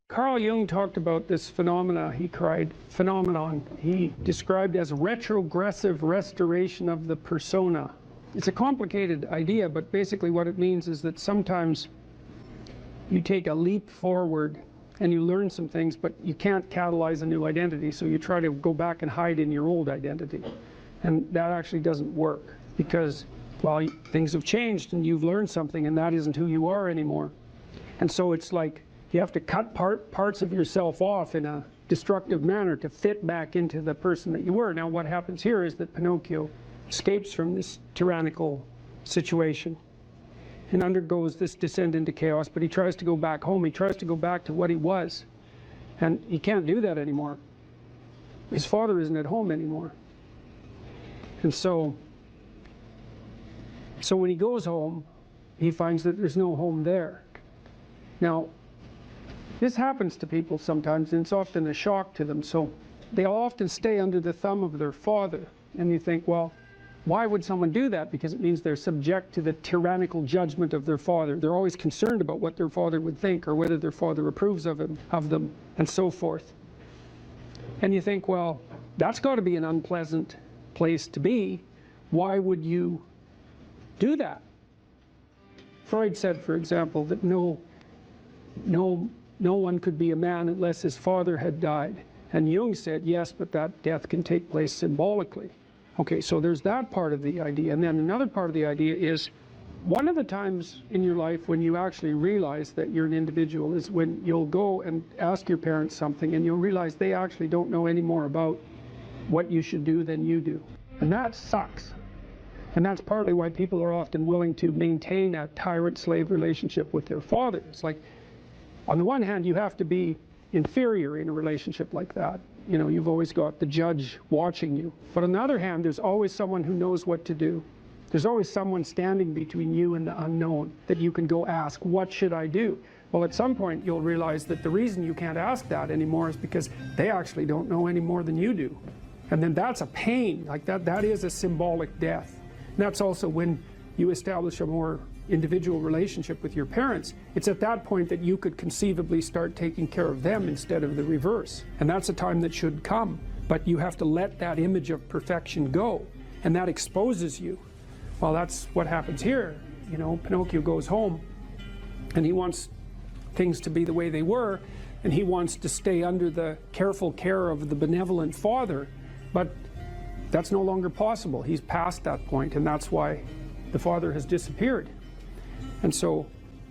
Carl Jung talked about this phenomenon he described as retrogressive restoration of the persona. It's a complicated idea, but basically what it means is that sometimes you take a leap forward and you learn some things, but you can't catalyze a new identity, so you try to go back and hide in your old identity. And that actually doesn't work, because, well, things have changed and you've learned something, and that isn't who you are anymore. And so it's like you have to cut parts of yourself off in a destructive manner to fit back into the person that you were. Now what happens here is that Pinocchio escapes from this tyrannical situation and undergoes this descent into chaos, but he tries to go back home. He tries to go back to what he was, and he can't do that anymore. His father isn't at home anymore. And so when he goes home, he finds that there's no home there. Now, this happens to people sometimes, and it's often a shock to them. So they'll often stay under the thumb of their father. And you think, well, why would someone do that? Because it means they're subject to the tyrannical judgment of their father. They're always concerned about what their father would think, or whether their father approves of them, and so forth. And you think, well, that's got to be an unpleasant place to be. Why would you do that? Freud said, for example, that no one could be a man unless his father had died. And Jung said, yes, but that death can take place symbolically. Okay, so there's that part of the idea. And then another part of the idea is, one of the times in your life when you actually realize that you're an individual is when you'll go and ask your parents something and you'll realize they actually don't know any more about what you should do than you do. And that sucks. And that's partly why people are often willing to maintain a tyrant-slave relationship with their father. It's like, on the one hand, you have to be inferior in a relationship like that. You know, you've always got the judge watching you. But on the other hand, there's always someone who knows what to do. There's always someone standing between you and the unknown that you can go ask, what should I do? Well, at some point, you'll realize that the reason you can't ask that anymore is because they actually don't know any more than you do. And then that's a pain. Like that is a symbolic death. And that's also when you establish a more individual relationship with your parents. It's at that point that you could conceivably start taking care of them instead of the reverse. And that's a time that should come. But you have to let that image of perfection go. And that exposes you. Well, that's what happens here. You know, Pinocchio goes home and he wants things to be the way they were, and he wants to stay under the careful care of the benevolent father. But that's no longer possible. He's past that point, and that's why the father has disappeared. And so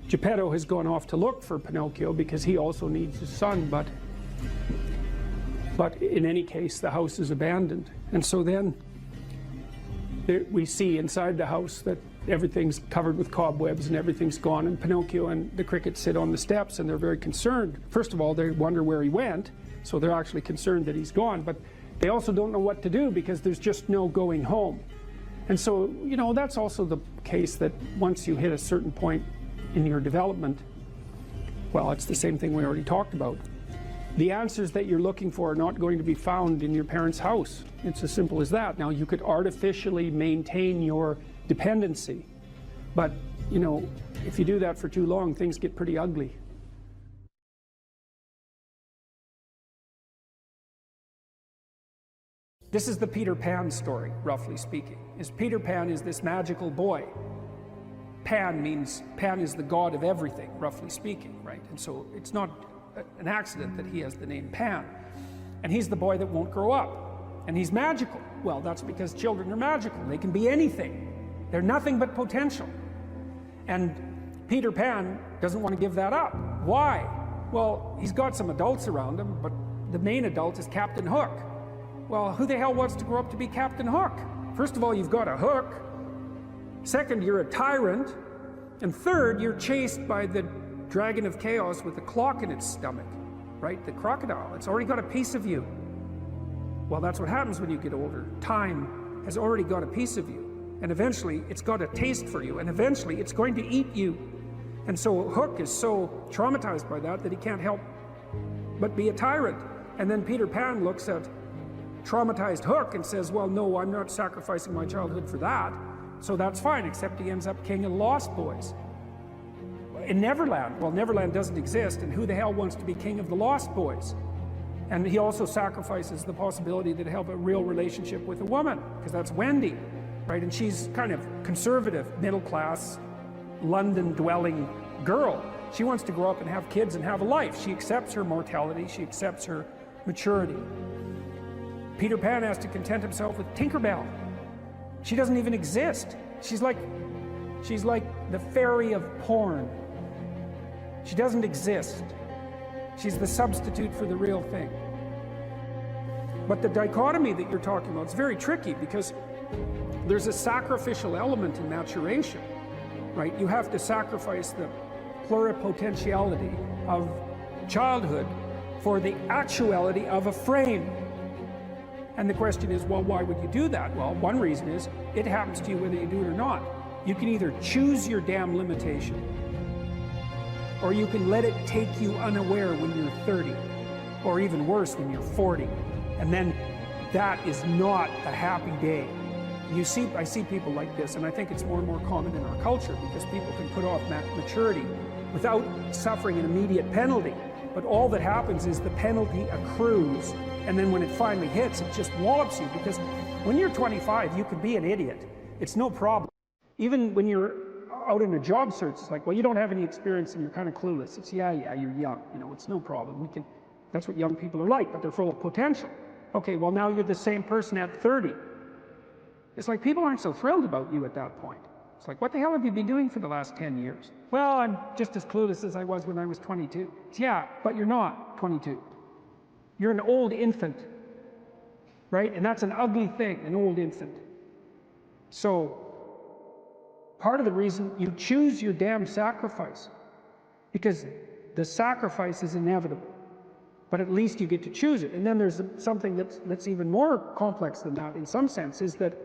Geppetto has gone off to look for Pinocchio because he also needs his son, but in any case, the house is abandoned. And so then we see inside the house that everything's covered with cobwebs and everything's gone, and Pinocchio and the crickets sit on the steps and they're very concerned. First of all, they wonder where he went, so they're actually concerned that he's gone, but they also don't know what to do because there's just no going home. And so, you know, that's also the case that once you hit a certain point in your development, well, it's the same thing we already talked about. The answers that you're looking for are not going to be found in your parents' house. It's as simple as that. Now, you could artificially maintain your dependency, but, you know, if you do that for too long, things get pretty ugly. This is the Peter Pan story, roughly speaking. Peter Pan is this magical boy. Pan is the god of everything, roughly speaking, right? And so it's not an accident that he has the name Pan. And he's the boy that won't grow up. And he's magical. Well, that's because children are magical. They can be anything. They're nothing but potential. And Peter Pan doesn't want to give that up. Why? Well, he's got some adults around him, but the main adult is Captain Hook. Well, who the hell wants to grow up to be Captain Hook? First of all, you've got a hook. Second, you're a tyrant. And third, you're chased by the dragon of chaos with a clock in its stomach, right? The crocodile. It's already got a piece of you. Well, that's what happens when you get older. Time has already got a piece of you. And eventually, it's got a taste for you. And eventually, it's going to eat you. And so Hook is so traumatized by that he can't help but be a tyrant. And then Peter Pan looks at traumatized Hook and says, well, no, I'm not sacrificing my childhood for that. So that's fine, except he ends up king of the Lost Boys. in Neverland. Well, Neverland doesn't exist, and who the hell wants to be king of the Lost Boys? And he also sacrifices the possibility that he'll have a real relationship with a woman, because that's Wendy, right? And she's kind of conservative, middle-class, London-dwelling girl. She wants to grow up and have kids and have a life. She accepts her mortality. She accepts her maturity. Peter Pan has to content himself with Tinkerbell. She doesn't even exist. She's like the fairy of porn. She doesn't exist. She's the substitute for the real thing. But the dichotomy that you're talking about is very tricky, because there's a sacrificial element in maturation, right? You have to sacrifice the pluripotentiality of childhood for the actuality of a frame. And the question is, well, why would you do that? Well, one reason is it happens to you whether you do it or not. You can either choose your damn limitation, or you can let it take you unaware when you're 30, or even worse, when you're 40. And then that is not a happy day. I see people like this, and I think it's more and more common in our culture, because people can put off maturity without suffering an immediate penalty. But all that happens is the penalty accrues, and then when it finally hits, it just wallops you, because when you're 25, you can be an idiot. It's no problem. Even when you're out in a job search, it's like, well, you don't have any experience and you're kind of clueless. It's, yeah, you're young, it's no problem. That's what young people are like, but they're full of potential. Okay, well, now you're the same person at 30. It's like people aren't so thrilled about you at that point. It's like, what the hell have you been doing for the last 10 years? Well, I'm just as clueless as I was when I was 22. It's, yeah, but you're not 22. You're an old infant, right? And that's an ugly thing, an old infant. So, part of the reason you choose your damn sacrifice, because the sacrifice is inevitable, but at least you get to choose it. And then there's something that's even more complex than that in some sense, is that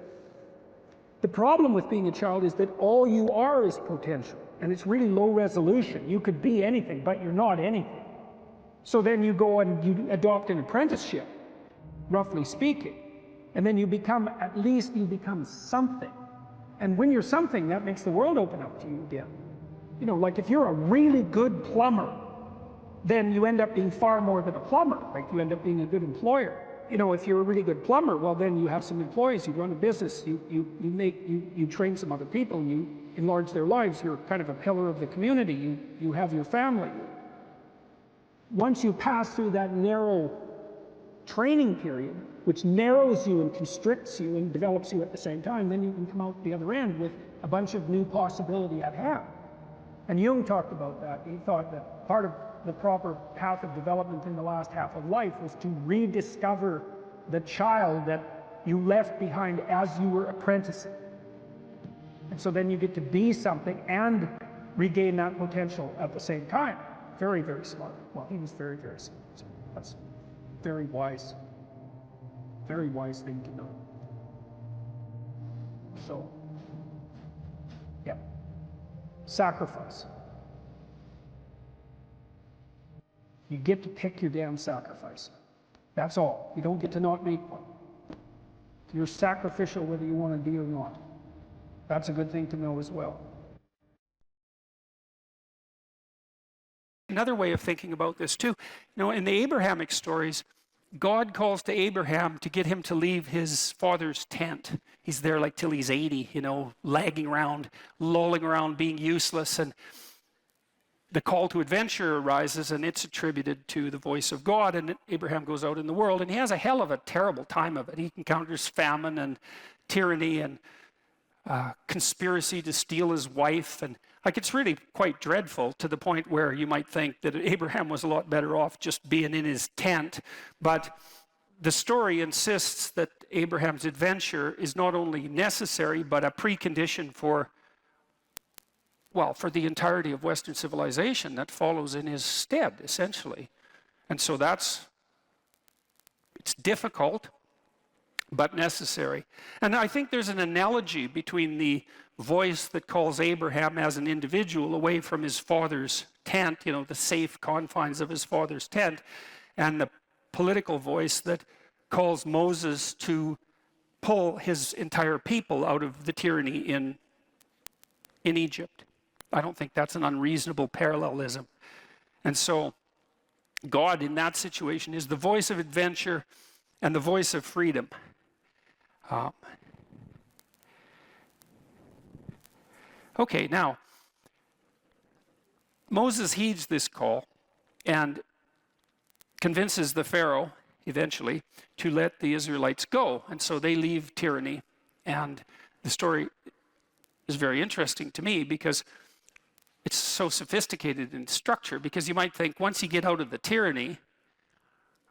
the problem with being a child is that all you are is potential, and it's really low resolution. You could be anything, but you're not anything. So then you go and you adopt an apprenticeship, roughly speaking, and then you become something. And when you're something, that makes the world open up to you again. Like if you're a really good plumber, then you end up being far more than a plumber. Like you end up being a good employer. If you're a really good plumber, well, then you have some employees, you run a business, you train some other people, you enlarge their lives, you're kind of a pillar of the community, you have your family. Once you pass through that narrow training period, which narrows you and constricts you and develops you at the same time, then you can come out the other end with a bunch of new possibility at hand. And Jung talked about that. He thought that part of the proper path of development in the last half of life was to rediscover the child that you left behind as you were apprenticing. And so then you get to be something and regain that potential at the same time. Very, very smart. Well, he was very, very smart. So that's very wise thing to know. So, yeah. Sacrifice. You get to pick your damn sacrifice. That's all. You don't get to not make one. You're sacrificial whether you want to be or not. That's a good thing to know as well. Another way of thinking about this too, in the Abrahamic stories, God calls to Abraham to get him to leave his father's tent. He's there like till he's 80, lagging around, lolling around, being useless, and the call to adventure arises, and it's attributed to the voice of God, and Abraham goes out in the world, and he has a hell of a terrible time of it. He encounters famine and tyranny and conspiracy to steal his wife, and it's really quite dreadful, to the point where you might think that Abraham was a lot better off just being in his tent. But the story insists that Abraham's adventure is not only necessary, but a precondition for the entirety of Western civilization that follows in his stead, essentially. And so it's difficult, but necessary. And I think there's an analogy between the voice that calls Abraham as an individual away from his father's tent, the safe confines of his father's tent, and the political voice that calls Moses to pull his entire people out of the tyranny in Egypt. I don't think that's an unreasonable parallelism. And so God in that situation is the voice of adventure and the voice of freedom. Okay, now, Moses heeds this call and convinces the Pharaoh, eventually, to let the Israelites go. And so they leave tyranny. And the story is very interesting to me because it's so sophisticated in structure, because you might think once you get out of the tyranny,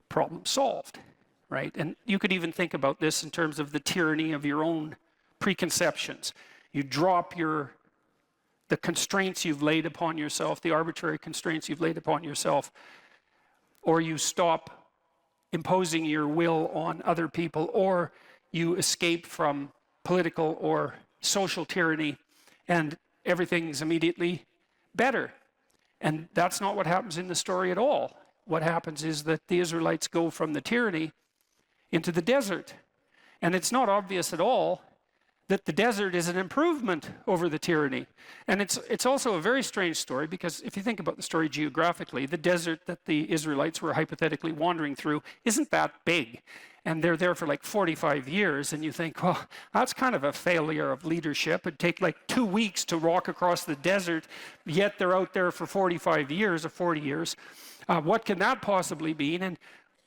problem solved, right? And you could even think about this in terms of the tyranny of your own preconceptions. You drop the constraints you've laid upon yourself, the arbitrary constraints you've laid upon yourself, or you stop imposing your will on other people, or you escape from political or social tyranny, and everything's immediately better. And that's not what happens in the story at all. What happens is that the Israelites go from the tyranny into the desert. And it's not obvious at all that the desert is an improvement over the tyranny. And it's also a very strange story, because if you think about the story geographically, the desert that the Israelites were hypothetically wandering through isn't that big. And they're there for like 45 years, and you think, well, that's kind of a failure of leadership. It'd take like 2 weeks to walk across the desert, yet they're out there for 45 years or 40 years. What can that possibly mean? And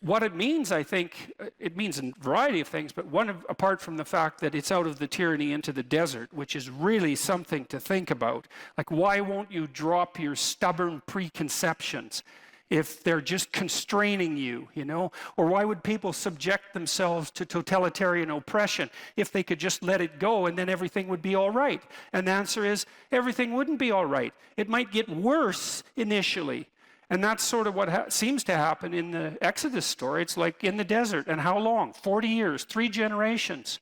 what it means, I think, it means a variety of things, but apart from the fact that it's out of the tyranny into the desert, which is really something to think about. Like, why won't you drop your stubborn preconceptions if they're just constraining you, you know? Or why would people subject themselves to totalitarian oppression if they could just let it go and then everything would be all right? And the answer is, everything wouldn't be all right. It might get worse initially. And that's sort of what seems to happen in the Exodus story. It's like in the desert. And how long? 40 years, 3 generations.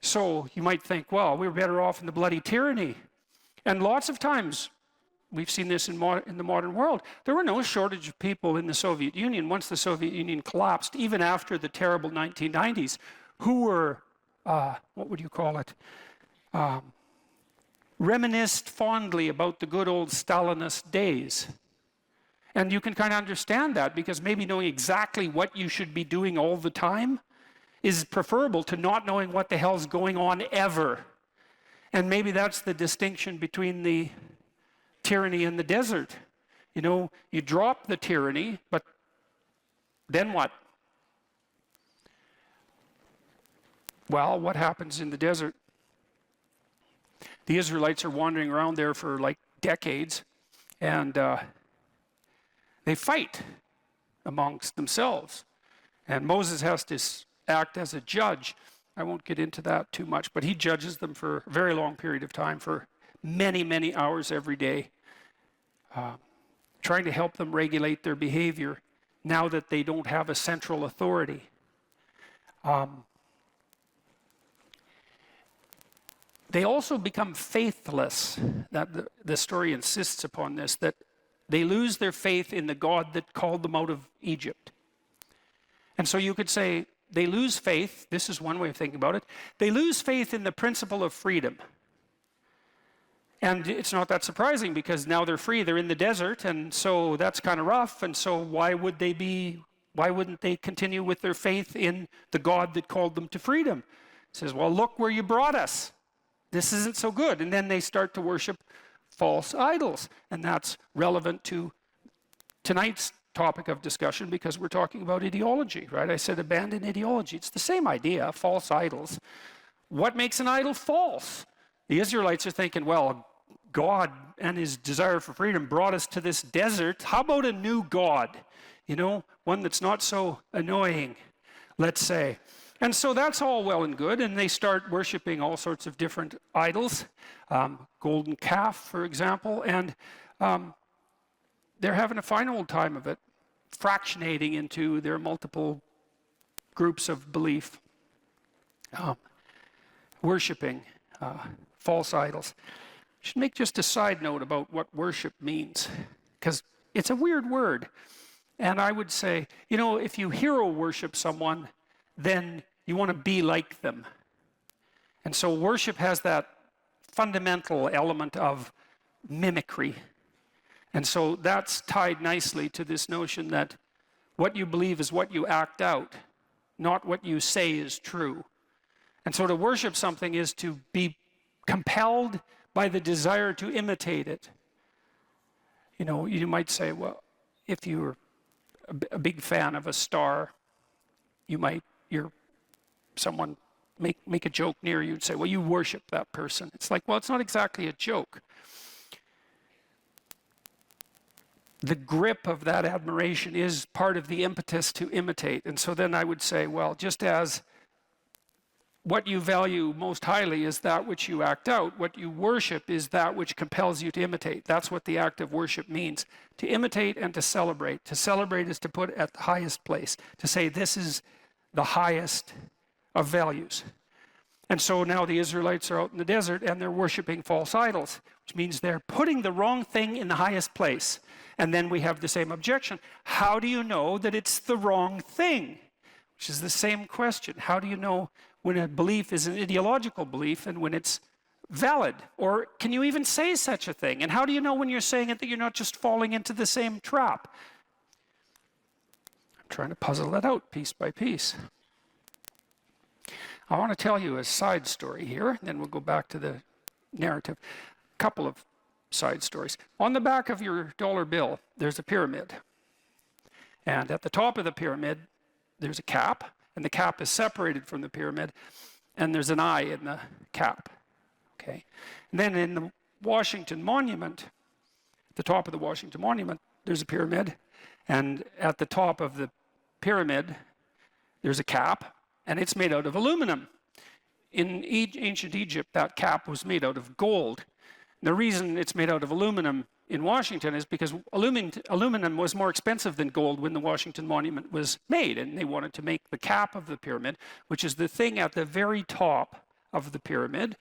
So you might think, well, we're better off in the bloody tyranny. And lots of times, we've seen this in the modern world, there were no shortage of people in the Soviet Union once the Soviet Union collapsed, even after the terrible 1990s, who were, what would you call it, reminisced fondly about the good old Stalinist days. And you can kind of understand that, because maybe knowing exactly what you should be doing all the time is preferable to not knowing what the hell's going on ever. And maybe that's the distinction between the tyranny and the desert. You know, you drop the tyranny, but then what? Well, what happens in the desert? The Israelites are wandering around there for like decades, and they fight amongst themselves. And Moses has to act as a judge. I won't get into that too much, but he judges them for a very long period of time, for many, many hours every day, trying to help them regulate their behavior now that they don't have a central authority. They also become faithless. That the story insists upon this, that they lose their faith in the God that called them out of Egypt. And so you could say they lose faith. This is one way of thinking about it. They lose faith in the principle of freedom. And it's not that surprising, because now they're free, they're in the desert, and so that's kind of rough. And so why wouldn't they continue with their faith in the God that called them to freedom? It says, well, look where you brought us. This isn't so good. And then they start to worship false idols. And that's relevant to tonight's topic of discussion, because we're talking about ideology, right? I said abandon ideology. It's the same idea, false idols. What makes an idol false? The Israelites are thinking, well, God and his desire for freedom brought us to this desert. How about a new God? You know, one that's not so annoying, let's say. And so that's all well and good, and they start worshiping all sorts of different idols, golden calf, for example, and they're having a fine old time of it, fractionating into their multiple groups of belief, worshiping false idols. I should make just a side note about what worship means, because it's a weird word. And I would say, you know, if you hero worship someone, then you want to be like them. And so worship has that fundamental element of mimicry. And so that's tied nicely to this notion that what you believe is what you act out, not what you say is true. And so to worship something is to be compelled by the desire to imitate it. You know, you might say, well, if you're a big fan of a star, someone make a joke near you and say, well, you worship that person. It's like, well, it's not exactly a joke. The grip of that admiration is part of the impetus to imitate. And so then I would say, well, just as what you value most highly is that which you act out, what you worship is that which compels you to imitate. That's what the act of worship means. To imitate and to celebrate. To celebrate is to put at the highest place. To say this is the highest of values. And so now the Israelites are out in the desert and they're worshiping false idols, which means they're putting the wrong thing in the highest place. And then we have the same objection. How do you know that it's the wrong thing? Which is the same question. How do you know when a belief is an ideological belief and when it's valid? Or can you even say such a thing? And how do you know when you're saying it that you're not just falling into the same trap? I'm trying to puzzle that out piece by piece. I want to tell you a side story here, then we'll go back to the narrative. A couple of side stories. On the back of your dollar bill, there's a pyramid. And at the top of the pyramid, there's a cap, and the cap is separated from the pyramid, and there's an eye in the cap. Okay. And then in the Washington Monument, at the top of the Washington Monument, there's a pyramid, and at the top of the pyramid, there's a cap, and it's made out of aluminum. In ancient Egypt, that cap was made out of gold. The reason it's made out of aluminum in Washington is because aluminum was more expensive than gold when the Washington Monument was made, and they wanted to make the cap of the pyramid, which is the thing at the very top of the pyramid.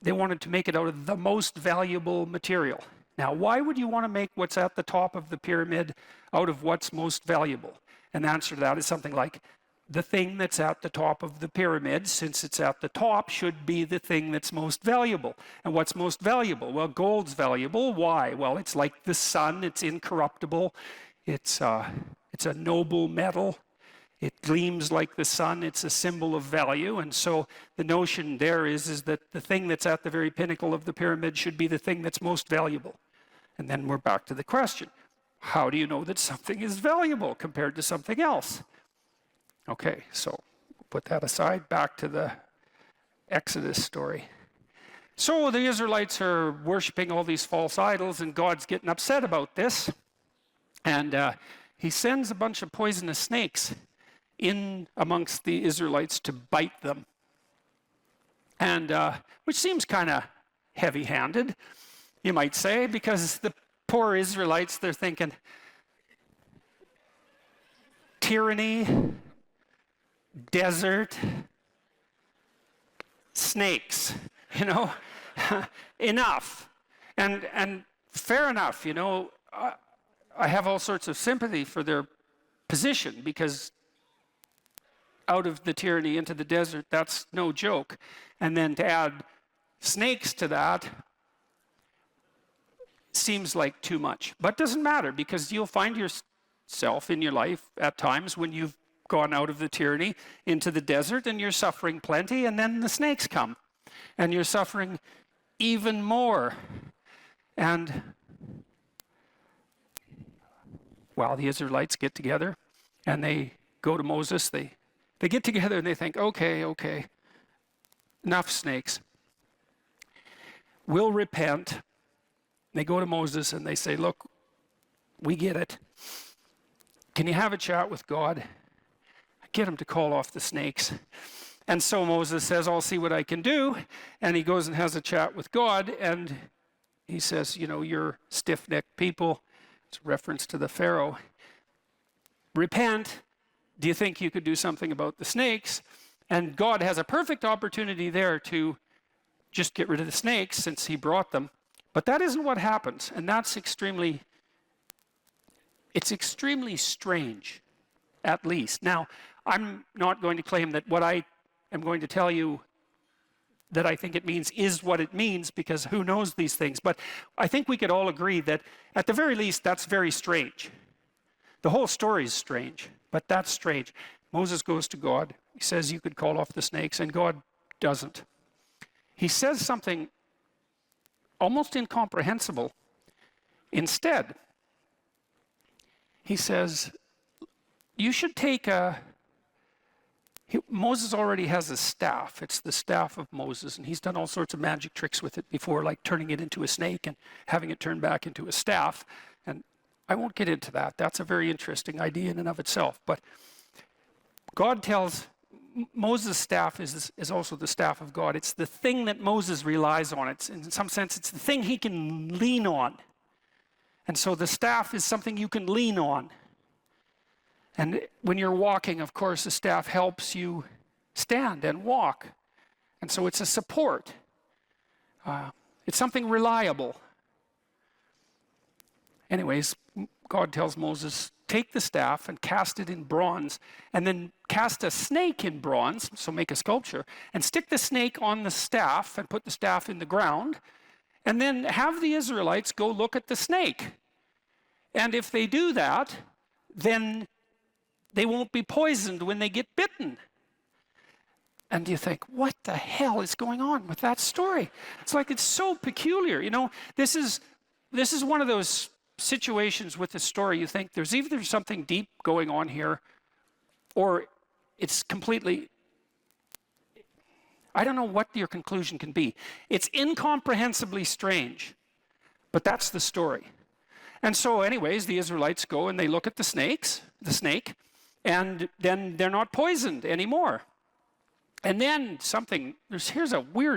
They wanted to make it out of the most valuable material. Now, why would you want to make what's at the top of the pyramid out of what's most valuable? And the answer to that is something like, the thing that's at the top of the pyramid, since it's at the top, should be the thing that's most valuable. And what's most valuable? Well, gold's valuable. Why? Well, it's like the sun. It's incorruptible. It's a noble metal. It gleams like the sun. It's a symbol of value. And so the notion there is that the thing that's at the very pinnacle of the pyramid should be the thing that's most valuable. And then we're back to the question. How do you know that something is valuable compared to something else? Okay, so put that aside, back to the Exodus story. So the Israelites are worshiping all these false idols, and God's getting upset about this. And he sends a bunch of poisonous snakes in amongst the Israelites to bite them. And which seems kind of heavy-handed, you might say, because the poor Israelites, they're thinking, tyranny, desert, snakes, you know, enough. And fair enough, you know, I have all sorts of sympathy for their position, because out of the tyranny into the desert, that's no joke. And then to add snakes to that seems like too much. But doesn't matter, because you'll find yourself in your life at times when you've gone out of the tyranny into the desert and you're suffering plenty, and then the snakes come and you're suffering even more. And well, the Israelites get together and they go to Moses. They get together and they think, okay, enough snakes. We'll repent. They go to Moses and they say, look, we get it. Can you have a chat with God? Get him to call off the snakes. And so Moses says, I'll see what I can do. And he goes and has a chat with God. And he says, you know, you're stiff-necked people. It's a reference to the Pharaoh. Repent. Do you think you could do something about the snakes? And God has a perfect opportunity there to just get rid of the snakes since he brought them. But that isn't what happens. And that's extremely strange, at least. Now, I'm not going to claim that what I am going to tell you that I think it means is what it means, because who knows these things. But I think we could all agree that at the very least, that's very strange. The whole story is strange, but that's strange. Moses goes to God. He says you could call off the snakes, and God doesn't. He says something almost incomprehensible. Instead, he says, you should take Moses already has a staff. It's the staff of Moses, and he's done all sorts of magic tricks with it before, like turning it into a snake and having it turn back into a staff. And I won't get into that. That's a very interesting idea in and of itself. But God tells Moses' staff is also the staff of God. It's the thing that Moses relies on. It's, in some sense, it's the thing he can lean on. And so the staff is something you can lean on. And when you're walking, of course, the staff helps you stand and walk. And so it's a support. It's something reliable. Anyways, God tells Moses, take the staff and cast it in bronze, and then cast a snake in bronze, so make a sculpture, and stick the snake on the staff and put the staff in the ground, and then have the Israelites go look at the snake. And if they do that, then they won't be poisoned when they get bitten. And you think, what the hell is going on with that story? It's like, it's so peculiar. You know, this is one of those situations with the story. You think there's either something deep going on here, or it's completely, I don't know what your conclusion can be. It's incomprehensibly strange, but that's the story. And so anyways, the Israelites go and they look at the snake, and then they're not poisoned anymore. And then here's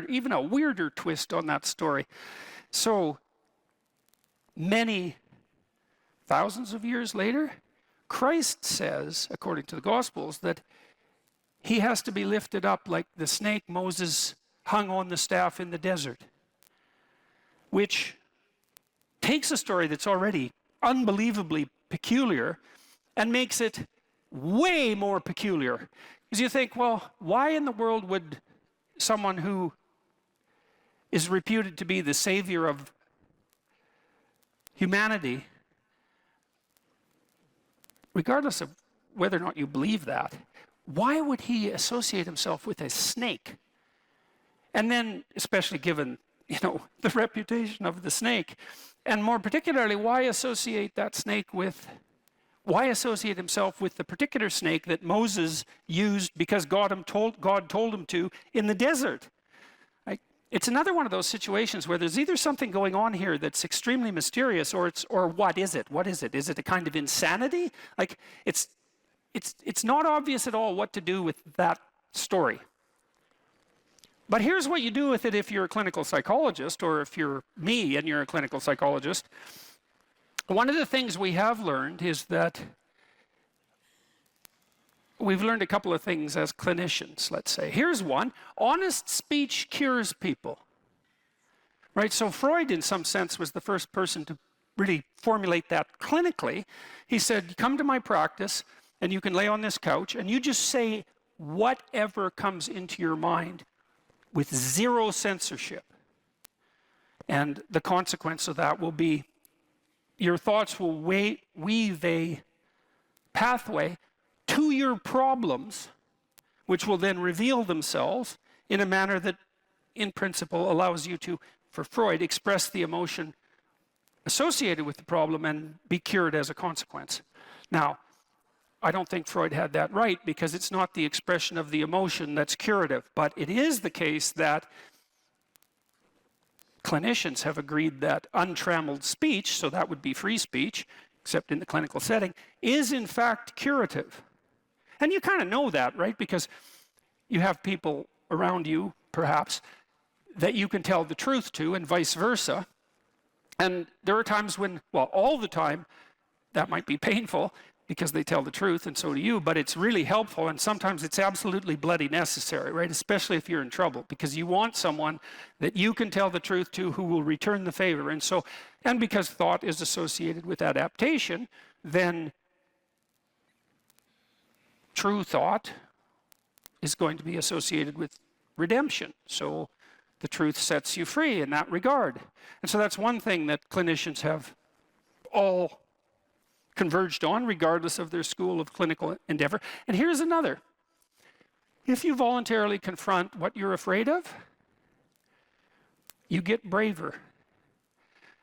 even a weirder twist on that story. So many thousands of years later, Christ says, according to the Gospels, that he has to be lifted up like the snake Moses hung on the staff in the desert, which takes a story that's already unbelievably peculiar and makes it way more peculiar. Because you think, well, why in the world would someone who is reputed to be the savior of humanity, regardless of whether or not you believe that, why would he associate himself with a snake? And then, especially given, the reputation of the snake, and more particularly, why associate himself with the particular snake that Moses used because God told him to in the desert? It's another one of those situations where there's either something going on here that's extremely mysterious, or what is it? What is it? Is it a kind of insanity? It's not obvious at all what to do with that story. But here's what you do with it if you're a clinical psychologist, or if you're me and you're a clinical psychologist. One of the things we have learned is that we've learned a couple of things as clinicians, let's say. Here's one: honest speech cures people. Right? So Freud, in some sense, was the first person to really formulate that clinically. He said, come to my practice, and you can lay on this couch, and you just say whatever comes into your mind with zero censorship. And the consequence of that will be your thoughts will weave a pathway to your problems, which will then reveal themselves in a manner that, in principle, allows you to, for Freud, express the emotion associated with the problem and be cured as a consequence. Now, I don't think Freud had that right, because it's not the expression of the emotion that's curative, but it is the case that clinicians have agreed that untrammeled speech, so that would be free speech, except in the clinical setting, is in fact curative. And you kind of know that, right? Because you have people around you, perhaps, that you can tell the truth to, and vice versa. And there are times when, well, all the time, that might be painful because they tell the truth, and so do you, but it's really helpful, and sometimes it's absolutely bloody necessary, right? Especially if you're in trouble, because you want someone that you can tell the truth to who will return the favor. And because thought is associated with adaptation, then true thought is going to be associated with redemption. So the truth sets you free in that regard. And so that's one thing that clinicians have all converged on, regardless of their school of clinical endeavor. And here's another. If you voluntarily confront what you're afraid of, you get braver.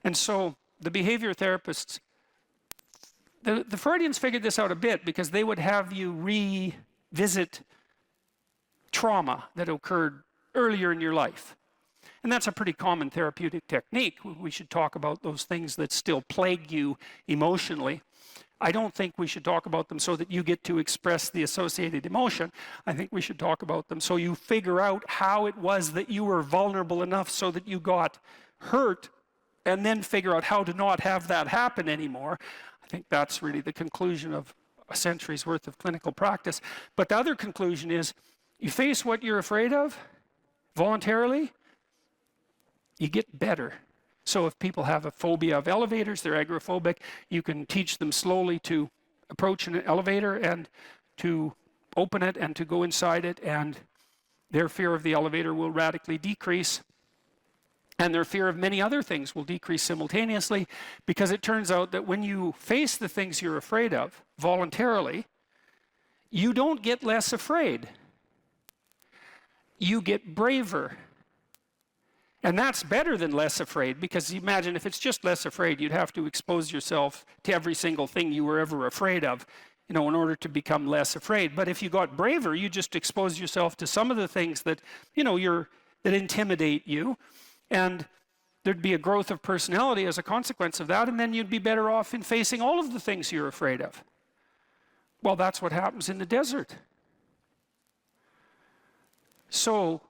And so the behavior therapists, the Freudians figured this out a bit, because they would have you revisit trauma that occurred earlier in your life. And that's a pretty common therapeutic technique. We should talk about those things that still plague you emotionally. I don't think we should talk about them so that you get to express the associated emotion. I think we should talk about them so you figure out how it was that you were vulnerable enough so that you got hurt, and then figure out how to not have that happen anymore. I think that's really the conclusion of a century's worth of clinical practice. But the other conclusion is, you face what you're afraid of voluntarily, you get better. So if people have a phobia of elevators, they're agoraphobic, you can teach them slowly to approach an elevator and to open it and to go inside it, and their fear of the elevator will radically decrease. And their fear of many other things will decrease simultaneously, because it turns out that when you face the things you're afraid of voluntarily, you don't get less afraid. You get braver. And that's better than less afraid, because imagine if it's just less afraid, you'd have to expose yourself to every single thing you were ever afraid of, in order to become less afraid. But if you got braver, you just expose yourself to some of the things that, that intimidate you, and there'd be a growth of personality as a consequence of that, and then you'd be better off in facing all of the things you're afraid of. Well, that's what happens in the desert. So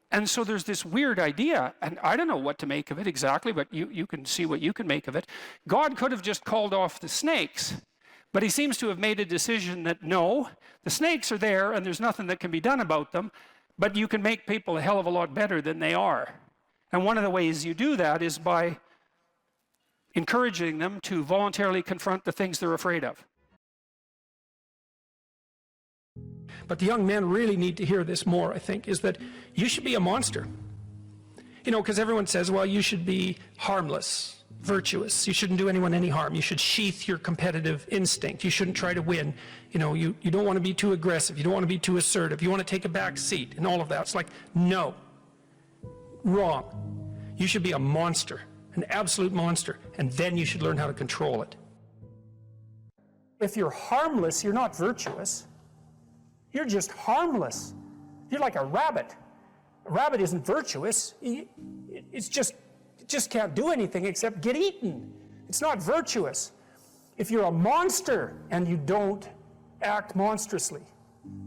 there's this weird idea, and I don't know what to make of it exactly, but you can see what you can make of it. God could have just called off the snakes, but he seems to have made a decision that no, the snakes are there and there's nothing that can be done about them, but you can make people a hell of a lot better than they are. And one of the ways you do that is by encouraging them to voluntarily confront the things they're afraid of. But the young men really need to hear this more, I think, is that you should be a monster. Because everyone says, well, you should be harmless, virtuous. You shouldn't do anyone any harm. You should sheath your competitive instinct. You shouldn't try to win. You don't want to be too aggressive. You don't want to be too assertive. You want to take a back seat and all of that. It's like, no. Wrong. You should be a monster, an absolute monster, and then you should learn how to control it. If you're harmless, you're not virtuous. You're just harmless. You're like a rabbit. A rabbit isn't virtuous. It just can't do anything except get eaten. It's not virtuous. If you're a monster and you don't act monstrously,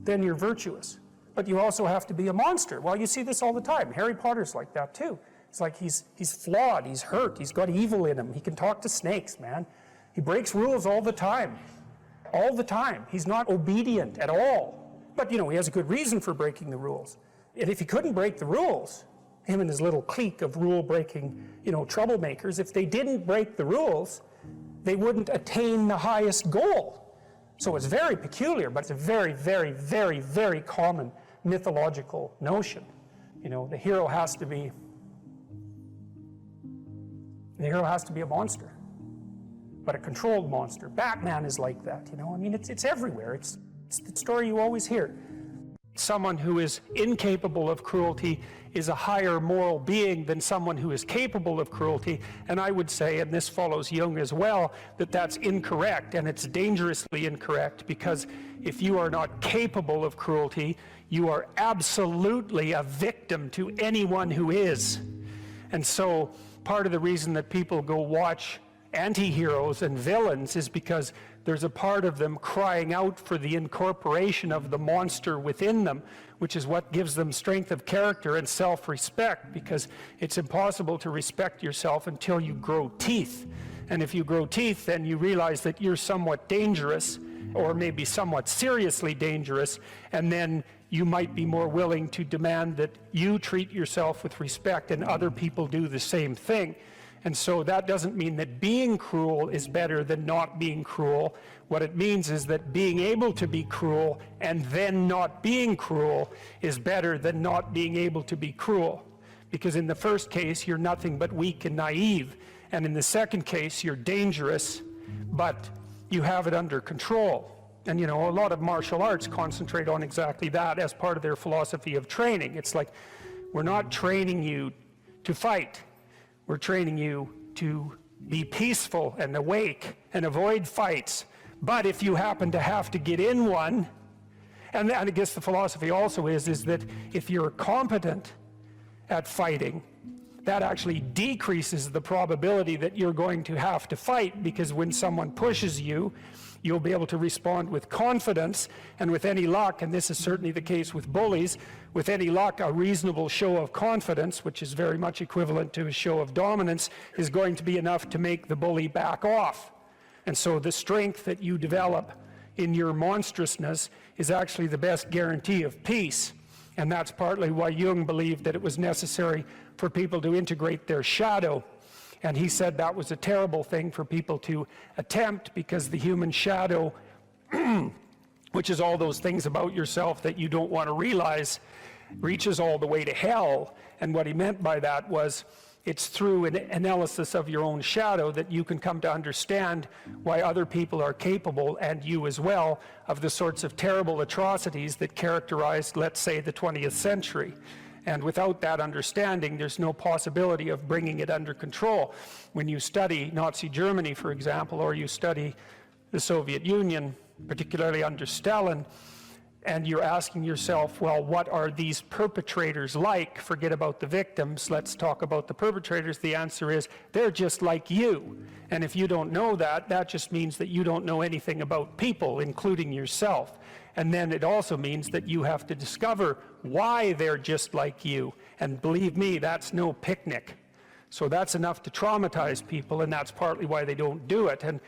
then you're virtuous. But you also have to be a monster. Well, you see this all the time. Harry Potter's like that too. It's like he's flawed, he's hurt, he's got evil in him. He can talk to snakes, man. He breaks rules all the time. All the time. He's not obedient at all. But, he has a good reason for breaking the rules. And if he couldn't break the rules, him and his little clique of rule-breaking, troublemakers, if they didn't break the rules, they wouldn't attain the highest goal. So it's very peculiar, but it's a very, very, very, very common mythological notion. The hero has to be a monster, but a controlled monster. Batman is like that, it's everywhere. It's the story you always hear. Someone who is incapable of cruelty is a higher moral being than someone who is capable of cruelty. And I would say, and this follows Jung as well, that that's incorrect, and it's dangerously incorrect, because if you are not capable of cruelty, you are absolutely a victim to anyone who is. And so part of the reason that people go watch anti-heroes and villains is because there's a part of them crying out for the incorporation of the monster within them, which is what gives them strength of character and self-respect, because it's impossible to respect yourself until you grow teeth. And if you grow teeth, then you realize that you're somewhat dangerous, or maybe somewhat seriously dangerous, and then you might be more willing to demand that you treat yourself with respect and other people do the same thing. And so that doesn't mean that being cruel is better than not being cruel. What it means is that being able to be cruel and then not being cruel is better than not being able to be cruel. because in the first case you're nothing but weak and naive, and in the second case you're dangerous, but you have it under control. And you know, a lot of martial arts concentrate on exactly that as part of their philosophy of training. It's like, we're not training you to fight, we're training you to be peaceful and awake and avoid fights. But if you happen to have to get in one, and I guess the philosophy also is that if you're competent at fighting, that actually decreases the probability that you're going to have to fight, because when someone pushes you, you'll be able to respond with confidence, and with any luck, and this is certainly the case with bullies, with any luck, a reasonable show of confidence, which is very much equivalent to a show of dominance, is going to be enough to make the bully back off. And so the strength that you develop in your monstrousness is actually the best guarantee of peace. And that's partly why Jung believed that it was necessary for people to integrate their shadow. And he said that was a terrible thing for people to attempt, because the human shadow, which is all those things about yourself that you don't want to realize, reaches all the way to hell. And what he meant by that was, it's through an analysis of your own shadow that you can come to understand why other people are capable, and you as well, of the sorts of terrible atrocities that characterized, let's say, the 20th century. And without that understanding, there's no possibility of bringing it under control. When you study Nazi Germany, for example, or you study the Soviet Union, particularly under Stalin, and you're asking yourself, well, what are these perpetrators like? Forget about the victims, let's talk about the perpetrators. The answer is, they're just like you. And if you don't know that, that just means that you don't know anything about people, including yourself. And then it also means that you have to discover why they're just like you. And believe me, that's no picnic. So that's enough to traumatize people, and that's partly why they don't do it. And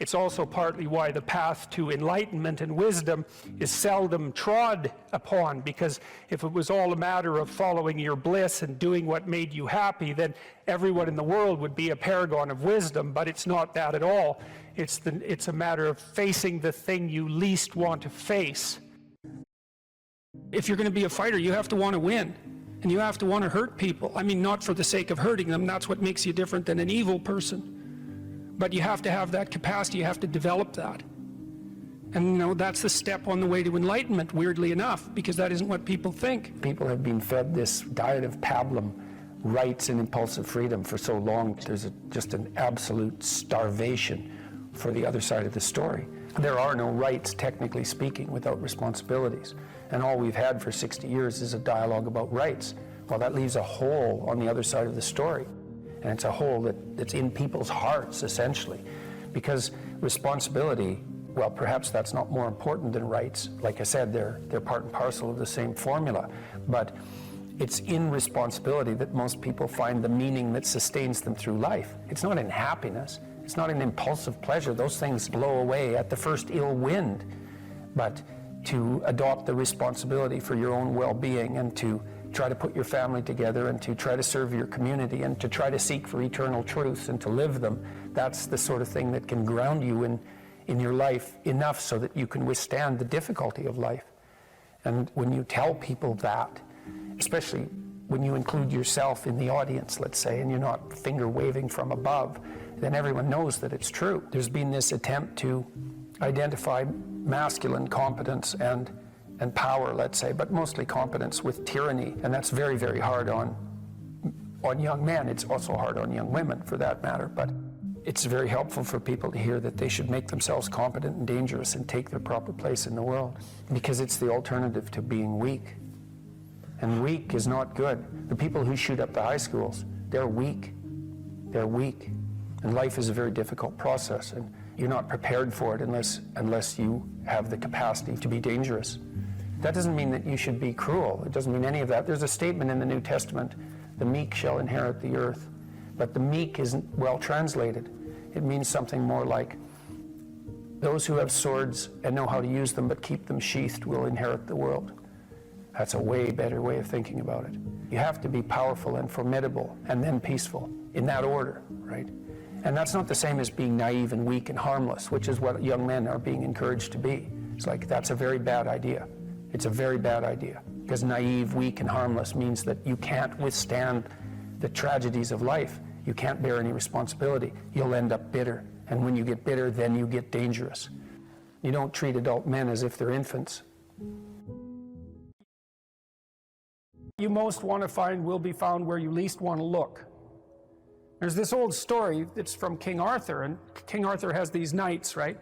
it's also partly why the path to enlightenment and wisdom is seldom trod upon, because if it was all a matter of following your bliss and doing what made you happy, then everyone in the world would be a paragon of wisdom. But it's not that at all. It's a matter of facing the thing you least want to face. If you're going to be a fighter, you have to want to win. And you have to want to hurt people. I mean, not for the sake of hurting them. That's what makes you different than an evil person. But you have to have that capacity. You have to develop that. And, you know, that's the step on the way to enlightenment, weirdly enough, because that isn't what people think. People have been fed this diet of pablum, rights and impulsive freedom, for so long. There's just an absolute starvation for the other side of the story. There are no rights, technically speaking, without responsibilities. And all we've had for 60 years is a dialogue about rights. Well, that leaves a hole on the other side of the story. And it's a hole that's in people's hearts, essentially. Because responsibility, well, perhaps that's not more important than rights. Like I said, they're part and parcel of the same formula. But it's in responsibility that most people find the meaning that sustains them through life. It's not in happiness. It's not an impulsive pleasure. Those things blow away at the first ill wind. But to adopt the responsibility for your own well-being, and to try to put your family together, and to try to serve your community, and to try to seek for eternal truths and to live them, that's the sort of thing that can ground you in your life enough so that you can withstand the difficulty of life. And when you tell people that, especially when you include yourself in the audience, let's say, and you're not finger waving from above, then everyone knows that it's true. There's been this attempt to identify masculine competence and power, let's say, but mostly competence with tyranny, and that's very, very hard on young men. It's also hard on young women, for that matter, but it's very helpful for people to hear that they should make themselves competent and dangerous and take their proper place in the world, because it's the alternative to being weak. And weak is not good. The people who shoot up the high schools, they're weak. They're weak. And life is a very difficult process, and you're not prepared for it unless you have the capacity to be dangerous. That doesn't mean that you should be cruel. It doesn't mean any of that. There's a statement in the New Testament, the meek shall inherit the earth. But the meek isn't well translated. It means something more like, those who have swords and know how to use them but keep them sheathed will inherit the world. That's a way better way of thinking about it. You have to be powerful and formidable and then peaceful, in that order, right? And that's not the same as being naive and weak and harmless, which is what young men are being encouraged to be. It's like, that's a very bad idea. It's a very bad idea. Because naive, weak, and harmless means that you can't withstand the tragedies of life. You can't bear any responsibility. You'll end up bitter. And when you get bitter, then you get dangerous. You don't treat adult men as if they're infants. You most want to find will be found where you least want to look. There's this old story that's from King Arthur, and King Arthur has these knights, right?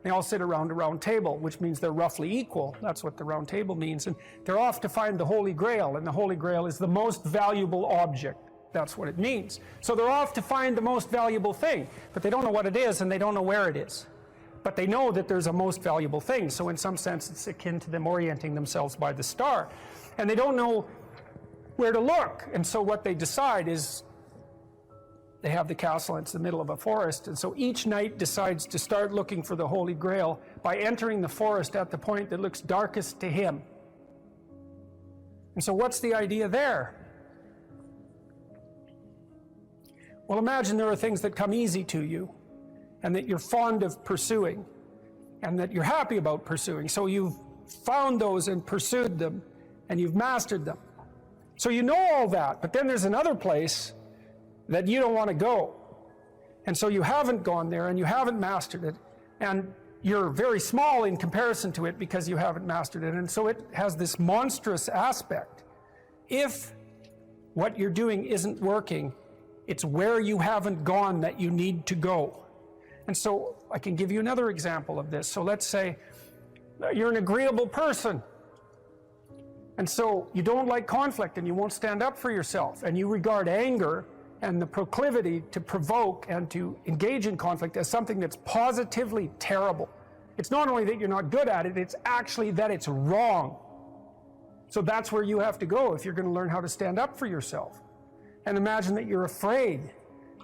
They all sit around a round table, which means they're roughly equal. That's what the round table means. And they're off to find the Holy Grail, and the Holy Grail is the most valuable object. That's what it means. So they're off to find the most valuable thing, but they don't know what it is, and they don't know where it is. But they know that there's a most valuable thing, so in some sense it's akin to them orienting themselves by the star. And they don't know where to look, and so what they decide is they have the castle, and it's the middle of a forest, and so each knight decides to start looking for the Holy Grail by entering the forest at the point that looks darkest to him. And so what's the idea there? Well, imagine there are things that come easy to you, and that you're fond of pursuing, and that you're happy about pursuing. So you've found those and pursued them, and you've mastered them. So you know all that, but then there's another place that you don't want to go. And so you haven't gone there, and you haven't mastered it, and you're very small in comparison to it because you haven't mastered it, and so it has this monstrous aspect. If what you're doing isn't working, it's where you haven't gone that you need to go. And so I can give you another example of this. So let's say you're an agreeable person, and so you don't like conflict, and you won't stand up for yourself, and you regard anger and the proclivity to provoke and to engage in conflict as something that's positively terrible. It's not only that you're not good at it, it's actually that it's wrong. So that's where you have to go if you're going to learn how to stand up for yourself. And imagine that you're afraid.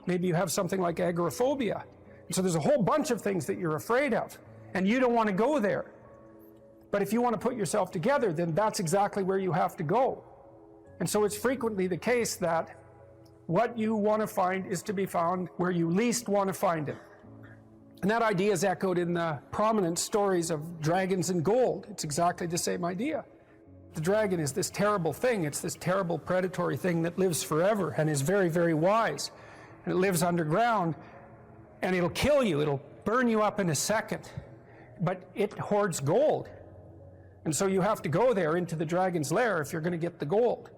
Maybe you have something like agoraphobia. So there's a whole bunch of things that you're afraid of, and you don't want to go there. But if you want to put yourself together, then that's exactly where you have to go. And so it's frequently the case that what you want to find is to be found where you least want to find it. And that idea is echoed in the prominent stories of dragons and gold. It's exactly the same idea. The dragon is this terrible thing. It's this terrible predatory thing that lives forever and is very, very wise. And it lives underground, and it'll kill you. It'll burn you up in a second. But it hoards gold. And so you have to go there into the dragon's lair if you're going to get the gold.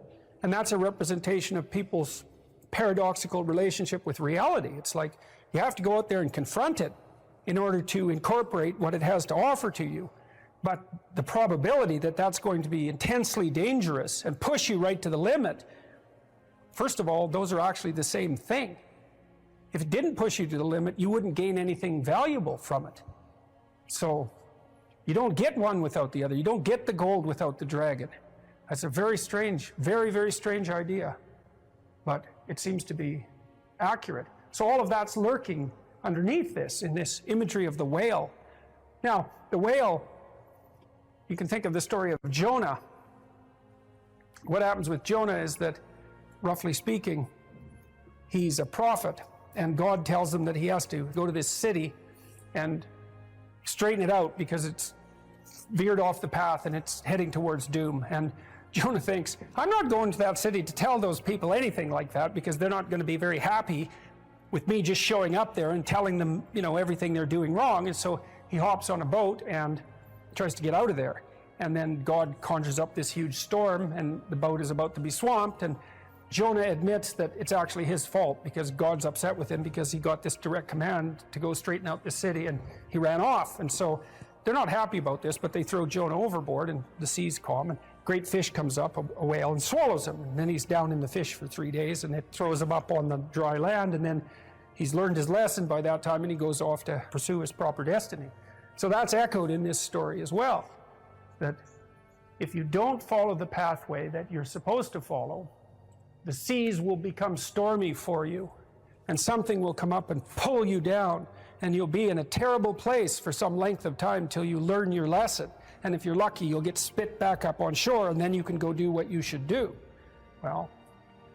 And that's a representation of people's paradoxical relationship with reality. It's like you have to go out there and confront it in order to incorporate what it has to offer to you. But the probability that that's going to be intensely dangerous and push you right to the limit, first of all, those are actually the same thing. If it didn't push you to the limit, you wouldn't gain anything valuable from it. So you don't get one without the other. You don't get the gold without the dragon. That's a very strange, very, very strange idea. But it seems to be accurate. So all of that's lurking underneath this, in this imagery of the whale. Now, the whale, you can think of the story of Jonah. What happens with Jonah is that, roughly speaking, he's a prophet, and God tells him that he has to go to this city and straighten it out because it's veered off the path and it's heading towards doom. And Jonah thinks, I'm not going to that city to tell those people anything like that because they're not going to be very happy with me just showing up there and telling them, everything they're doing wrong. And so he hops on a boat and tries to get out of there. And then God conjures up this huge storm, and the boat is about to be swamped, and Jonah admits that it's actually his fault because God's upset with him because he got this direct command to go straighten out the city, and he ran off. And so they're not happy about this, but they throw Jonah overboard, and the sea's calm, and a great fish comes up, a whale, and swallows him. And then he's down in the fish for 3 days, and it throws him up on the dry land, and then he's learned his lesson by that time, and he goes off to pursue his proper destiny. So that's echoed in this story as well, that if you don't follow the pathway that you're supposed to follow, the seas will become stormy for you, and something will come up and pull you down, and you'll be in a terrible place for some length of time till you learn your lesson. And if you're lucky, you'll get spit back up on shore, and then you can go do what you should do. Well,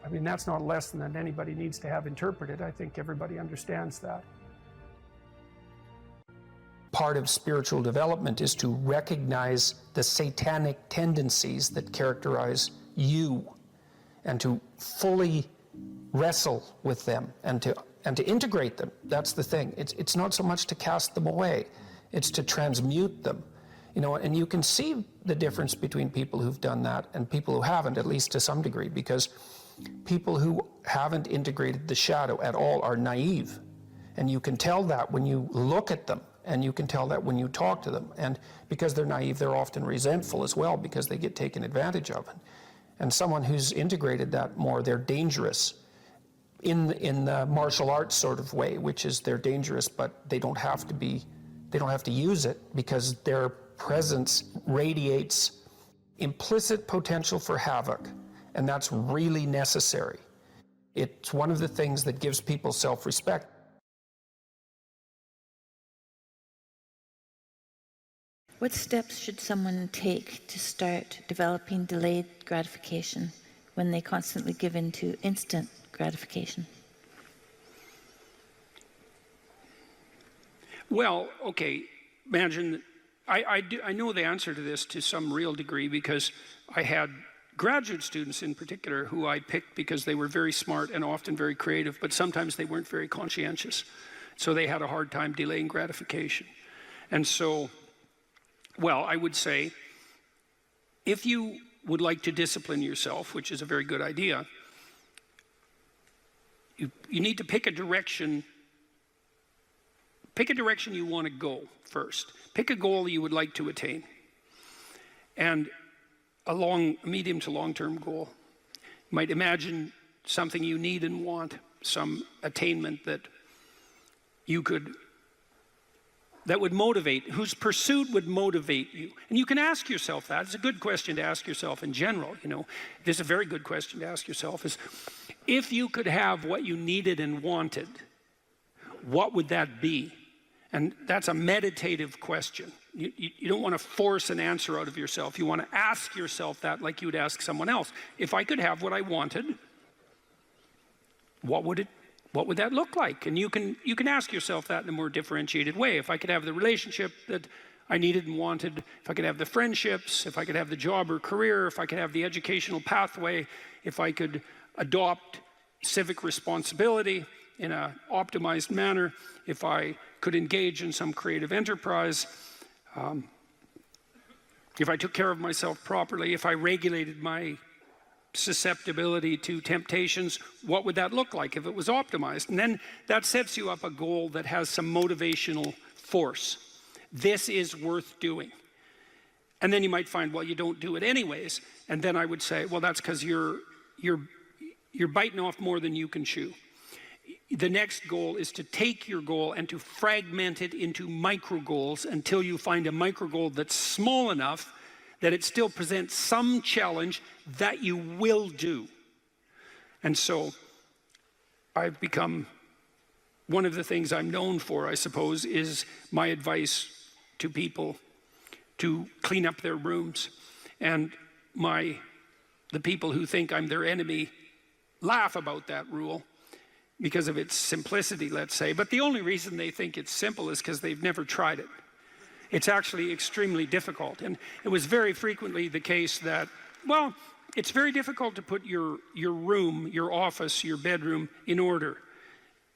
that's not a lesson that anybody needs to have interpreted. I think everybody understands that. part of spiritual development is to recognize the satanic tendencies that characterize you and to fully wrestle with them and to integrate them. That's the thing. It's not so much to cast them away, it's to transmute them. And you can see the difference between people who've done that and people who haven't, at least to some degree, because people who haven't integrated the shadow at all are naive. And you can tell that when you look at them, and you can tell that when you talk to them. And because they're naive, they're often resentful as well because they get taken advantage of. And someone who's integrated that more, they're dangerous in the martial arts sort of way, which is they're dangerous, but they don't have to use it because their presence radiates implicit potential for havoc, and that's really necessary. It's one of the things that gives people self-respect. What steps should someone take to start developing delayed gratification when they constantly give in to instant gratification? Well, okay, imagine, I know the answer to this to some real degree because I had graduate students in particular who I picked because they were very smart and often very creative, but sometimes they weren't very conscientious. So they had a hard time delaying gratification. And so, well, I would say, if you would like to discipline yourself, which is a very good idea, you need to pick a direction. Pick a direction you want to go first. Pick a goal you would like to attain. And a medium to long-term goal. You might imagine something you need and want, some attainment that would motivate, whose pursuit would motivate you. And you can ask yourself that. It's a good question to ask yourself in general. This is a very good question to ask yourself is, if you could have what you needed and wanted, what would that be? And that's a meditative question. You don't want to force an answer out of yourself. You want to ask yourself that like you would ask someone else. If I could have what I wanted, what would that look like? And you can ask yourself that in a more differentiated way. If I could have the relationship that I needed and wanted, if I could have the friendships, if I could have the job or career, if I could have the educational pathway, if I could adopt civic responsibility in an optimized manner, if I could engage in some creative enterprise, if I took care of myself properly, if I regulated my susceptibility to temptations, what would that look like if it was optimized? And then that sets you up a goal that has some motivational force. This is worth doing. And then you might find, well, you don't do it anyways. And then I would say, well, that's because you're biting off more than you can chew. The next goal is to take your goal and to fragment it into micro goals until you find a micro goal that's small enough that it still presents some challenge that you will do. And so I've become, one of the things I'm known for, I suppose, is my advice to people to clean up their rooms. And the people who think I'm their enemy laugh about that rule because of its simplicity, let's say. But the only reason they think it's simple is because they've never tried it. It's actually extremely difficult. And it was very frequently the case that, well, it's very difficult to put your room, your office, your bedroom in order.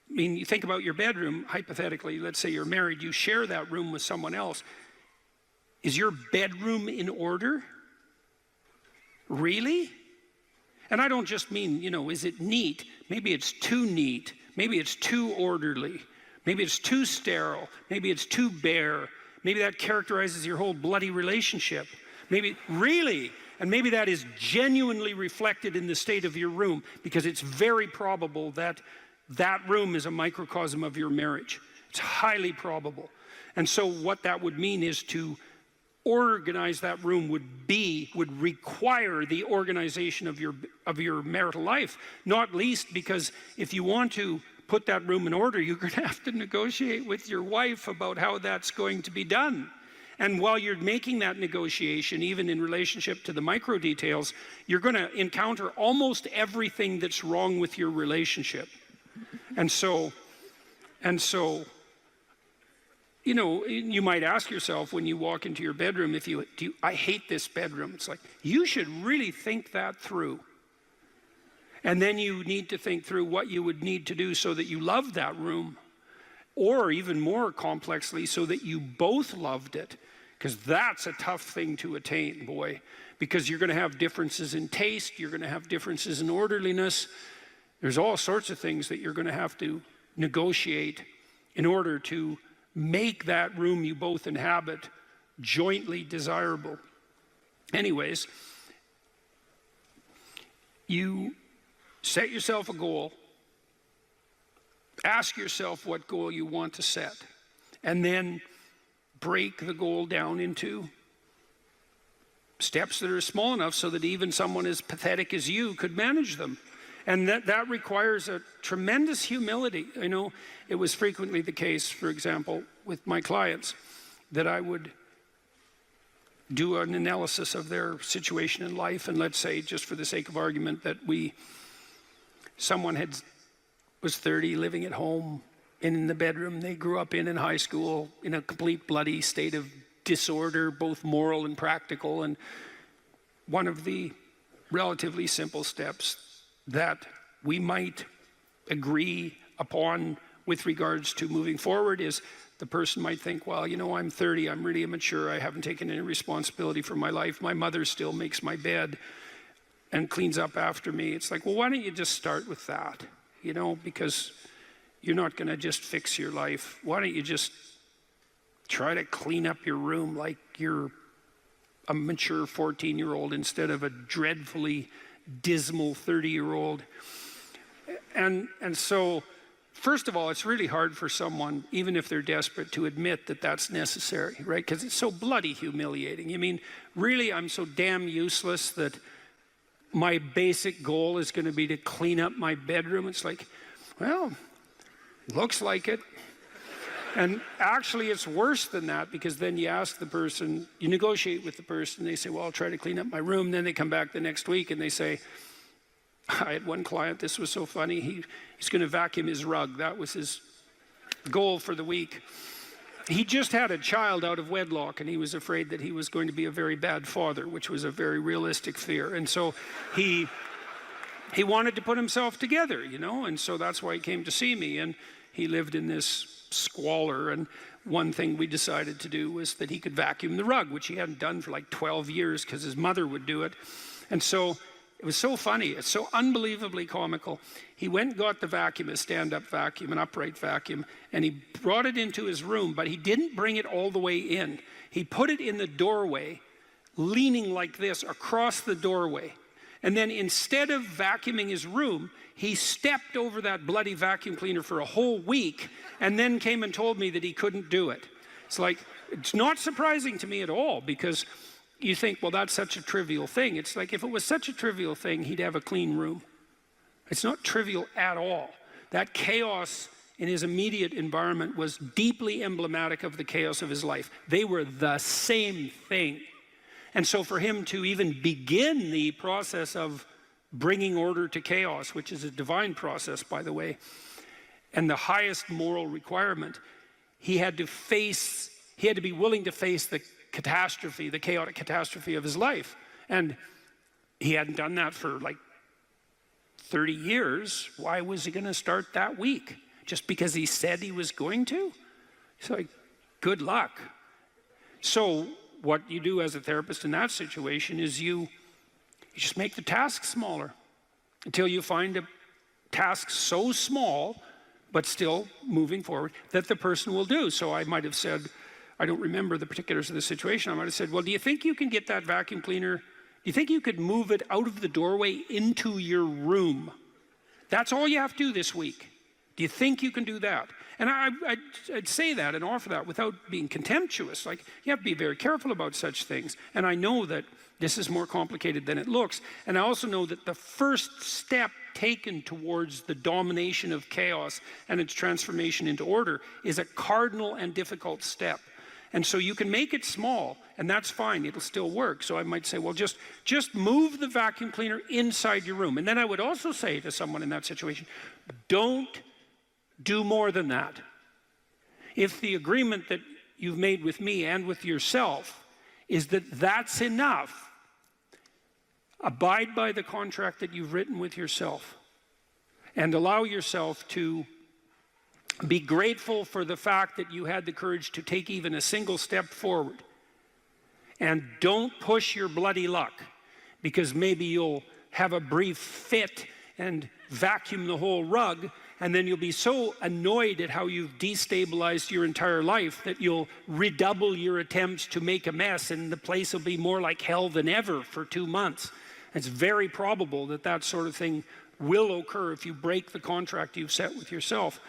I mean, you think about your bedroom, hypothetically, let's say you're married, you share that room with someone else. Is your bedroom in order? Really? And I don't just mean, is it neat? Maybe it's too neat. Maybe it's too orderly. Maybe it's too sterile. Maybe it's too bare. Maybe that characterizes your whole bloody relationship. Maybe, really? And maybe that is genuinely reflected in the state of your room, because it's very probable that that room is a microcosm of your marriage. It's highly probable. And so what that would mean is to organize that room would require the organization of your marital life, not least because if you want to put that room in order, you're going to have to negotiate with your wife about how that's going to be done. And while you're making that negotiation, even in relationship to the micro details, you're going to encounter almost everything that's wrong with your relationship. And so you know, you might ask yourself when you walk into your bedroom, I hate this bedroom. It's like, you should really think that through. And then you need to think through what you would need to do so that you love that room. Or even more complexly, so that you both loved it. Because that's a tough thing to attain, boy. Because you're going to have differences in taste, you're going to have differences in orderliness. There's all sorts of things that you're going to have to negotiate in order to make that room you both inhabit jointly desirable. Anyways, you set yourself a goal. Ask yourself what goal you want to set. And then break the goal down into steps that are small enough so that even someone as pathetic as you could manage them. And that requires a tremendous humility. I know it was frequently the case, for example, with my clients, that I would do an analysis of their situation in life, and let's say, just for the sake of argument, that someone was 30, living at home, in the bedroom they grew up in high school, in a complete bloody state of disorder, both moral and practical. And one of the relatively simple steps that we might agree upon with regards to moving forward is the person might think, well, you know, I'm 30, I'm really immature, I haven't taken any responsibility for my life, my mother still makes my bed and cleans up after me. It's like, well, why don't you just start with that? You know, because you're not going to just fix your life. Why don't you just try to clean up your room like you're a mature 14-year-old instead of a dreadfully dismal 30-year-old. And so, first of all, it's really hard for someone, even if they're desperate, to admit that that's necessary, right? Because it's so bloody humiliating. I mean, really, I'm so damn useless that my basic goal is going to be to clean up my bedroom. It's like, well, looks like it. And actually, it's worse than that, because then you ask the person, you negotiate with the person, they say, well, I'll try to clean up my room. Then they come back the next week and they say, I had one client, this was so funny, he's going to vacuum his rug. That was his goal for the week. He just had a child out of wedlock, and he was afraid that he was going to be a very bad father, which was a very realistic fear. And so he wanted to put himself together, you know, and so that's why he came to see me. And he lived in this squalor, and one thing we decided to do was that he could vacuum the rug, which he hadn't done for like 12 years because his mother would do it. And so it was so funny, it's so unbelievably comical. He went and got the vacuum, a stand-up vacuum, an upright vacuum, and he brought it into his room, but he didn't bring it all the way in. He put it in the doorway, leaning like this across the doorway. And then instead of vacuuming his room, he stepped over that bloody vacuum cleaner for a whole week and then came and told me that he couldn't do it. It's like, it's not surprising to me at all, because you think, well, that's such a trivial thing. It's like, if it was such a trivial thing, he'd have a clean room. It's not trivial at all. That chaos in his immediate environment was deeply emblematic of the chaos of his life. They were the same thing. And so for him to even begin the process of bringing order to chaos, which is a divine process, by the way, and the highest moral requirement, he had to be willing to face the catastrophe, the chaotic catastrophe of his life. And he hadn't done that for like 30 years. Why was he going to start that week? Just because he said he was going to? It's like, good luck. So what you do as a therapist in that situation is you just make the task smaller until you find a task so small, but still moving forward, that the person will do. So I might have said, I don't remember the particulars of the situation, I might have said, well, do you think you can get that vacuum cleaner, do you think you could move it out of the doorway into your room? That's all you have to do this week. Do you think you can do that? And I'd say that and offer that without being contemptuous. Like, you have to be very careful about such things. And I know that this is more complicated than it looks. And I also know that the first step taken towards the domination of chaos and its transformation into order is a cardinal and difficult step. And so you can make it small, and that's fine, it'll still work. So I might say, well, just move the vacuum cleaner inside your room. And then I would also say to someone in that situation, don't do more than that. If the agreement that you've made with me and with yourself is that that's enough. Abide by the contract that you've written with yourself and allow yourself to be grateful for the fact that you had the courage to take even a single step forward. And don't push your bloody luck, because maybe you'll have a brief fit and vacuum the whole rug, and then you'll be so annoyed at how you've destabilized your entire life that you'll redouble your attempts to make a mess, and the place will be more like hell than ever for 2 months. It's very probable that that sort of thing will occur if you break the contract you've set with yourself.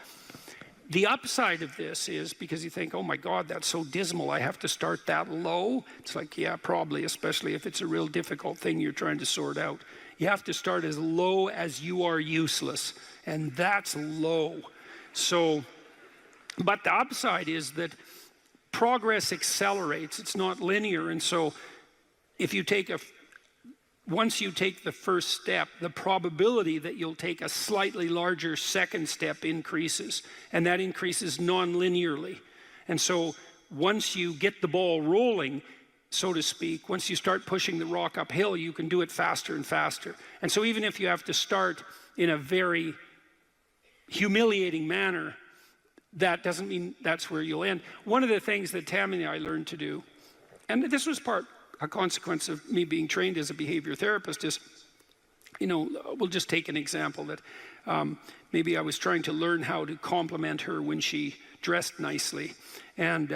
The upside of this is, because you think, oh my God, that's so dismal, I have to start that low. It's like, yeah, probably, especially if it's a real difficult thing you're trying to sort out. You have to start as low as you are useless, and that's low. So, but the upside is that progress accelerates. It's not linear, and so if you take once you take the first step, the probability that you'll take a slightly larger second step increases, and that increases non-linearly. And so once you get the ball rolling, so to speak, once you start pushing the rock uphill, you can do it faster and faster. And so even if you have to start in a very humiliating manner, that doesn't mean that's where you'll end. One of the things that Tammy and I learned to do, and this was a consequence of me being trained as a behavior therapist, is, we'll just take an example that maybe I was trying to learn how to compliment her when she dressed nicely. And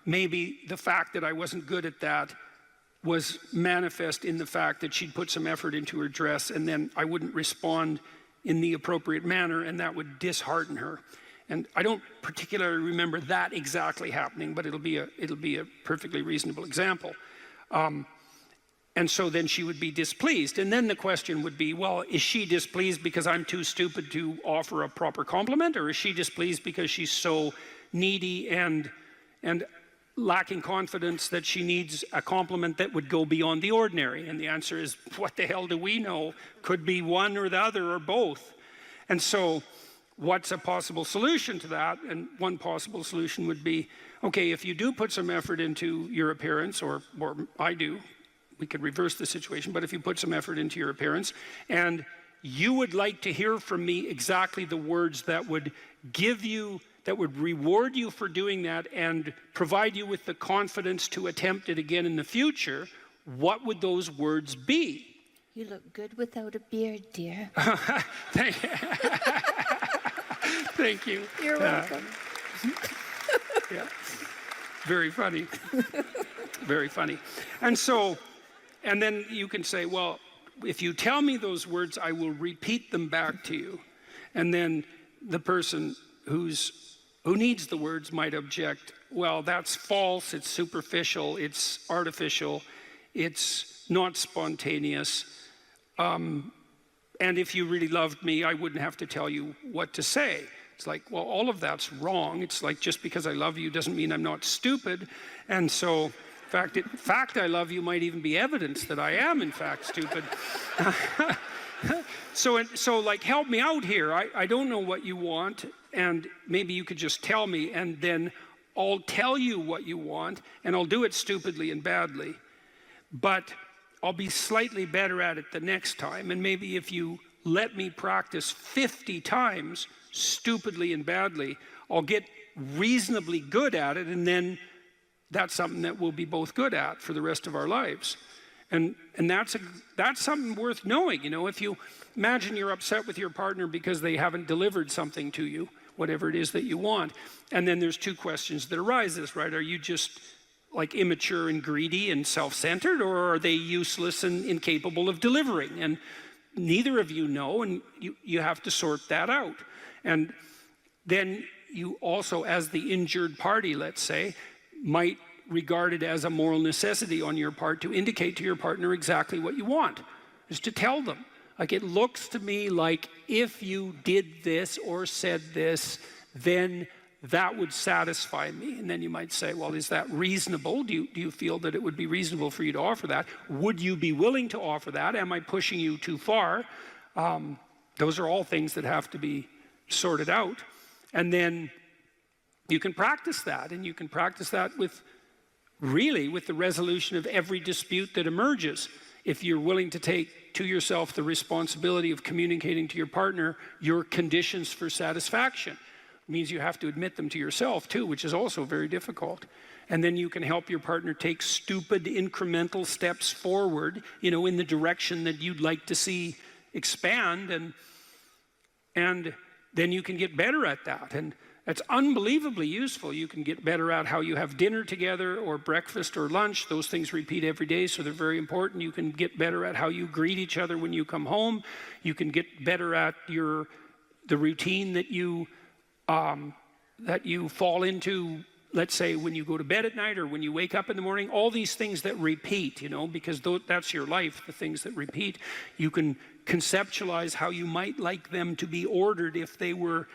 maybe the fact that I wasn't good at that was manifest in the fact that she'd put some effort into her dress, and then I wouldn't respond in the appropriate manner, and that would dishearten her. And I don't particularly remember that exactly happening, but it'll be a perfectly reasonable example. And so then she would be displeased. And then the question would be, well, is she displeased because I'm too stupid to offer a proper compliment? Or is she displeased because she's so needy and lacking confidence that she needs a compliment that would go beyond the ordinary? And the answer is, what the hell do we know? Could be one or the other or both. And so what's a possible solution to that? And one possible solution would be, okay, if you do put some effort into your appearance, or I do, we could reverse the situation, but if you put some effort into your appearance, and you would like to hear from me exactly the words that would reward you for doing that and provide you with the confidence to attempt it again in the future, what would those words be? You look good without a beard, dear. Thank you. You're welcome. Yeah. Very funny. Very funny. And then you can say, well, if you tell me those words, I will repeat them back to you. And then the person who needs the words might object, well, that's false, it's superficial, it's artificial, it's not spontaneous. And if you really loved me, I wouldn't have to tell you what to say. It's like, well, all of that's wrong. It's like, just because I love you doesn't mean I'm not stupid. And so, in fact, I love you might even be evidence that I am, in fact, stupid. So like, help me out here. I don't know what you want, and maybe you could just tell me, and then I'll tell you what you want, and I'll do it stupidly and badly. But I'll be slightly better at it the next time, and maybe if you let me practice 50 times stupidly and badly, I'll get reasonably good at it, and then that's something that we'll be both good at for the rest of our lives. And that's something worth knowing. If you imagine you're upset with your partner because they haven't delivered something to you, whatever it is that you want, and then there's two questions that arises, right? Are you just like immature and greedy and self-centered, or are they useless and incapable of delivering? And neither of you know, and you have to sort that out. And then you also, as the injured party, let's say, might regard it as a moral necessity on your part to indicate to your partner exactly what you want, is to tell them. Like, it looks to me like if you did this or said this, then that would satisfy me. And then you might say, well, is that reasonable? Do you feel that it would be reasonable for you to offer that? Would you be willing to offer that? Am I pushing you too far? Those are all things that have to be sorted out. And then You can practice that, and you can practice that with the resolution of every dispute that emerges. If you're willing to take to yourself the responsibility of communicating to your partner your conditions for satisfaction. It means you have to admit them to yourself too, which is also very difficult. And then you can help your partner take stupid incremental steps forward, in the direction that you'd like to see expand, and then you can get better at that. And that's unbelievably useful. You can get better at how you have dinner together, or breakfast or lunch. Those things repeat every day, so they're very important. You can get better at how you greet each other when you come home. You can get better at the routine that you fall into, let's say, when you go to bed at night or when you wake up in the morning. All these things that repeat, because that's your life, the things that repeat. You can conceptualize how you might like them to be ordered if they were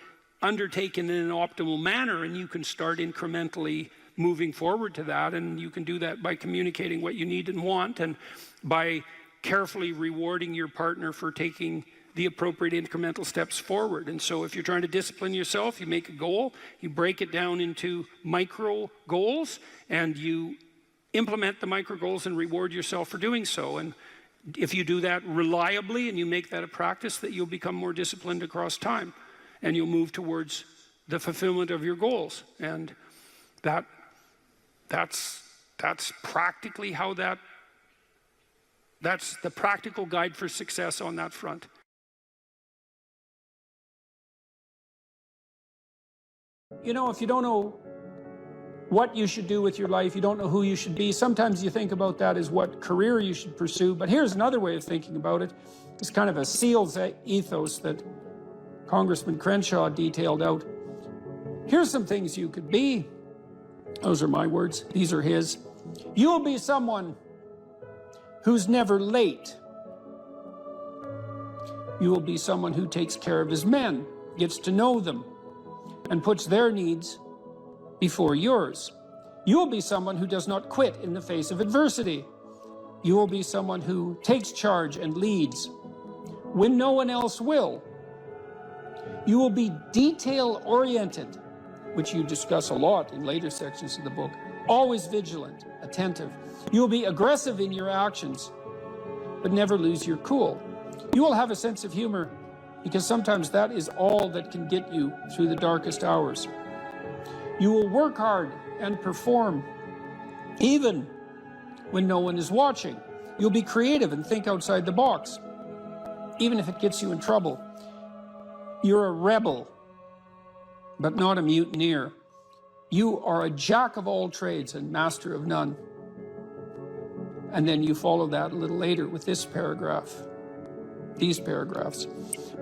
undertaken in an optimal manner, and you can start incrementally moving forward to that. And you can do that by communicating what you need and want, and by carefully rewarding your partner for taking the appropriate incremental steps forward. And so if you're trying to discipline yourself, you make a goal, you break it down into micro goals, and you implement the micro goals and reward yourself for doing so. And if you do that reliably and you make that a practice, that you'll become more disciplined across time, and you'll move towards the fulfillment of your goals. And that's practically how that's the practical guide for success on that front. If you don't know what you should do with your life, you don't know who you should be, sometimes you think about that as what career you should pursue. But here's another way of thinking about it. It's kind of a SEAL's ethos that Congressman Crenshaw detailed out. Here's some things you could be. Those are my words. These are his. You'll be someone who's never late. You will be someone who takes care of his men, gets to know them, and puts their needs before yours. You will be someone who does not quit in the face of adversity. You will be someone who takes charge and leads when no one else will. You will be detail-oriented, which you discuss a lot in later sections of the book, always vigilant, attentive. You will be aggressive in your actions, but never lose your cool. You will have a sense of humor, because sometimes that is all that can get you through the darkest hours. You will work hard and perform, even when no one is watching. You'll be creative and think outside the box, even if it gets you in trouble. You're a rebel, but not a mutineer. You are a jack of all trades and master of none. And then you follow that a little later with this paragraph, these paragraphs.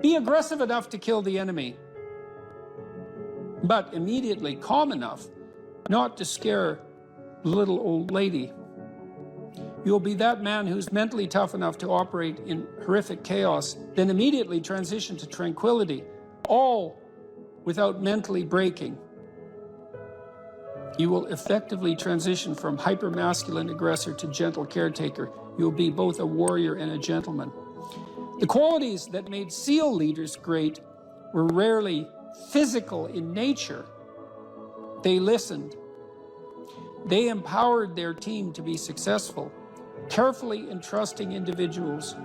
Be aggressive enough to kill the enemy, but immediately calm enough not to scare the little old lady. You'll be that man who's mentally tough enough to operate in horrific chaos, then immediately transition to tranquility, all without mentally breaking. You will effectively transition from hyper-masculine aggressor to gentle caretaker. You'll be both a warrior and a gentleman. The qualities that made SEAL leaders great were rarely physical in nature. They listened. They empowered their team to be successful, carefully entrusting individuals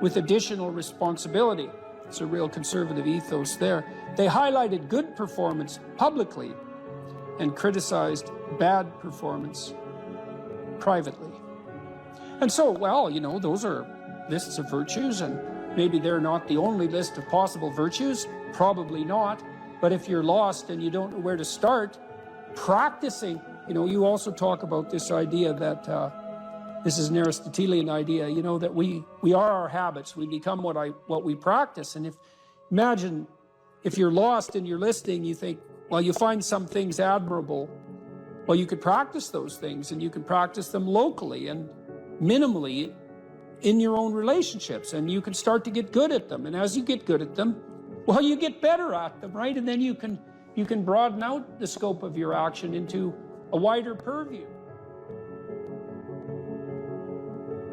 with additional responsibility. It's a real conservative ethos there. They highlighted good performance publicly and criticized bad performance privately. And so, well, those are lists of virtues, and maybe they're not the only list of possible virtues, probably not. But if you're lost and you don't know where to start, practicing, you also talk about this idea that this is an Aristotelian idea, that we are our habits. We become what we practice. And imagine if you're lost and you're listening, you think, well, you find some things admirable. Well, you could practice those things, and you can practice them locally and minimally in your own relationships, and you can start to get good at them. And as you get good at them, well, you get better at them, right? And then you can broaden out the scope of your action into a wider purview.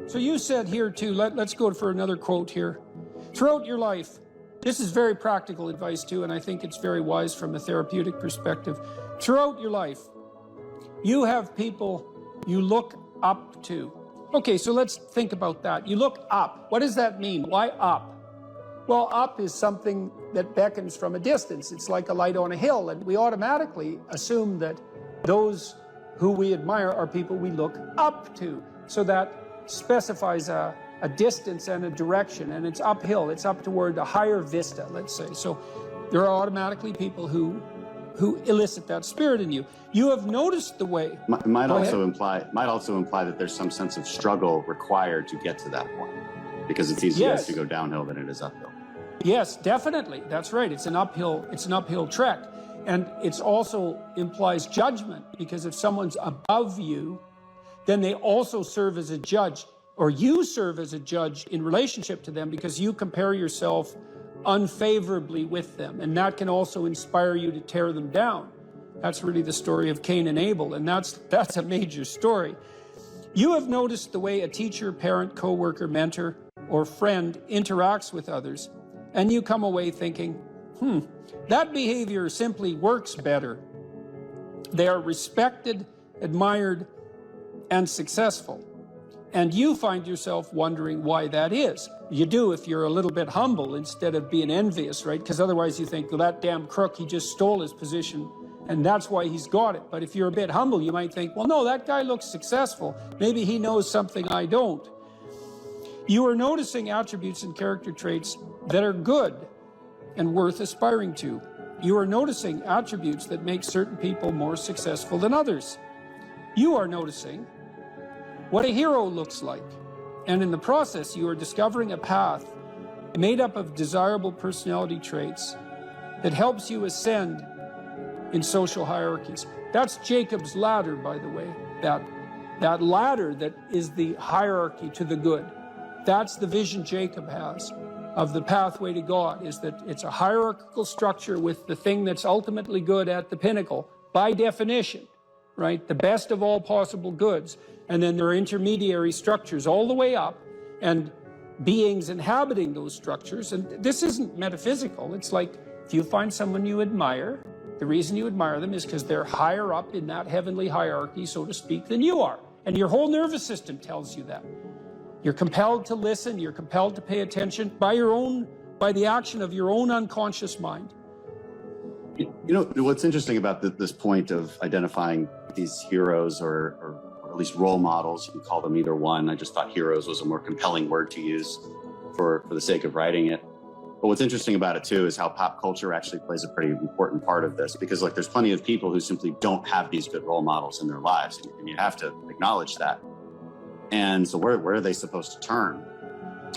So you said here too, let's go for another quote here. Throughout your life, this is very practical advice too, and I think it's very wise from a therapeutic perspective. Throughout your life, you have people you look up to. Okay, so let's think about that. You look up. What does that mean? Why up? Well, up is something that beckons from a distance. It's like a light on a hill, and we automatically assume that those who we admire are people we look up to. So that specifies a distance and a direction, and it's uphill. It's up toward a higher vista, let's say. So there are automatically people who elicit that spirit in you. You have noticed the way. Might also imply that there's some sense of struggle required to get to that point, because it's easier to go downhill than it is uphill. Yes, definitely. That's right. It's an uphill trek. And it also implies judgment, because if someone's above you, then they also serve as a judge, or you serve as a judge in relationship to them, because you compare yourself unfavorably with them. And that can also inspire you to tear them down. That's really the story of Cain and Abel, and that's a major story. You have noticed the way a teacher, parent, coworker, mentor, or friend interacts with others, and you come away thinking, that behavior simply works better. They are respected, admired, and successful. And you find yourself wondering why that is. You do if you're a little bit humble instead of being envious, right? Because otherwise you think, well, that damn crook, he just stole his position, and that's why he's got it. But if you're a bit humble, you might think, well, no, that guy looks successful. Maybe he knows something I don't. You are noticing attributes and character traits that are good and worth aspiring to. You are noticing attributes that make certain people more successful than others. You are noticing what a hero looks like. And in the process, you are discovering a path made up of desirable personality traits that helps you ascend in social hierarchies. That's Jacob's ladder, by the way. That ladder that is the hierarchy to the good. That's the vision Jacob has of the pathway to God, is that it's a hierarchical structure with the thing that's ultimately good at the pinnacle, by definition, right? The best of all possible goods. And then there are intermediary structures all the way up, and beings inhabiting those structures. And this isn't metaphysical. It's like, if you find someone you admire, the reason you admire them is because they're higher up in that heavenly hierarchy, so to speak, than you are. And your whole nervous system tells you that. You're compelled to listen, you're compelled to pay attention by the action of your own unconscious mind. You know, what's interesting about this point of identifying these heroes or at least role models, you can call them either one. I just thought heroes was a more compelling word to use for the sake of writing it. But what's interesting about it too is how pop culture actually plays a pretty important part of this, because like there's plenty of people who simply don't have these good role models in their lives, and you have to acknowledge that. And so where are they supposed to turn?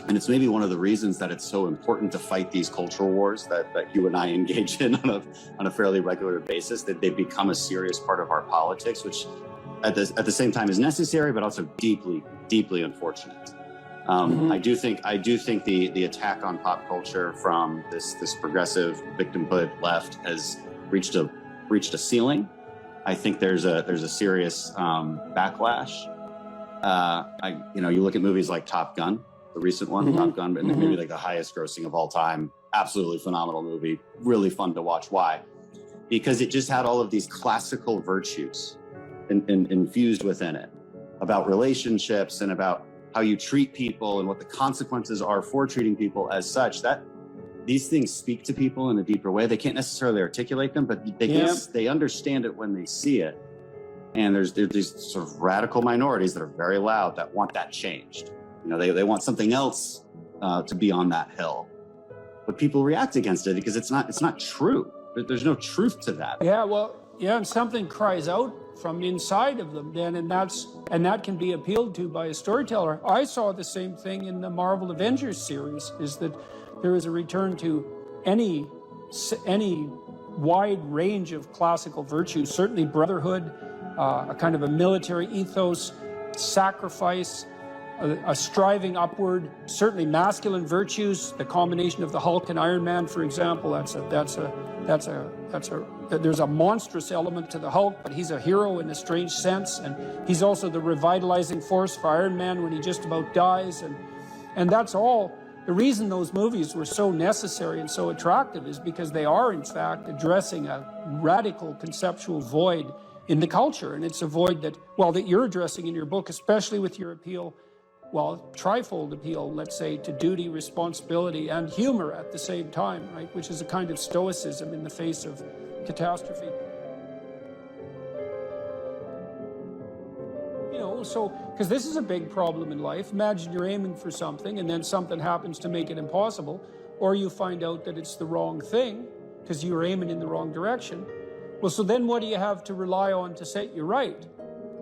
And it's maybe one of the reasons that it's so important to fight these cultural wars that you and I engage in on a fairly regular basis, that they become a serious part of our politics, which at the same time is necessary, but also deeply, deeply unfortunate. I do think the attack on pop culture from this progressive victimhood left has reached a ceiling. I think there's a serious backlash. You look at movies like Top Gun, the recent one, Top Gun, and maybe like the highest grossing of all time. Absolutely phenomenal movie, really fun to watch. Why? Because it just had all of these classical virtues infused within it, about relationships and about how you treat people and what the consequences are for treating people as such. That these things speak to people in a deeper way. They can't necessarily articulate them, but they understand it when they see it. And there's these sort of radical minorities that are very loud that want that changed. You know, they want something else to be on that hill, but people react against it because it's not true. There's no truth to that. And something cries out from inside of them then, and that can be appealed to by a storyteller. I saw the same thing in the Marvel Avengers series, is that there is a return to any wide range of classical virtues, certainly brotherhood, a kind of a military ethos, sacrifice, a striving upward, certainly masculine virtues, the combination of the Hulk and Iron Man, for example. There's a monstrous element to the Hulk, but he's a hero in a strange sense, and he's also the revitalizing force for Iron Man when he just about dies, and that's all The reason those movies were so necessary and so attractive is because they are, in fact, addressing a radical conceptual void in the culture. And it's a void that, well, that you're addressing in your book, especially with your appeal, well, trifold appeal, let's say, to duty, responsibility, and humor at the same time, right? Which is a kind of stoicism in the face of catastrophe. You know, so, because this is a big problem in life. Imagine you're aiming for something and then something happens to make it impossible, or you find out that it's the wrong thing because you were aiming in the wrong direction. Well, so then what do you have to rely on to set you right?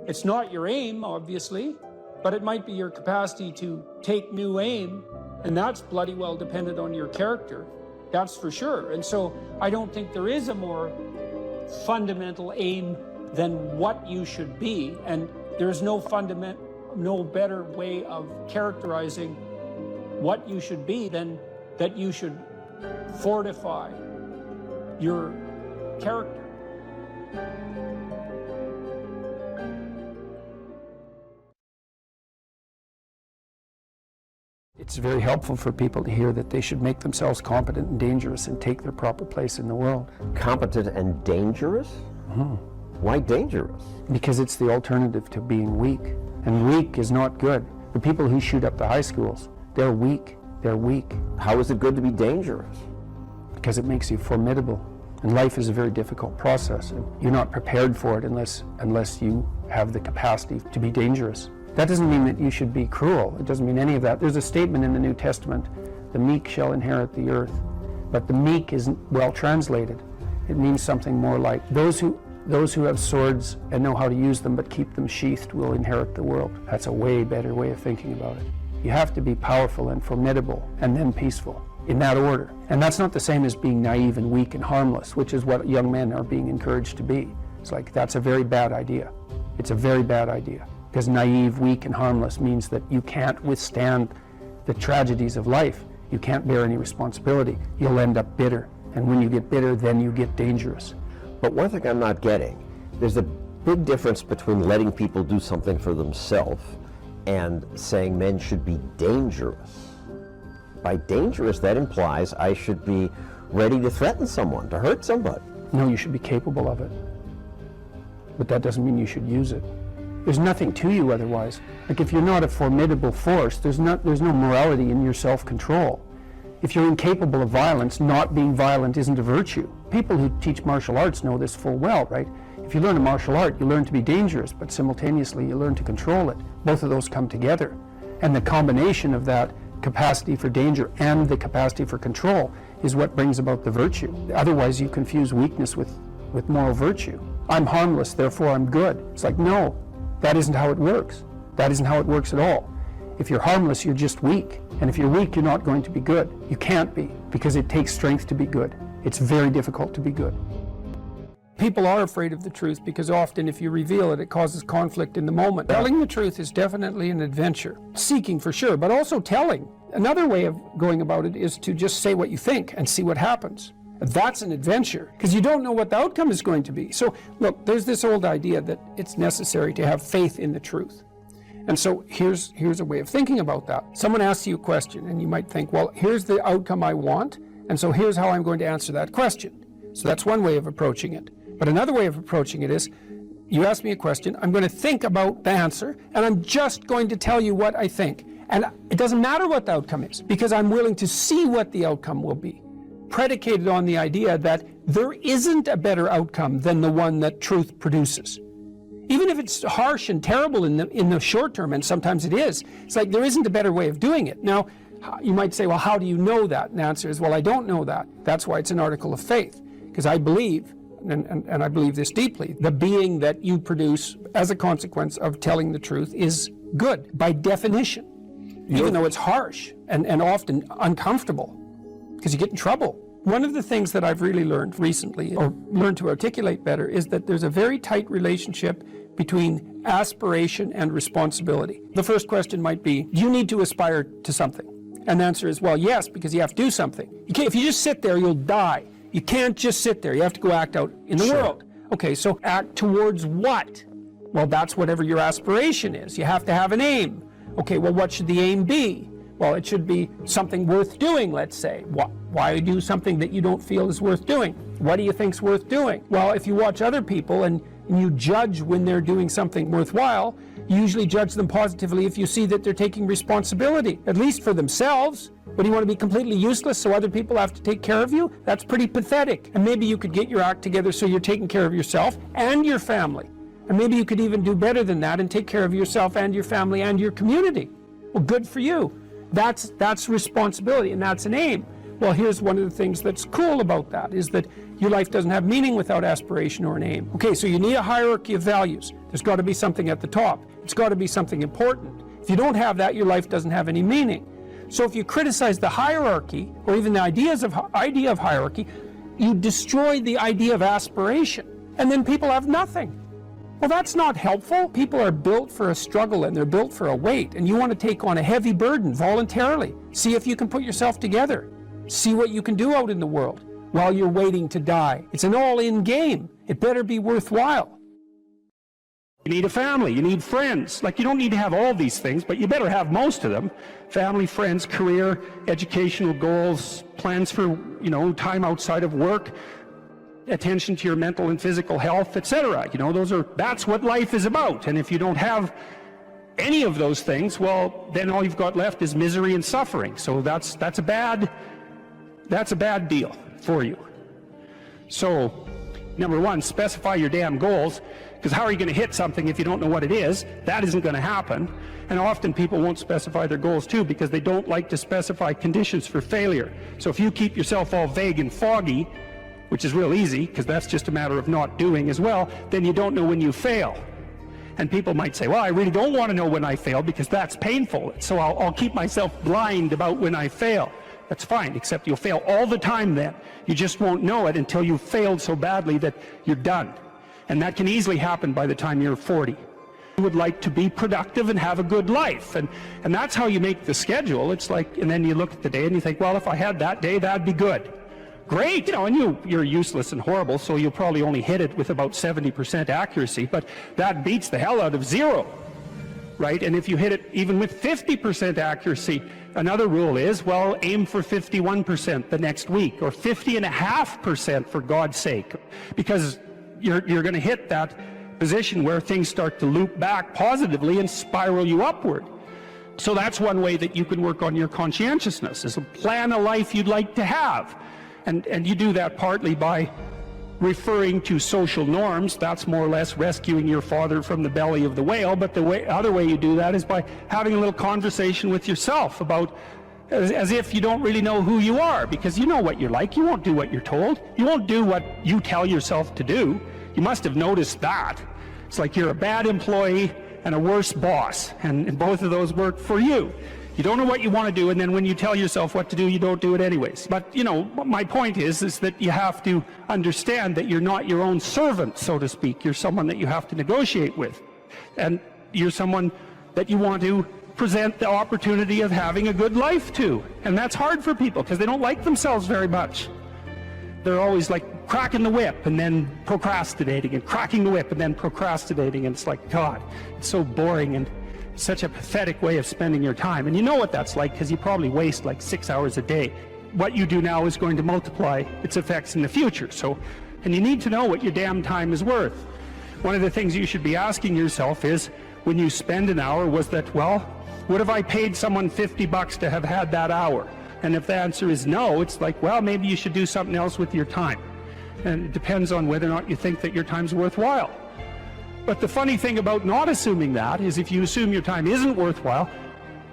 It's not your aim, obviously, but it might be your capacity to take new aim, and that's bloody well dependent on your character. That's for sure. And so I don't think there is a more fundamental aim than what you should be, and there's no better way of characterizing what you should be than that you should fortify your character. It's very helpful for people to hear that they should make themselves competent and dangerous and take their proper place in the world. Competent and dangerous? Why dangerous? Because it's the alternative to being weak. And weak is not good. The people who shoot up the high schools, they're weak. They're weak. How is it good to be dangerous? Because it makes you formidable. And life is a very difficult process. And you're not prepared for it unless you have the capacity to be dangerous. That doesn't mean that you should be cruel. It doesn't mean any of that. There's a statement in the New Testament, the meek shall inherit the earth. But the meek isn't well translated. It means something more like those who have swords and know how to use them but keep them sheathed will inherit the world. That's a way better way of thinking about it. You have to be powerful and formidable and then peaceful, in that order. And that's not the same as being naive and weak and harmless, which is what young men are being encouraged to be. It's like, that's a very bad idea. It's a very bad idea. Because naive, weak, and harmless means that you can't withstand the tragedies of life. You can't bear any responsibility. You'll end up bitter. And when you get bitter, then you get dangerous. But one thing I'm not getting, there's a big difference between letting people do something for themselves and saying men should be dangerous. By dangerous, that implies I should be ready to threaten someone, to hurt somebody. No, you should be capable of it. But that doesn't mean you should use it. There's nothing to you otherwise. Like if you're not a formidable force, there's no morality in your self-control. If you're incapable of violence, not being violent isn't a virtue. People who teach martial arts know this full well, right? If you learn a martial art, you learn to be dangerous, but simultaneously you learn to control it. Both of those come together. And the combination of that capacity for danger and the capacity for control is what brings about the virtue. Otherwise you confuse weakness with moral virtue. I'm harmless, therefore I'm good. It's like, no, that isn't how it works. That isn't how it works at all. If you're harmless, you're just weak. And if you're weak, you're not going to be good. You can't be, because it takes strength to be good. It's very difficult to be good. People are afraid of the truth because often if you reveal it, it causes conflict in the moment. Telling the truth is definitely an adventure. Seeking for sure, but also telling. Another way of going about it is to just say what you think and see what happens. That's an adventure, because you don't know what the outcome is going to be. So look, there's this old idea that it's necessary to have faith in the truth. And so here's a way of thinking about that. Someone asks you a question and you might think, well, here's the outcome I want, and so here's how I'm going to answer that question. So that's one way of approaching it. But another way of approaching it is, you ask me a question, I'm going to think about the answer, and I'm just going to tell you what I think. And it doesn't matter what the outcome is, because I'm willing to see what the outcome will be, predicated on the idea that there isn't a better outcome than the one that truth produces. Even if it's harsh and terrible in the short term, and sometimes it is, it's like there isn't a better way of doing it. Now, you might say, well, how do you know that? And the answer is, well, I don't know that. That's why it's an article of faith, because I believe, and I believe this deeply, the being that you produce as a consequence of telling the truth is good, by definition, even though it's harsh and often uncomfortable, because you get in trouble. One of the things that I've really learned recently, or learned to articulate better, is that there's a very tight relationship between aspiration and responsibility. The first question might be, do you need to aspire to something? And the answer is, well, yes, because you have to do something. If you just sit there, you'll die. You can't just sit there. You have to go act out in the world. Okay, so act towards what? Well, that's whatever your aspiration is. You have to have an aim. Okay, well, what should the aim be? Well, it should be something worth doing, let's say. Why do something that you don't feel is worth doing? What do you think's worth doing? Well, if you watch other people and you judge when they're doing something worthwhile, you usually judge them positively if you see that they're taking responsibility, at least for themselves. But you want to be completely useless so other people have to take care of you? That's pretty pathetic. And maybe you could get your act together so you're taking care of yourself and your family. And maybe you could even do better than that and take care of yourself and your family and your community. Well, good for you. That's responsibility, and that's an aim. Well, here's one of the things that's cool about that, is that your life doesn't have meaning without aspiration or an aim. Okay, so you need a hierarchy of values. There's got to be something at the top. It's got to be something important. If you don't have that, your life doesn't have any meaning. So if you criticize the hierarchy, or even the idea of hierarchy, you destroy the idea of aspiration, and then people have nothing. Well, that's not helpful. People are built for a struggle and they're built for a weight, and you want to take on a heavy burden voluntarily. See if you can put yourself together. See what you can do out in the world while you're waiting to die. It's an all-in game. It better be worthwhile. You need a family, you need friends. Like, you don't need to have all these things, but you better have most of them. Family, friends, career, educational goals, plans for, time outside of work, attention to your mental and physical health, etc. That's what life is about. And if you don't have any of those things, well, then all you've got left is misery and suffering. So that's a bad deal for you. So, number one, specify your damn goals, because how are you going to hit something if you don't know what it is? That isn't going to happen. And often people won't specify their goals too, because they don't like to specify conditions for failure. So if you keep yourself all vague and foggy, which is real easy, because that's just a matter of not doing as well, then you don't know when you fail. And people might say, well, I really don't want to know when I fail because that's painful, so I'll keep myself blind about when I fail. That's fine, except you'll fail all the time then. You just won't know it until you've failed so badly that you're done. And that can easily happen by the time you're 40. You would like to be productive and have a good life, and that's how you make the schedule. It's like, and then you look at the day and you think, well, if I had that day, that'd be good. Great, and you're useless and horrible, so you'll probably only hit it with about 70% accuracy, but that beats the hell out of 0, right? And if you hit it even with 50% accuracy, another rule is, well, aim for 51% the next week, or 50.5% for God's sake, because you're going to hit that position where things start to loop back positively and spiral you upward. So that's one way that you can work on your conscientiousness, is plan a life you'd like to have. And you do that partly by referring to social norms. That's more or less rescuing your father from the belly of the whale. But the other way you do that is by having a little conversation with yourself about, as if you don't really know who you are, because you know what you're like. You won't do what you're told. You won't do what you tell yourself to do. You must have noticed that. It's like you're a bad employee and a worse boss, and both of those work for you. You don't know what you want to do, and then when you tell yourself what to do, you don't do it anyways. But, my point is that you have to understand that you're not your own servant, so to speak. You're someone that you have to negotiate with. And you're someone that you want to present the opportunity of having a good life to. And that's hard for people, because they don't like themselves very much. They're always like cracking the whip and then procrastinating, and cracking the whip and then procrastinating. And it's like, God, it's so boring and such a pathetic way of spending your time. And you know what that's like, because you probably waste like 6 hours a day. What you do now is going to multiply its effects in the future. And you need to know what your damn time is worth. One of the things you should be asking yourself is, when you spend an hour, was that, well, would have I paid someone $50 to have had that hour? And if the answer is no, it's like, well, maybe you should do something else with your time. And it depends on whether or not you think that your time's worthwhile. But the funny thing about not assuming that is, if you assume your time isn't worthwhile,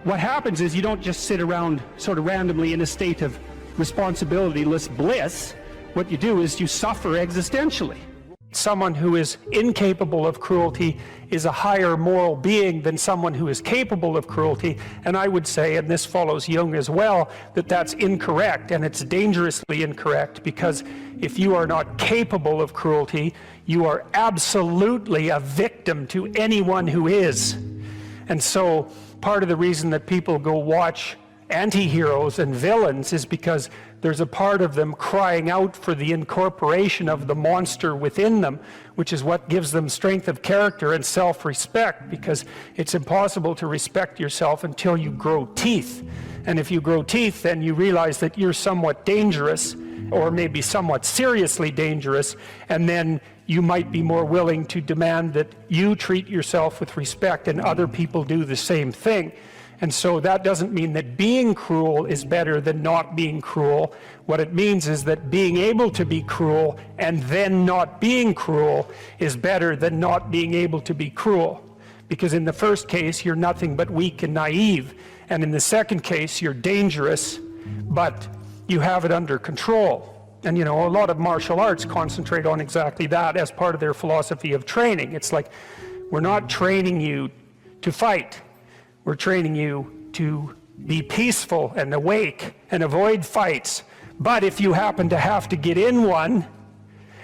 what happens is you don't just sit around sort of randomly in a state of responsibilityless bliss. What you do is you suffer existentially. Someone who is incapable of cruelty is a higher moral being than someone who is capable of cruelty. And I would say, and this follows Jung as well, that that's incorrect, and it's dangerously incorrect, because if you are not capable of cruelty, you are absolutely a victim to anyone who is. And so part of the reason that people go watch anti-heroes and villains is because there's a part of them crying out for the incorporation of the monster within them, which is what gives them strength of character and self-respect, because it's impossible to respect yourself until you grow teeth. And if you grow teeth, then you realize that you're somewhat dangerous, or maybe somewhat seriously dangerous, and then you might be more willing to demand that you treat yourself with respect and other people do the same thing. And so that doesn't mean that being cruel is better than not being cruel. What it means is that being able to be cruel and then not being cruel is better than not being able to be cruel. Because in the first case, you're nothing but weak and naive. And in the second case, you're dangerous, but you have it under control. And you know, a lot of martial arts concentrate on exactly that as part of their philosophy of training. It's like, we're not training you to fight. We're training you to be peaceful and awake and avoid fights. But if you happen to have to get in one,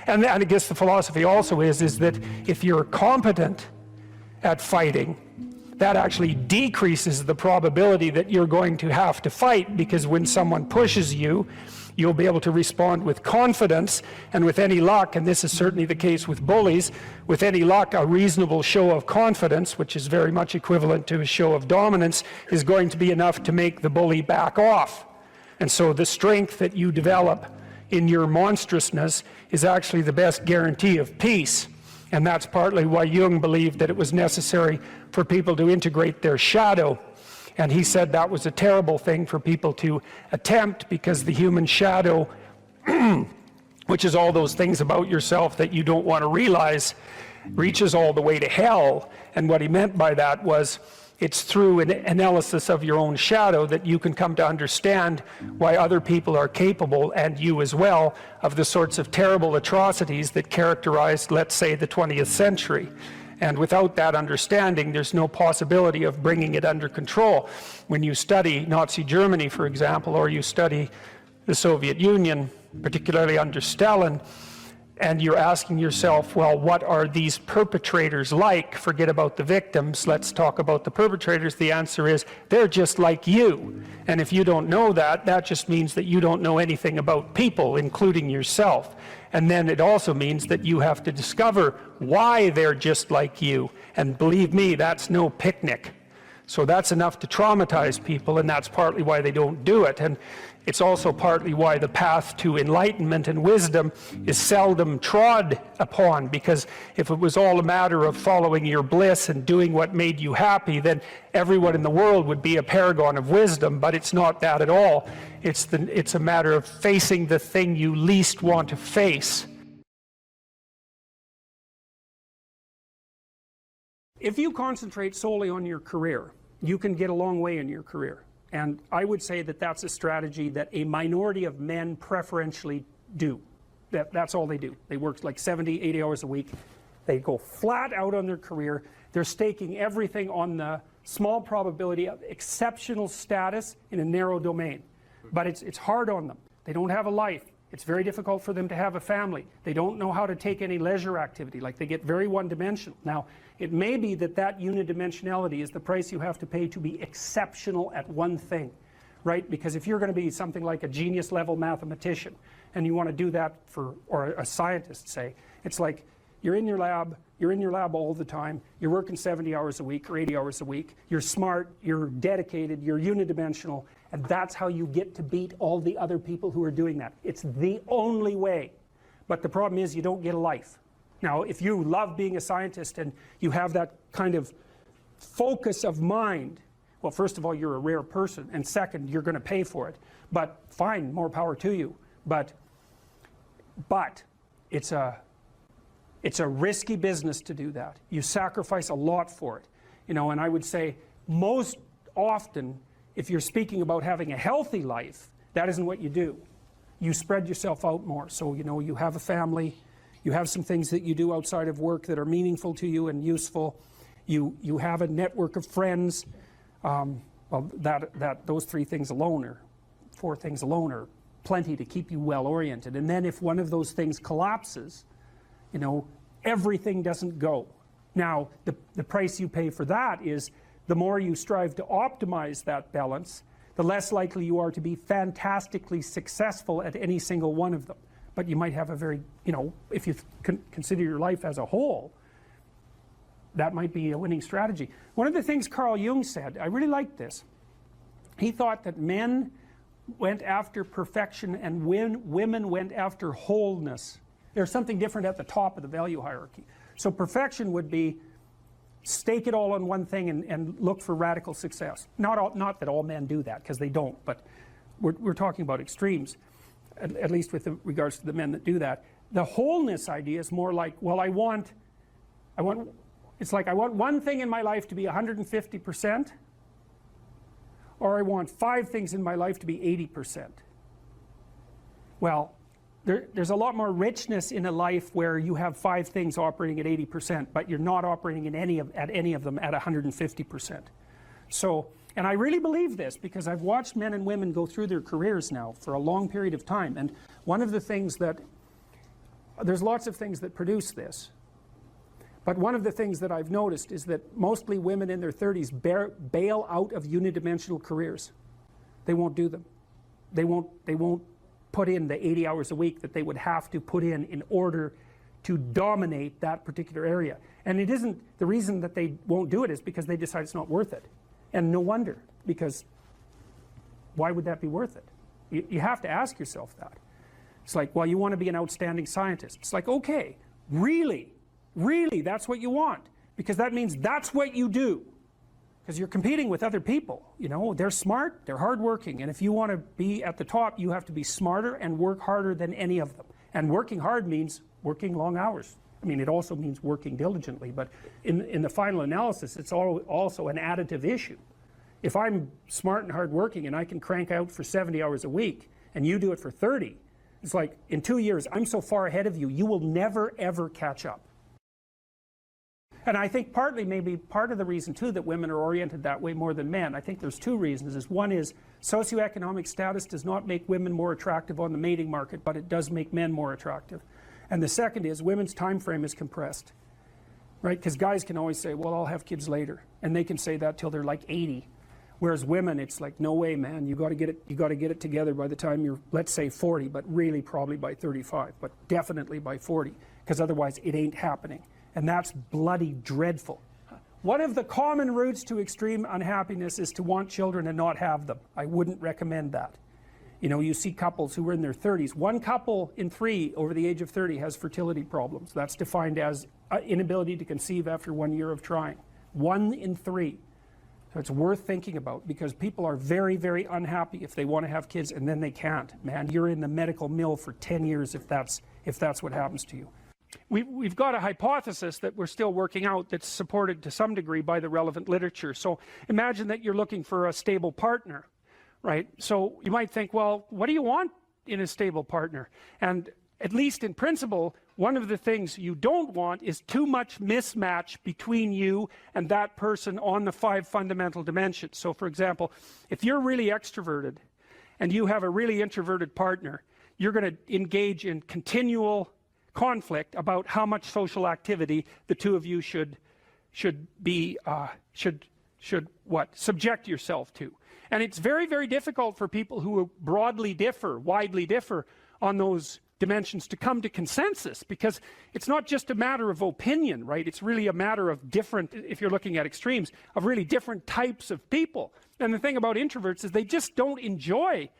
and I guess the philosophy also is that if you're competent at fighting, that actually decreases the probability that you're going to have to fight, because when someone pushes you, you'll be able to respond with confidence, and with any luck, and this is certainly the case with bullies, with any luck, a reasonable show of confidence, which is very much equivalent to a show of dominance, is going to be enough to make the bully back off. And so the strength that you develop in your monstrousness is actually the best guarantee of peace. And that's partly why Jung believed that it was necessary for people to integrate their shadow. And he said that was a terrible thing for people to attempt, because the human shadow, which is all those things about yourself that you don't want to realize, reaches all the way to hell. And what he meant by that was, it's through an analysis of your own shadow that you can come to understand why other people are capable, and you as well, of the sorts of terrible atrocities that characterized, let's say, the 20th century. And without that understanding, there's no possibility of bringing it under control. When you study Nazi Germany, for example, or you study the Soviet Union, particularly under Stalin, and you're asking yourself, well, what are these perpetrators like? Forget about the victims, let's talk about the perpetrators. The answer is, they're just like you. And if you don't know that, that just means that you don't know anything about people, including yourself. And then it also means that you have to discover why they're just like you. And believe me, that's no picnic. So that's enough to traumatize people, and that's partly why they don't do it. And it's also partly why the path to enlightenment and wisdom is seldom trod upon, because if it was all a matter of following your bliss and doing what made you happy, then everyone in the world would be a paragon of wisdom. But it's not that at all. It's a matter of facing the thing you least want to face. If you concentrate solely on your career, you can get a long way in your career. And I would say that that's a strategy that a minority of men preferentially do. That's all they do. They work like 70, 80 hours a week. They go flat out on their career. They're staking everything on the small probability of exceptional status in a narrow domain. But it's hard on them. They don't have a life. It's very difficult for them to have a family. They don't know how to take any leisure activity. Like, they get very one-dimensional. Now, it may be that that unidimensionality is the price you have to pay to be exceptional at one thing, right? Because if you're going to be something like a genius-level mathematician, and you want to do that for, or a scientist, say, it's like you're in your lab all the time, you're working 70 hours a week or 80 hours a week, you're smart, you're dedicated, you're unidimensional, and that's how you get to beat all the other people who are doing that. It's the only way. But the problem is, you don't get a life. Now, if you love being a scientist and you have that kind of focus of mind, well, first of all, you're a rare person, and second, you're going to pay for it. But fine, more power to you. But it's a risky business to do that. You sacrifice a lot for it. You know, and I would say most often, if you're speaking about having a healthy life, that isn't what you do. You spread yourself out more. So, you know, you have a family, you have some things that you do outside of work that are meaningful to you and useful. You have a network of friends. Well, those 3 things alone, or 4 things alone, are plenty to keep you well oriented. And then if one of those things collapses, you know, everything doesn't go. Now, the price you pay for that is, the more you strive to optimize that balance, the less likely you are to be fantastically successful at any single one of them. But you might have a very, you know, if you consider your life as a whole, that might be a winning strategy. One of the things Carl Jung said, I really liked this. He thought that men went after perfection and women went after wholeness. There's something different at the top of the value hierarchy. So perfection would be stake it all on one thing and look for radical success. Not that all men do that, because they don't, but we're talking about extremes, at least with regards to the men that do that. The wholeness idea is more like, well, it's like I want one thing in my life to be 150%, or I want 5 things in my life to be 80%. Well, there's a lot more richness in a life where you have 5 things operating at 80%, but you're not operating at any of them at 150%. So, and I really believe this because I've watched men and women go through their careers now for a long period of time, and one of the things that, there's lots of things that produce this, but one of the things that I've noticed is that mostly women in their 30s bail out of unidimensional careers. They won't do them. They won't put in the 80 hours a week that they would have to put in order to dominate that particular area. And it isn't, the reason that they won't do it is because they decide it's not worth it. And no wonder, because why would that be worth it? You have to ask yourself that. It's like, well, you want to be an outstanding scientist. It's like, okay, really, that's what you want, because that means that's what you do. Because you're competing with other people, you know, they're smart, they're hardworking, and if you want to be at the top, you have to be smarter and work harder than any of them. And working hard means working long hours. I mean, it also means working diligently, but in the final analysis, it's also an additive issue. If I'm smart and hardworking and I can crank out for 70 hours a week, and you do it for 30, it's like, in 2 years, I'm so far ahead of you, you will never, ever catch up. And I think partly, maybe part of the reason too that women are oriented that way more than men, I think there's 2 reasons. One is socioeconomic status does not make women more attractive on the mating market, but it does make men more attractive. And the second is women's time frame is compressed, right? Because guys can always say, well, I'll have kids later, and they can say that till they're like 80. Whereas women, it's like, no way, man, you got to get it together by the time you're, let's say 40, but really probably by 35, but definitely by 40, because otherwise it ain't happening. And that's bloody dreadful. One of the common routes to extreme unhappiness is to want children and not have them. I wouldn't recommend that. You know, you see couples who are in their 30s. 1 couple in 3 over the age of 30 has fertility problems. That's defined as inability to conceive after 1 year of trying. 1 in 3. So it's worth thinking about, because people are very, very unhappy if they want to have kids and then they can't. Man, you're in the medical mill for 10 years if that's what happens to you. We've got a hypothesis that we're still working out that's supported to some degree by the relevant literature. So imagine that you're looking for a stable partner, right? So you might think, well, what do you want in a stable partner? And at least in principle, one of the things you don't want is too much mismatch between you and that person on the 5 fundamental dimensions. So for example, if you're really extroverted and you have a really introverted partner, you're going to engage in continual conflict about how much social activity the 2 of you should subject yourself to. And it's very, very difficult for people who widely differ on those dimensions to come to consensus, because it's not just a matter of opinion, right? It's really a matter of different, if you're looking at extremes, of really different types of people. And the thing about introverts is they just don't enjoy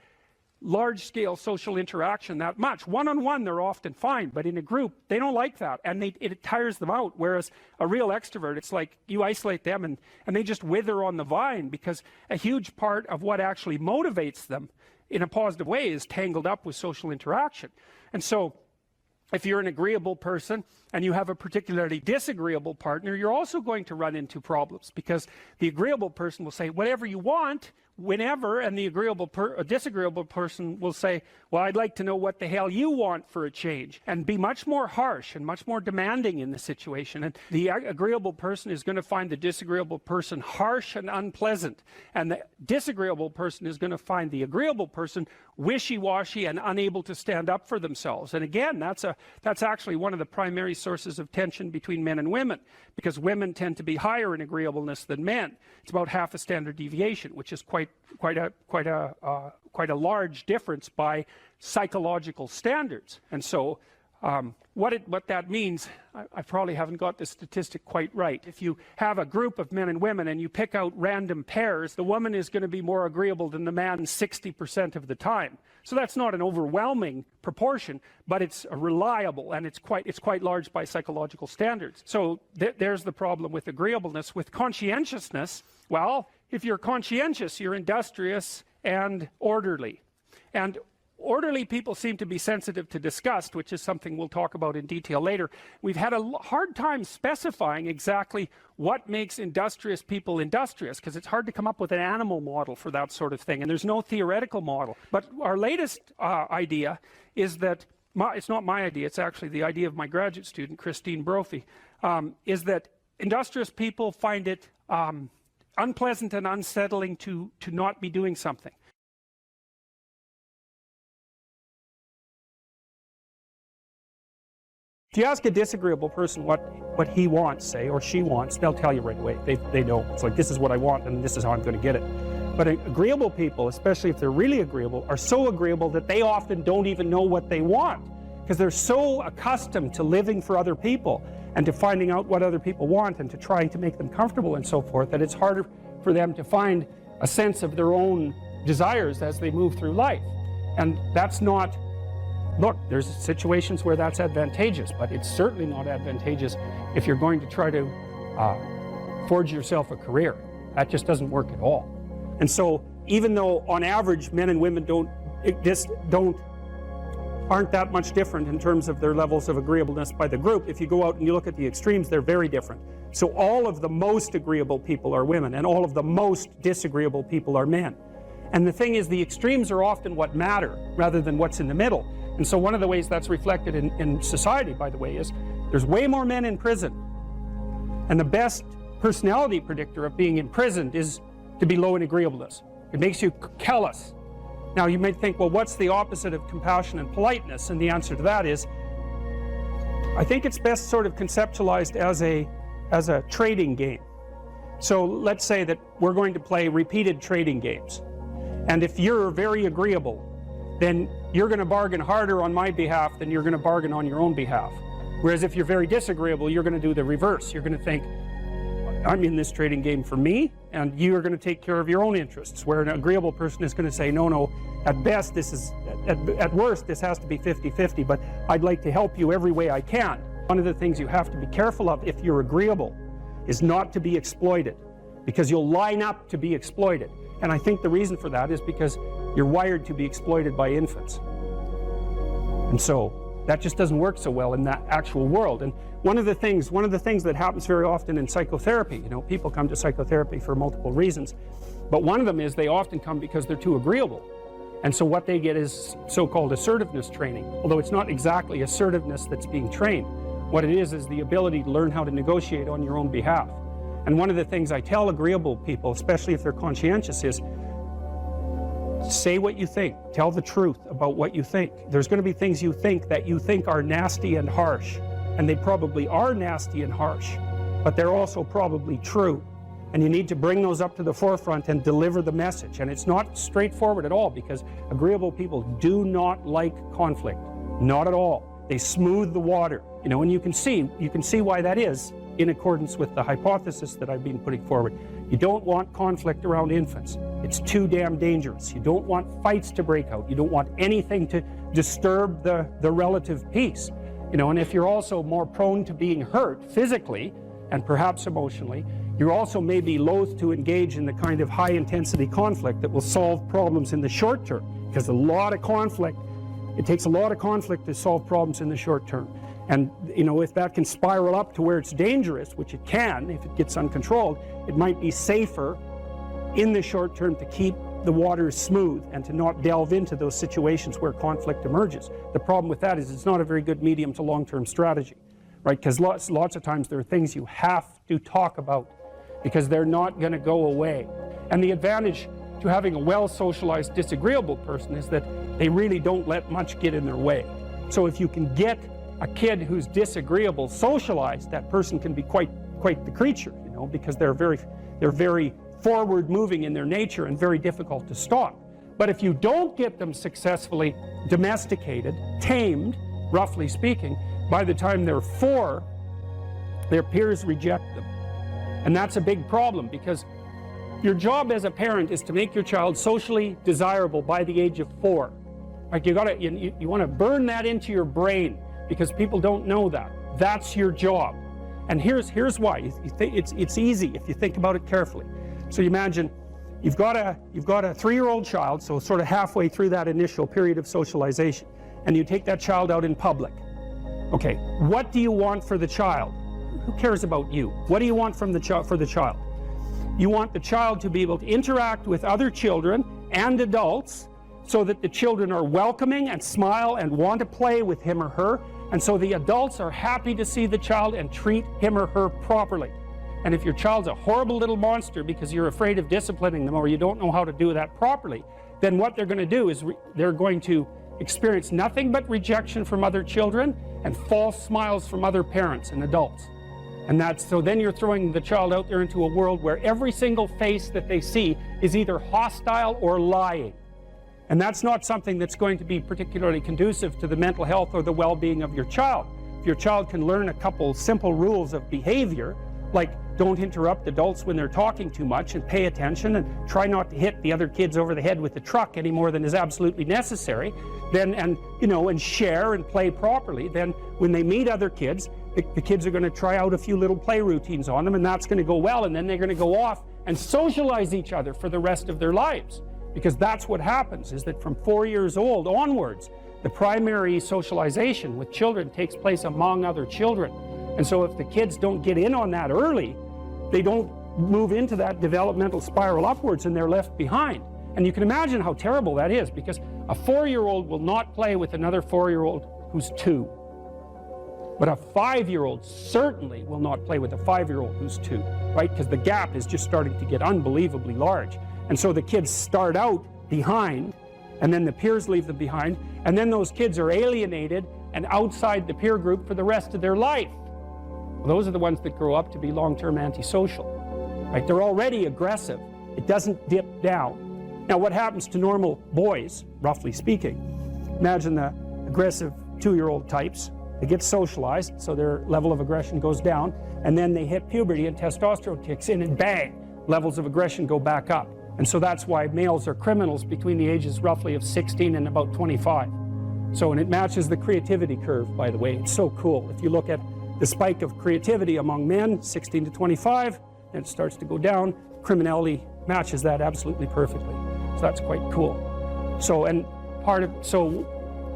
large-scale social interaction that much. One-on-one they're often fine, but in a group they don't like that, and it tires them out. Whereas a real extrovert, it's like you isolate them and they just wither on the vine, because a huge part of what actually motivates them in a positive way is tangled up with social interaction. And so if you're an agreeable person and you have a particularly disagreeable partner, you're also going to run into problems, because the agreeable person will say whatever you want whenever, and the disagreeable person will say, well, I'd like to know what the hell you want for a change, and be much more harsh and much more demanding in the situation. And the agreeable person is going to find the disagreeable person harsh and unpleasant, and the disagreeable person is going to find the agreeable person wishy-washy and unable to stand up for themselves. And again, that's actually one of the primary sources of tension between men and women, because women tend to be higher in agreeableness than men. It's about half a standard deviation, which is quite quite a large difference by psychological standards. And so what that means, I probably haven't got the statistic quite right. If you have a group of men and women and you pick out random pairs, the woman is going to be more agreeable than the man 60% of the time. So that's not an overwhelming proportion, but it's reliable, and it's quite large by psychological standards. So there's the problem with agreeableness. With conscientiousness, well, if you're conscientious, you're industrious and orderly. And orderly people seem to be sensitive to disgust, which is something we'll talk about in detail later. We've had a hard time specifying exactly what makes industrious people industrious, because it's hard to come up with an animal model for that sort of thing, and there's no theoretical model. But our latest idea is that, it's not my idea, it's actually the idea of my graduate student, Christine Brophy, is that industrious people find it unpleasant and unsettling to not be doing something. If you ask a disagreeable person what he wants, say, or she wants, they'll tell you right away. They know. It's like, this is what I want, and this is how I'm going to get it. But agreeable people, especially if they're really agreeable, are so agreeable that they often don't even know what they want, because they're so accustomed to living for other people and to finding out what other people want and to trying to make them comfortable and so forth, that it's harder for them to find a sense of their own desires as they move through life. And that's not... Look, there's situations where that's advantageous, but it's certainly not advantageous if you're going to try to forge yourself a career. That just doesn't work at all. And so, even though on average men and women aren't that much different in terms of their levels of agreeableness by the group, if you go out and you look at the extremes, they're very different. So all of the most agreeable people are women, and all of the most disagreeable people are men. And the thing is, the extremes are often what matter rather than what's in the middle. And so one of the ways that's reflected in society, by the way, is there's way more men in prison. And the best personality predictor of being imprisoned is to be low in agreeableness. It makes you callous. Now you might think, well, what's the opposite of compassion and politeness? And the answer to that is, I think it's best sort of conceptualized as a trading game. So let's say that we're going to play repeated trading games. And if you're very agreeable, then you're going to bargain harder on my behalf than you're going to bargain on your own behalf. Whereas if you're very disagreeable, you're going to do the reverse. You're going to think, I'm in this trading game for me, and you're going to take care of your own interests. Where an agreeable person is going to say, no, at best, at worst, this has to be 50-50, but I'd like to help you every way I can. One of the things you have to be careful of if you're agreeable is not to be exploited, because you'll line up to be exploited. And I think the reason for that is because you're wired to be exploited by infants. And so that just doesn't work so well in that actual world. And one of the things that happens very often in psychotherapy, people come to psychotherapy for multiple reasons, but one of them is they often come because they're too agreeable. And so what they get is so-called assertiveness training, although it's not exactly assertiveness that's being trained. What it is the ability to learn how to negotiate on your own behalf. And one of the things I tell agreeable people, especially if they're conscientious, is say what you think. Tell the truth about what you think. There's going to be things you think that you think are nasty and harsh. And they probably are nasty and harsh, but they're also probably true. And you need to bring those up to the forefront and deliver the message. And it's not straightforward at all, because agreeable people do not like conflict. Not at all. They smooth the water. And you can see why that is, in accordance with the hypothesis that I've been putting forward. You don't want conflict around infants. It's too damn dangerous. You don't want fights to break out. You don't want anything to disturb the relative peace. And if you're also more prone to being hurt physically and perhaps emotionally, you also may be loath to engage in the kind of high-intensity conflict that will solve problems in the short term, because it takes a lot of conflict to solve problems in the short term. And if that can spiral up to where it's dangerous, which it can if it gets uncontrolled, it might be safer in the short term to keep the waters smooth and to not delve into those situations where conflict emerges. The problem with that is it's not a very good medium to long-term strategy, right? Because lots of times there are things you have to talk about because they're not going to go away. And the advantage to having a well-socialized disagreeable person is that they really don't let much get in their way. So if you can get a kid who's disagreeable socialized, that person can be quite the creature, because they're very forward moving in their nature and very difficult to stop. But if you don't get them successfully domesticated, tamed, roughly speaking, by the time they're 4, their peers reject them. And that's a big problem, because your job as a parent is to make your child socially desirable by the age of 4. Like you want to burn that into your brain, because people don't know that. That's your job. And here's why. It's easy if you think about it carefully. So you imagine you've got a 3-year-old child, so sort of halfway through that initial period of socialization, and you take that child out in public. Okay, what do you want for the child? Who cares about you? What do you want from the child? You want the child to be able to interact with other children and adults, so that the children are welcoming and smile and want to play with him or her, and so the adults are happy to see the child and treat him or her properly. And if your child's a horrible little monster because you're afraid of disciplining them, or you don't know how to do that properly, then what they're going to do is they're going to experience nothing but rejection from other children and false smiles from other parents and adults. And so then you're throwing the child out there into a world where every single face that they see is either hostile or lying. And that's not something that's going to be particularly conducive to the mental health or the well-being of your child. If your child can learn a couple simple rules of behavior, like don't interrupt adults when they're talking too much, and pay attention, and try not to hit the other kids over the head with the truck any more than is absolutely necessary, and share and play properly, then when they meet other kids, the kids are going to try out a few little play routines on them, and that's going to go well, and then they're going to go off and socialize each other for the rest of their lives. Because that's what happens, is that from 4 years old onwards, the primary socialization with children takes place among other children. And so if the kids don't get in on that early, they don't move into that developmental spiral upwards, and they're left behind. And you can imagine how terrible that is, because a 4-year-old will not play with another 4-year-old who's 2. But a 5-year-old certainly will not play with a 5-year-old who's 2, right? Because the gap is just starting to get unbelievably large. And so the kids start out behind, and then the peers leave them behind, and then those kids are alienated and outside the peer group for the rest of their life. Well, those are the ones that grow up to be long-term antisocial, right? They're already aggressive. It doesn't dip down. Now, what happens to normal boys, roughly speaking? Imagine the aggressive 2-year-old types. They get socialized, so their level of aggression goes down, and then they hit puberty and testosterone kicks in, and bang, levels of aggression go back up. And so that's why males are criminals between the ages roughly of 16 and about 25. So, and it matches the creativity curve, by the way. It's so cool. If you look at the spike of creativity among men, 16 to 25, then it starts to go down. Criminality matches that absolutely perfectly. So that's quite cool. So, and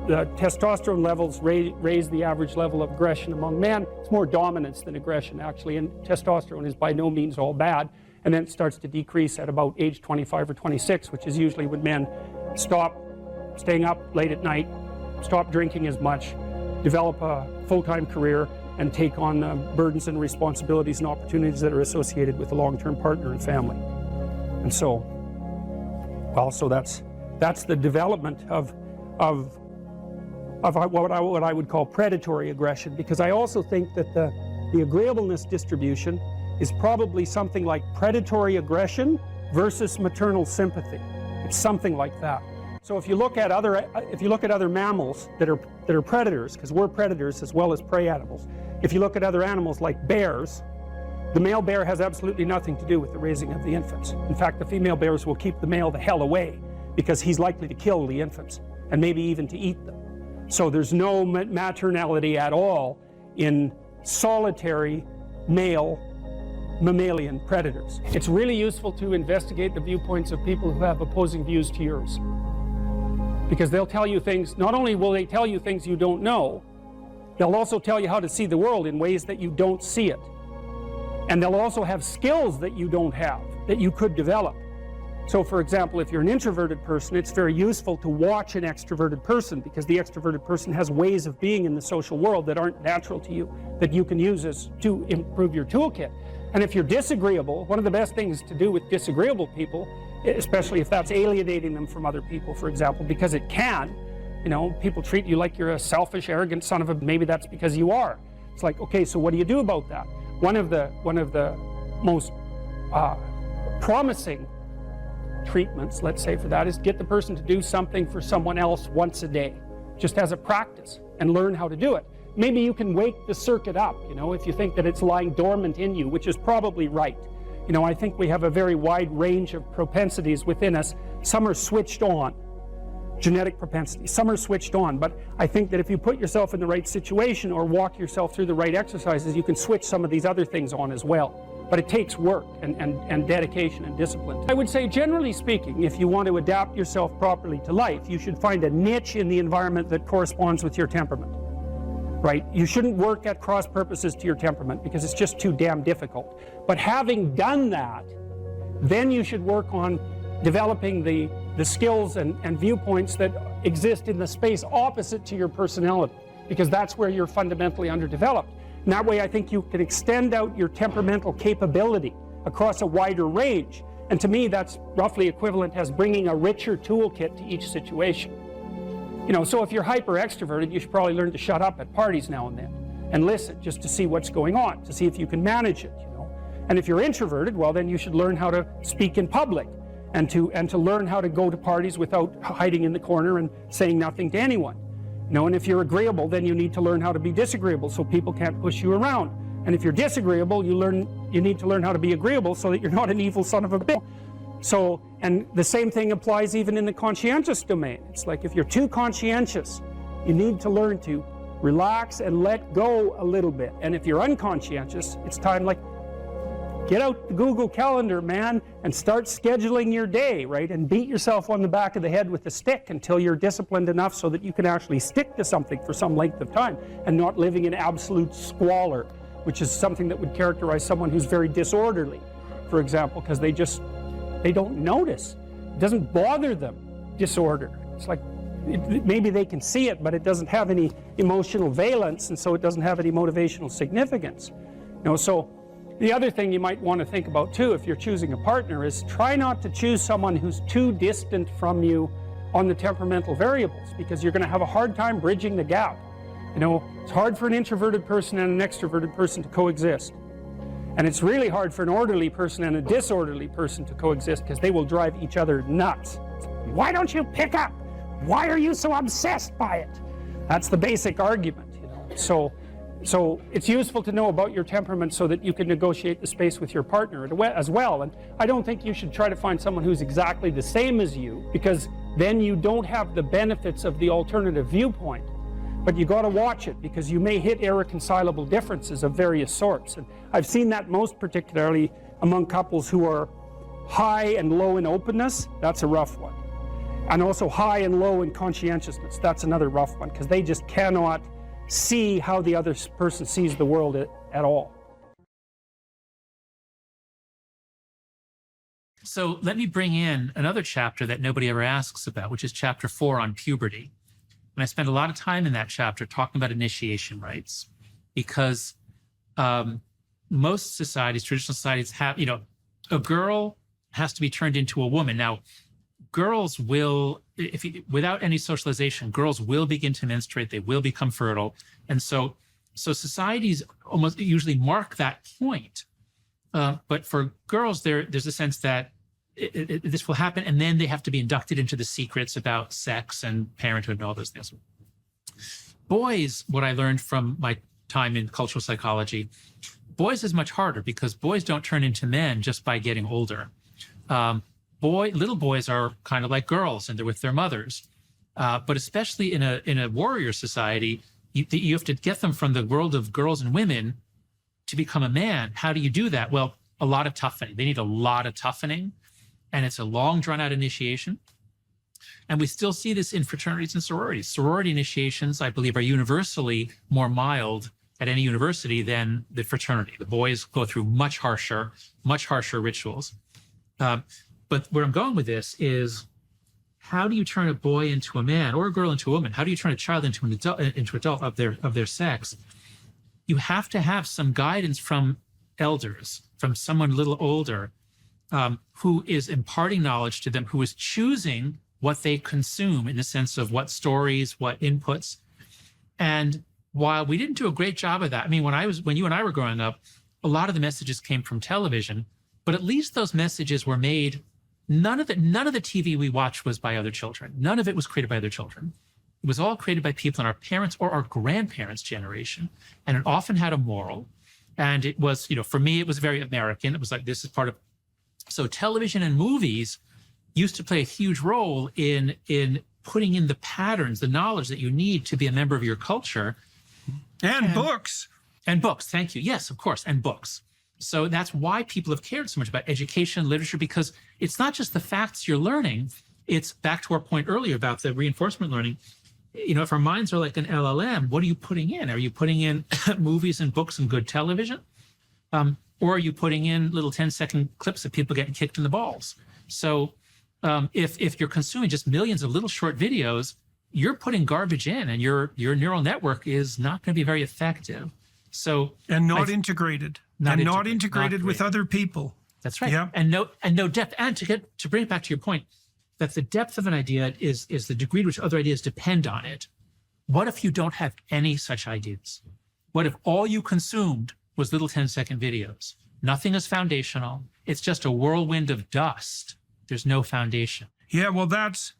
the testosterone levels raise the average level of aggression among men. It's more dominance than aggression, actually, and testosterone is by no means all bad. And then it starts to decrease at about age 25 or 26, which is usually when men stop staying up late at night, stop drinking as much, develop a full-time career, and take on the burdens and responsibilities and opportunities that are associated with a long-term partner and family. And so, well, so that's the development of what I would call predatory aggression, because I also think that the agreeableness distribution is probably something like predatory aggression versus maternal sympathy. It's something like that. So if you look at other mammals that are predators, because we're predators as well as prey animals, if you look at other animals like bears, the male bear has absolutely nothing to do with the raising of the infants. In fact, the female bears will keep the male the hell away, because he's likely to kill the infants and maybe even to eat them. So there's no maternality at all in solitary male mammalian predators. It's really useful to investigate the viewpoints of people who have opposing views to yours, because they'll tell you things. Not only will they tell you things you don't know, they'll also tell you how to see the world in ways that you don't see it. And they'll also have skills that you don't have, that you could develop. So for example, if you're an introverted person, it's very useful to watch an extroverted person, because the extroverted person has ways of being in the social world that aren't natural to you, that you can use to improve your toolkit. And if you're disagreeable, one of the best things to do with disagreeable people, especially if that's alienating them from other people, for example, because it can, people treat you like you're a selfish, arrogant son of a, maybe that's because you are. It's like, okay, so what do you do about that? One of the most promising treatments, let's say for that, is get the person to do something for someone else once a day, just as a practice, and learn how to do it. Maybe you can wake the circuit up, you know, if you think that it's lying dormant in you, which is probably right. You know, I think we have a very wide range of propensities within us. Some are switched on, genetic propensities. Some are switched on, but I think that if you put yourself in the right situation or walk yourself through the right exercises, you can switch some of these other things on as well. But it takes work and dedication and discipline. I would say, generally speaking, if you want to adapt yourself properly to life, you should find a niche in the environment that corresponds with your temperament. Right? You shouldn't work at cross purposes to your temperament because it's just too damn difficult. But having done that, then you should work on developing the skills and viewpoints that exist in the space opposite to your personality, because that's where you're fundamentally underdeveloped. And that way I think you can extend out your temperamental capability across a wider range. And to me, that's roughly equivalent as bringing a richer toolkit to each situation. You know, so if you're hyper extroverted, you should probably learn to shut up at parties now and then and listen just to see what's going on, to see if you can manage it, you know. And if you're introverted, well, then you should learn how to speak in public and to learn how to go to parties without hiding in the corner and saying nothing to anyone. You know, and if you're agreeable, then you need to learn how to be disagreeable so people can't push you around. And if you're disagreeable, you need to learn how to be agreeable so that you're not an evil son of a bitch. So, and the same thing applies even in the conscientious domain. It's like if you're too conscientious, you need to learn to relax and let go a little bit. And if you're unconscientious, it's time, like, get out the Google Calendar, man, and start scheduling your day, right? And beat yourself on the back of the head with a stick until you're disciplined enough so that you can actually stick to something for some length of time and not living in absolute squalor, which is something that would characterize someone who's very disorderly, for example, because they don't notice. It doesn't bother them, disorder. It's like, maybe they can see it, but it doesn't have any emotional valence, and so it doesn't have any motivational significance. You know, so the other thing you might want to think about too, if you're choosing a partner, is try not to choose someone who's too distant from you on the temperamental variables, because you're going to have a hard time bridging the gap. You know, it's hard for an introverted person and an extroverted person to coexist. And it's really hard for an orderly person and a disorderly person to coexist, because they will drive each other nuts. Why don't you pick up? Why are you so obsessed by it? That's the basic argument, you know. So it's useful to know about your temperament so that you can negotiate the space with your partner as well. And I don't think you should try to find someone who's exactly the same as you, because then you don't have the benefits of the alternative viewpoint. But you got to watch it, because you may hit irreconcilable differences of various sorts. And I've seen that most particularly among couples who are high and low in openness. That's a rough one. And also high and low in conscientiousness. That's another rough one, because they just cannot see how the other person sees the world at all. So let me bring in another chapter that nobody ever asks about, which is chapter 4 on puberty. And I spend a lot of time in that chapter talking about initiation rites, because most societies, traditional societies, have, you know, a girl has to be turned into a woman. Now, girls will, without any socialization, girls will begin to menstruate, they will become fertile. And so societies almost usually mark that point. But for girls, there's a sense that this will happen, and then they have to be inducted into the secrets about sex and parenthood and all those things. Boys, what I learned from my time in cultural psychology, boys is much harder, because boys don't turn into men just by getting older. Little boys are kind of like girls, and they're with their mothers. But especially in a warrior society, you have to get them from the world of girls and women to become a man. How do you do that? Well, a lot of toughening. They need a lot of toughening, and it's a long, drawn-out initiation. And we still see this in fraternities and sororities. Sorority initiations, I believe, are universally more mild at any university than the fraternity. The boys go through much harsher rituals. But where I'm going with this is, how do you turn a boy into a man, or a girl into a woman? How do you turn a child into an adult of their sex? You have to have some guidance from elders, from someone a little older, who is imparting knowledge to them, who is choosing what they consume in the sense of what stories, what inputs. And while we didn't do a great job of that, I mean, when you and I were growing up, a lot of the messages came from television, But at least those messages were made. None of the TV we watched was by other children. None of it was created by other children. It was all created by people in our parents' or our grandparents' generation. And it often had a moral. And it was, for me, it was very American. It was like, this is part of. So television and movies used to play a huge role in putting in the patterns, the knowledge that you need to be a member of your culture. And books. And books, thank you. Yes, of course, and books. So that's why people have cared so much about education and literature, because it's not just the facts you're learning. It's back to our point earlier about the reinforcement learning. If our minds are like an LLM, what are you putting in? Are you putting in movies and books and good television? Or are you putting in little 10-second clips of people getting kicked in the balls? So if you're consuming just millions of little short videos, you're putting garbage in, and your neural network is not going to be very effective. So not integrated. Not integrated with other people. That's right. Yeah. And no depth. And to bring it back to your point, that the depth of an idea is the degree to which other ideas depend on it. What if you don't have any such ideas? What if all you consumed was little 10-second videos? Nothing is foundational. It's just a whirlwind of dust. There's no foundation. Yeah, well, that's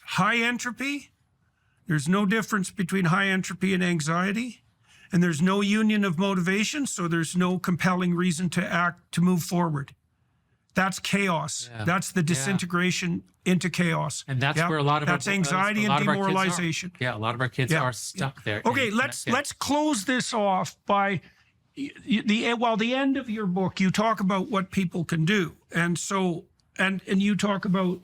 high entropy. There's no difference between high entropy and anxiety. And there's no union of motivation, so there's no compelling reason to act, to move forward. That's chaos. Yeah. That's the disintegration into chaos. And that's where a lot of that's anxiety and demoralization. Yeah, a lot of our kids are stuck there. Okay, let's close this off by the end of your book. You talk about what people can do, and you talk about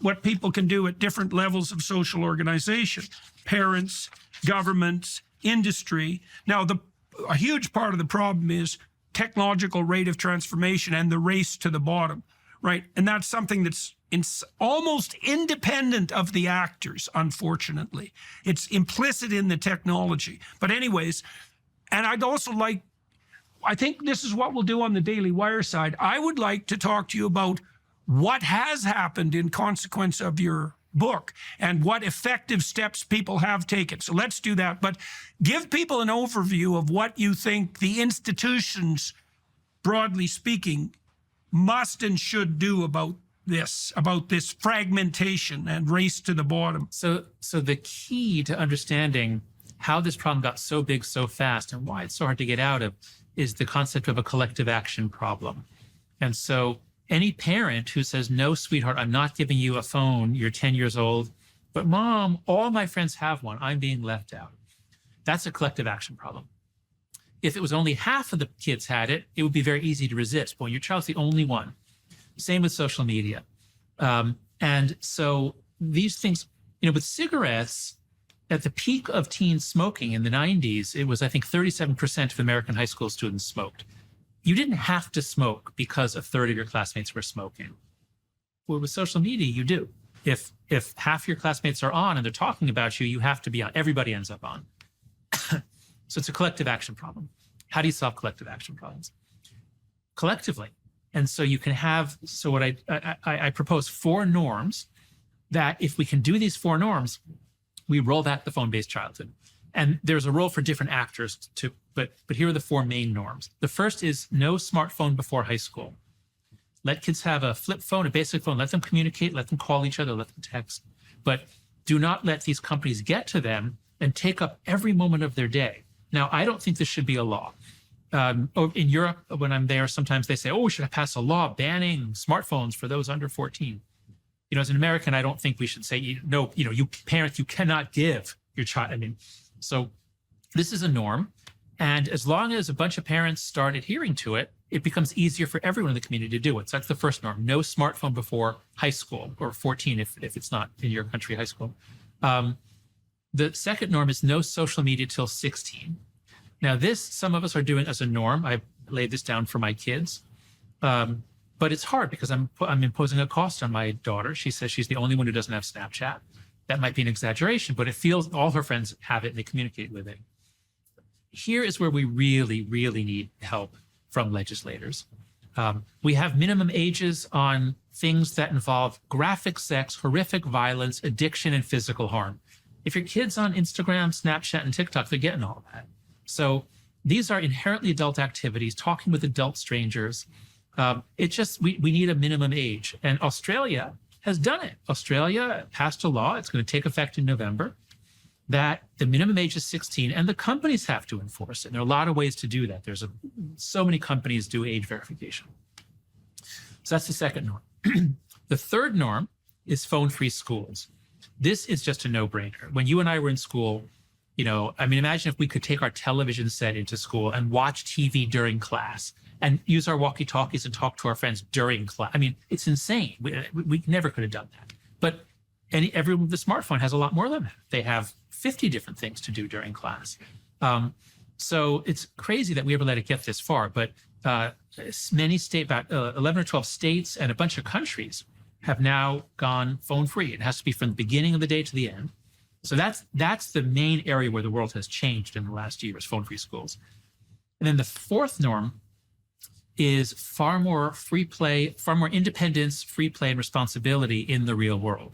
what people can do at different levels of social organization, parents, governments, industry. Now, a huge part of the problem is technological rate of transformation and the race to the bottom, right? And that's something that's almost independent of the actors, unfortunately. It's implicit in the technology. But anyways, and I think this is what we'll do on the Daily Wire side. I would like to talk to you about what has happened in consequence of your book and what effective steps people have taken. So let's do that. But give people an overview of what you think the institutions, broadly speaking, must and should do about this fragmentation and race to the bottom. So the key to understanding how this problem got so big so fast and why it's so hard to get out of is the concept of a collective action problem. And so any parent who says, no, sweetheart, I'm not giving you a phone, you're 10 years old, but Mom, all my friends have one, I'm being left out. That's a collective action problem. If it was only half of the kids had it, it would be very easy to resist. But when your child's the only one, same with social media. And so these things, with cigarettes, at the peak of teen smoking in the 90s, it was, I think, 37% of American high school students smoked. You didn't have to smoke because a third of your classmates were smoking. Well, with social media, you do. If half your classmates are on and they're talking about you, you have to be on. Everybody ends up on. So it's a collective action problem. How do you solve collective action problems? Collectively. And so you can have, so what I propose 4 norms that if we can do these 4 norms, we roll back the phone-based childhood. And there's a role for different actors too, but here are the 4 main norms. The first is no smartphone before high school. Let kids have a flip phone, a basic phone, let them communicate, let them call each other, let them text. But do not let these companies get to them and take up every moment of their day. Now, I don't think this should be a law. In Europe, when I'm there, sometimes they say, we should pass a law banning smartphones for those under 14. As an American, I don't think we should say, you parents, you cannot give your child. So this is a norm. And as long as a bunch of parents start adhering to it, it becomes easier for everyone in the community to do it. So that's the first norm. No smartphone before high school, or 14 if it's not in your country high school. The second norm is no social media till 16. Now this, some of us are doing as a norm. I laid this down for my kids. But it's hard because I'm imposing a cost on my daughter. She says she's the only one who doesn't have Snapchat. That might be an exaggeration, but it feels all her friends have it and they communicate with it. Here is where we really, really need help from legislators. We have minimum ages on things that involve graphic sex, horrific violence, addiction, and physical harm. If your kid's on Instagram, Snapchat, and TikTok, they're getting all that. So These are inherently adult activities, talking with adult strangers. We need a minimum age. And Australia has done it. Australia passed a law, it's going to take effect in November, that the minimum age is 16, and the companies have to enforce it. And there are a lot of ways to do that. So many companies do age verification. So that's the second norm. The third norm is phone-free schools. This is just a no-brainer. When you and I were in school, imagine if we could take our television set into school and watch TV during class and use our walkie-talkies and talk to our friends during class. I mean, it's insane. We never could have done that. But everyone with a smartphone has a lot more than that. They have 50 different things to do during class. So it's crazy that we ever let it get this far. But many states, about 11 or 12 states and a bunch of countries have now gone phone-free. It has to be from the beginning of the day to the end. So that's the main area where the world has changed in the last year, is phone-free schools. And then the fourth norm is far more free play, far more independence, free play, and responsibility in the real world.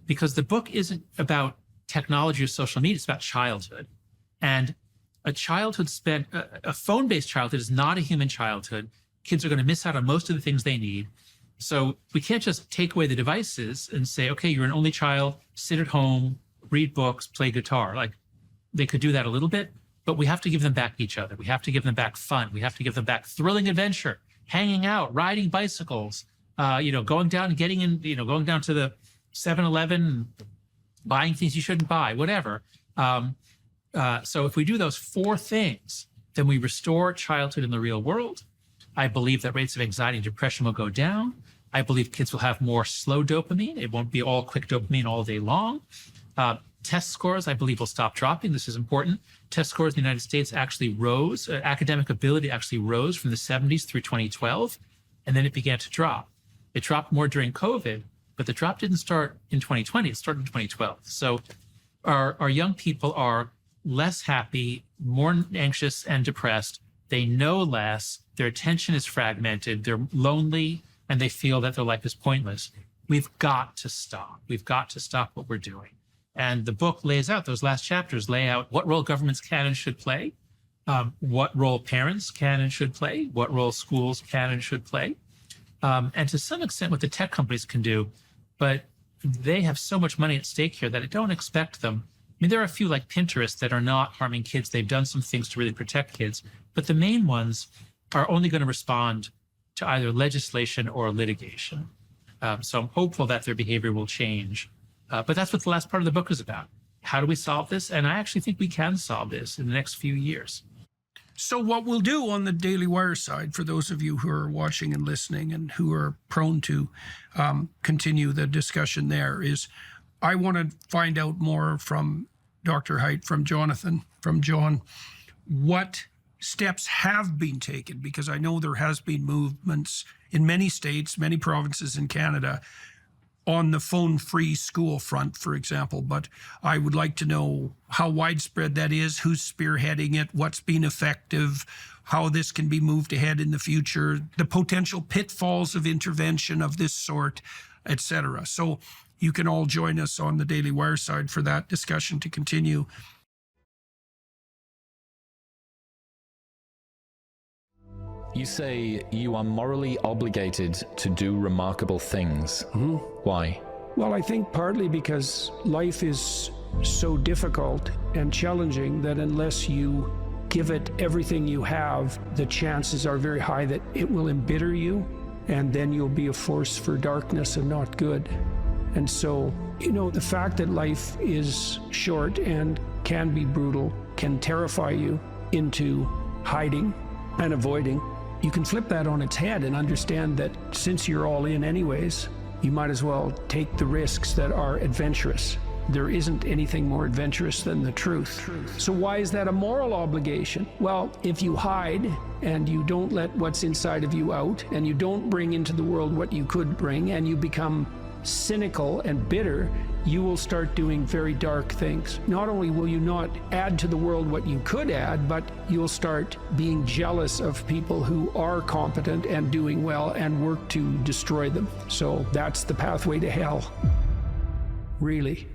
Because the book isn't about technology or social media, it's about childhood. And a phone-based childhood is not a human childhood. Kids are going to miss out on most of the things they need. So we can't just take away the devices and say, okay, you're an only child, sit at home, read books, play guitar. Like, they could do that a little bit, but we have to give them back each other. We have to give them back fun. We have to give them back thrilling adventure, hanging out, riding bicycles, going down and going down to the 7-Eleven, buying things you shouldn't buy, whatever. So if we do those four things, then we restore childhood in the real world. I believe that rates of anxiety and depression will go down. I believe kids will have more slow dopamine. It won't be all quick dopamine all day long. Test scores, I believe, will stop dropping. This is important. Test scores in the United States actually rose. Academic ability actually rose from the 70s through 2012, and then it began to drop. It dropped more during COVID, but the drop didn't start in 2020. It started in 2012. So our young people are less happy, more anxious and depressed. They know less. Their attention is fragmented. They're lonely, and they feel that their life is pointless. We've got to stop. We've got to stop what we're doing. And the book lays out, those last chapters lay out what role governments can and should play, what role parents can and should play, what role schools can and should play, and to some extent what the tech companies can do. But they have so much money at stake here that I don't expect them. I mean, there are a few like Pinterest that are not harming kids. They've done some things to really protect kids. But the main ones are only going to respond to either legislation or litigation. So I'm hopeful that their behavior will change. But that's what the last part of the book is about. How do we solve this? And I actually think we can solve this in the next few years. So what we'll do on the Daily Wire side, for those of you who are watching and listening and who are prone to continue the discussion there, is I want to find out more from Dr. Haidt, from Jonathan, from John, what steps have been taken, because I know there has been movements in many states, many provinces in Canada, on the phone-free school front, for example. But I would like to know how widespread that is, who's spearheading it, what's been effective, how this can be moved ahead in the future, the potential pitfalls of intervention of this sort, etc. So you can all join us on the Daily Wire side for that discussion to continue. You say you are morally obligated to do remarkable things. Mm-hmm. Why? Well, I think partly because life is so difficult and challenging that unless you give it everything you have, the chances are very high that it will embitter you, and then you'll be a force for darkness and not good. And so, the fact that life is short and can be brutal can terrify you into hiding and avoiding. You can flip that on its head and understand that since you're all in anyways, you might as well take the risks that are adventurous. There isn't anything more adventurous than the truth. So why is that a moral obligation? Well, if you hide and you don't let what's inside of you out, and you don't bring into the world what you could bring, and you become cynical and bitter, you will start doing very dark things. Not only will you not add to the world what you could add, but you'll start being jealous of people who are competent and doing well and work to destroy them. So that's the pathway to hell, really.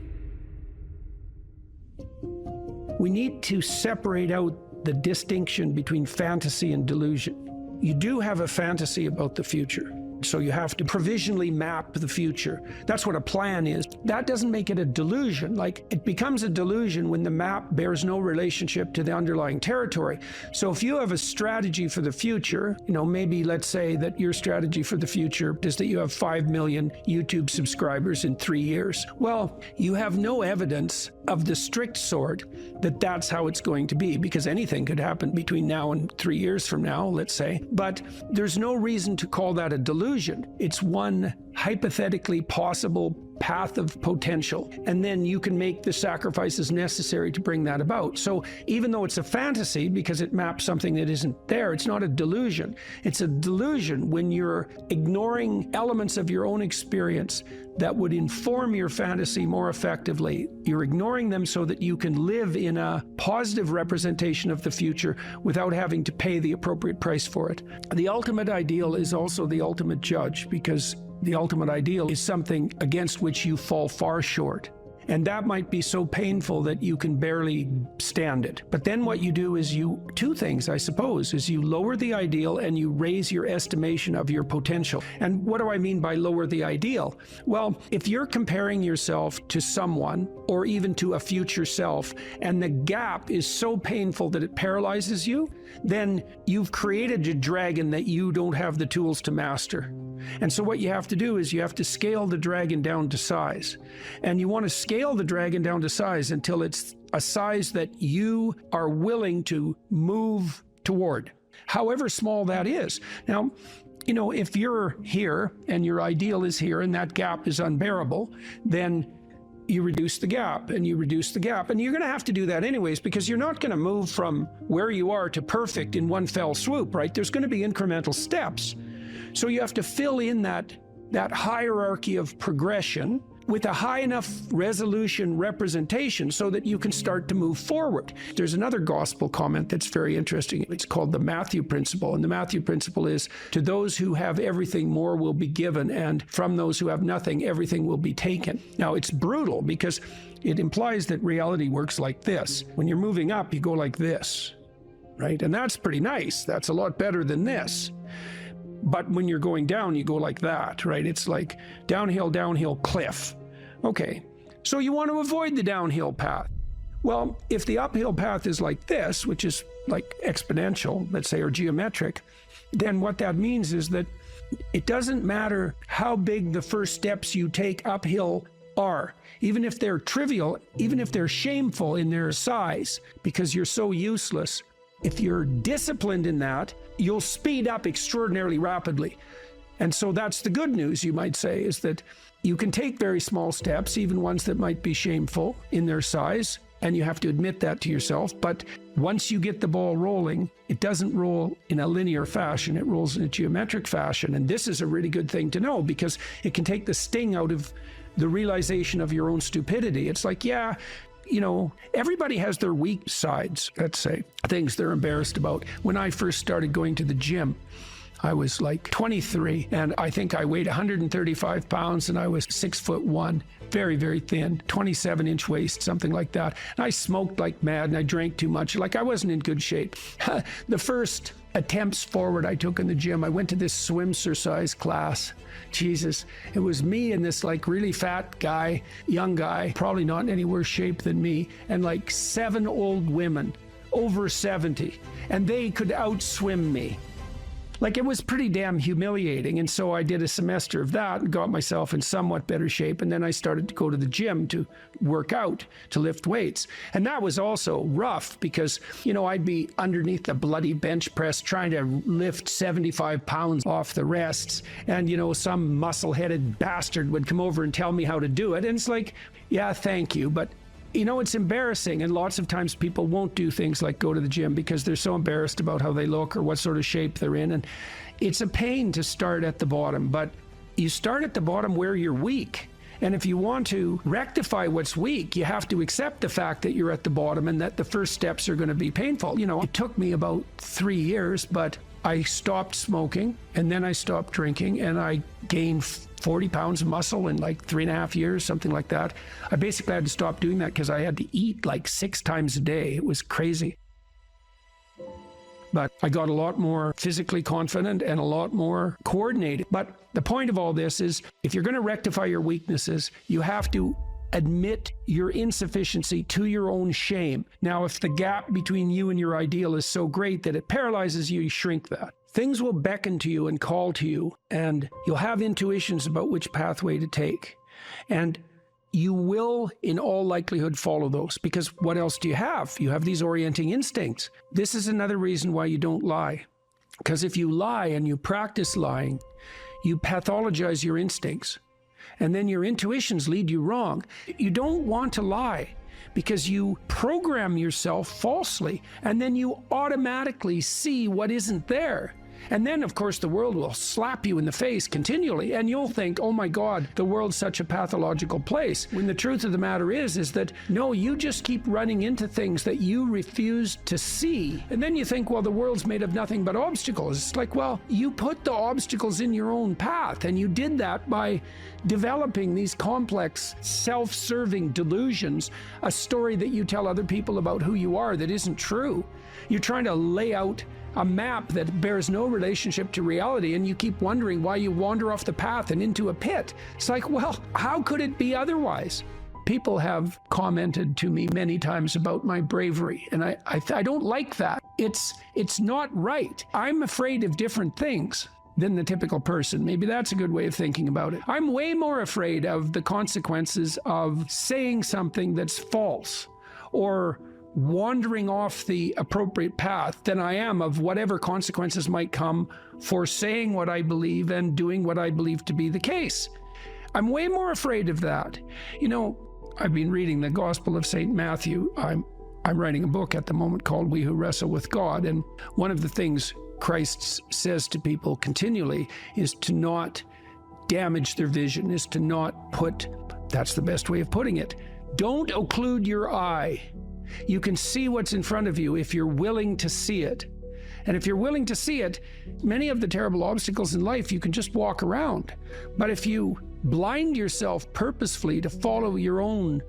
We need to separate out the distinction between fantasy and delusion. You do have a fantasy about the future. So you have to provisionally map the future. That's what a plan is. That doesn't make it a delusion. Like, it becomes a delusion when the map bears no relationship to the underlying territory. So if you have a strategy for the future, maybe let's say that your strategy for the future is that you have 5 million YouTube subscribers in 3 years. Well, you have no evidence of the strict sort that that's how it's going to be, because anything could happen between now and 3 years from now, let's say. But there's no reason to call that a delusion. It's one hypothetically possible path of potential, and then you can make the sacrifices necessary to bring that about. So even though it's a fantasy because it maps something that isn't there, it's not a delusion. It's a delusion when you're ignoring elements of your own experience that would inform your fantasy more effectively. You're ignoring them so that you can live in a positive representation of the future without having to pay the appropriate price for it. The ultimate ideal is also the ultimate judge, because the ultimate ideal is something against which you fall far short. And that might be so painful that you can barely stand it. But then what you do is two things, I suppose, is you lower the ideal and you raise your estimation of your potential. And what do I mean by lower the ideal? Well, if you're comparing yourself to someone or even to a future self, and the gap is so painful that it paralyzes you, then you've created a dragon that you don't have the tools to master. And so what you have to do is you have to scale the dragon down to size. And you want to scale the dragon down to size until it's a size that you are willing to move toward, however small that is. Now, if you're here and your ideal is here and that gap is unbearable, then you reduce the gap and you reduce the gap. And you're going to have to do that anyways, because you're not going to move from where you are to perfect in one fell swoop, right? There's going to be incremental steps. So you have to fill in that hierarchy of progression with a high enough resolution representation so that you can start to move forward. There's another gospel comment that's very interesting. It's called the Matthew principle. And the Matthew principle is, to those who have everything, more will be given. And from those who have nothing, everything will be taken. Now, it's brutal because it implies that reality works like this. When you're moving up, you go like this, right? And that's pretty nice. That's a lot better than this. But when you're going down, you go like that, right? It's like downhill, downhill, cliff. Okay, so you want to avoid the downhill path. Well, if the uphill path is like this, which is like exponential, let's say, or geometric, then what that means is that it doesn't matter how big the first steps you take uphill are, even if they're trivial, even if they're shameful in their size, because you're so useless. If you're disciplined in that, you'll speed up extraordinarily rapidly. And so that's the good news, you might say, is that you can take very small steps, even ones that might be shameful in their size, and you have to admit that to yourself. But once you get the ball rolling, it doesn't roll in a linear fashion, it rolls in a geometric fashion. And this is a really good thing to know, because it can take the sting out of the realization of your own stupidity. It's like, yeah, everybody has their weak sides, let's say, things they're embarrassed about. When I first started going to the gym, I was like 23, and I think I weighed 135 pounds, and I was 6'1", very, very thin, 27-inch waist, something like that. And I smoked like mad, and I drank too much. Like, I wasn't in good shape. The first attempts forward I took in the gym, I went to this swimmercise class. Jesus, it was me and this like really fat guy, young guy, probably not in any worse shape than me, and like 7 old women over 70, and they could outswim me. Like, it was pretty damn humiliating. And so I did a semester of that and got myself in somewhat better shape. And then I started to go to the gym to work out, to lift weights. And that was also rough because, I'd be underneath the bloody bench press trying to lift 75 pounds off the rests. And, some muscle-headed bastard would come over and tell me how to do it. And it's like, yeah, thank you. But it's embarrassing, and lots of times people won't do things like go to the gym because they're so embarrassed about how they look or what sort of shape they're in. And it's a pain to start at the bottom, but you start at the bottom where you're weak. And if you want to rectify what's weak, you have to accept the fact that you're at the bottom and that the first steps are going to be painful. It took me about 3 years, but I stopped smoking, and then I stopped drinking, and I gained 40 pounds of muscle in like 3.5 years, something like that. I basically had to stop doing that because I had to eat like 6 times a day. It was crazy. But I got a lot more physically confident and a lot more coordinated. But the point of all this is, if you're going to rectify your weaknesses, you have to admit your insufficiency to your own shame. Now, if the gap between you and your ideal is so great that it paralyzes you, you shrink that. Things will beckon to you and call to you, and you'll have intuitions about which pathway to take. And you will, in all likelihood, follow those, because what else do you have? You have these orienting instincts. This is another reason why you don't lie. Because if you lie and you practice lying, you pathologize your instincts. And then your intuitions lead you wrong. You don't want to lie because you program yourself falsely, and then you automatically see what isn't there. And then, of course, the world will slap you in the face continually, and you'll think, oh my God, the world's such a pathological place. When the truth of the matter is that, no, you just keep running into things that you refuse to see. And then you think, well, the world's made of nothing but obstacles. It's like, well, you put the obstacles in your own path, and you did that by developing these complex, self-serving delusions, a story that you tell other people about who you are that isn't true. You're trying to lay out a map that bears no relationship to reality, and you keep wondering why you wander off the path and into a pit. It's like, well, how could it be otherwise? People have commented to me many times about my bravery, and I don't like that. It's not right. I'm afraid of different things than the typical person. Maybe that's a good way of thinking about it. I'm way more afraid of the consequences of saying something that's false or wandering off the appropriate path than I am of whatever consequences might come for saying what I believe and doing what I believe to be the case. I'm way more afraid of that. You know, I've been reading the Gospel of St. Matthew. I'm writing a book at the moment called We Who Wrestle with God, and one of the things Christ says to people continually is to not damage their vision, is to not put, that's the best way of putting it, don't occlude your eye. You can see what's in front of you if you're willing to see it. And if you're willing to see it, many of the terrible obstacles in life you can just walk around. But if you blind yourself purposefully to follow your own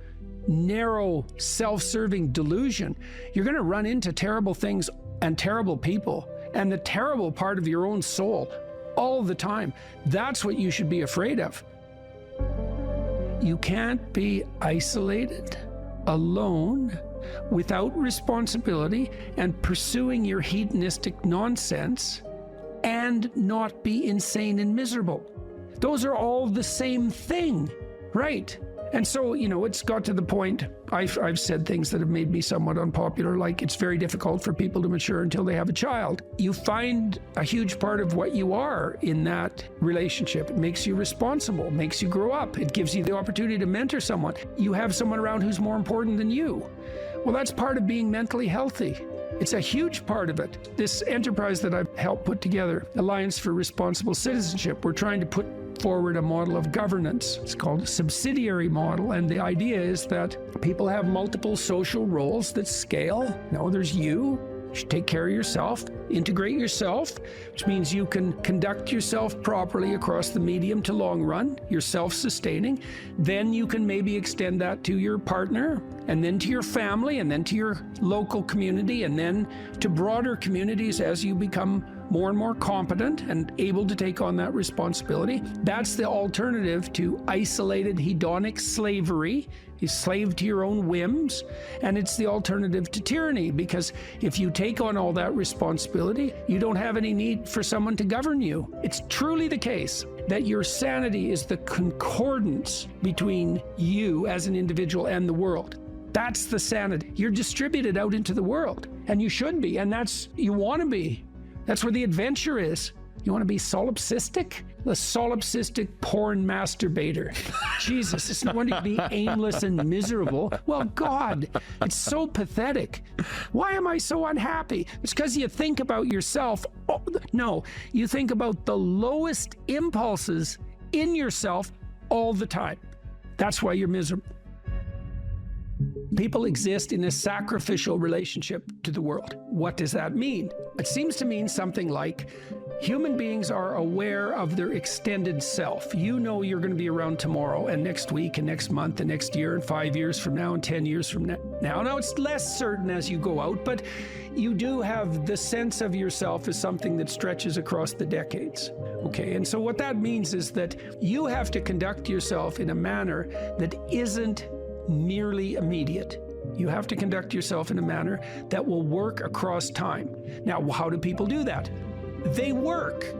narrow, self-serving delusion, you're going to run into terrible things and terrible people and the terrible part of your own soul all the time. That's what you should be afraid of. You can't be isolated, alone, without responsibility and pursuing your hedonistic nonsense and not be insane and miserable. Those are all the same thing, right? And so, you know, it's got to the point, I've said things that have made me somewhat unpopular, like it's very difficult for people to mature until they have a child. You find a huge part of what you are in that relationship. It makes you responsible, makes you grow up. It gives you the opportunity to mentor someone. You have someone around who's more important than you. Well, that's part of being mentally healthy. It's a huge part of it. This enterprise that I've helped put together, Alliance for Responsible Citizenship, we're trying to put forward a model of governance. It's called a subsidiary model, and the idea is that people have multiple social roles that scale. No, there's you. You should take care of yourself, integrate yourself, which means you can conduct yourself properly across the medium to long run. You're self-sustaining. Then you can maybe extend that to your partner, and then to your family, and then to your local community, and then to broader communities as you become more and more competent and able to take on that responsibility. That's the alternative to isolated hedonic slavery. You slave to your own whims, and it's the alternative to tyranny, because if you take on all that responsibility, you don't have any need for someone to govern you. It's truly the case that your sanity is the concordance between you as an individual and the world. That's the sanity. You're distributed out into the world, and you should be, and that's, you want to be. That's where the adventure is. You want to be solipsistic? The solipsistic porn masturbator. Jesus, it's no wonder you be aimless and miserable. Well, God, it's so pathetic. Why am I so unhappy? It's because you think about yourself. Oh, no, you think about the lowest impulses in yourself all the time. That's why you're miserable. People exist in a sacrificial relationship to the world. What does that mean? It seems to mean something like, Human beings are aware of their extended self. You know you're going to be around tomorrow and next week and next month and next year and 5 years from now and 10 years from now. Now it's less certain as you go out, but you do have the sense of yourself as something that stretches across the decades. Okay, and so what that means is that you have to conduct yourself in a manner that isn't merely immediate. You have to conduct yourself in a manner that will work across time. Now, how do people do that? They work.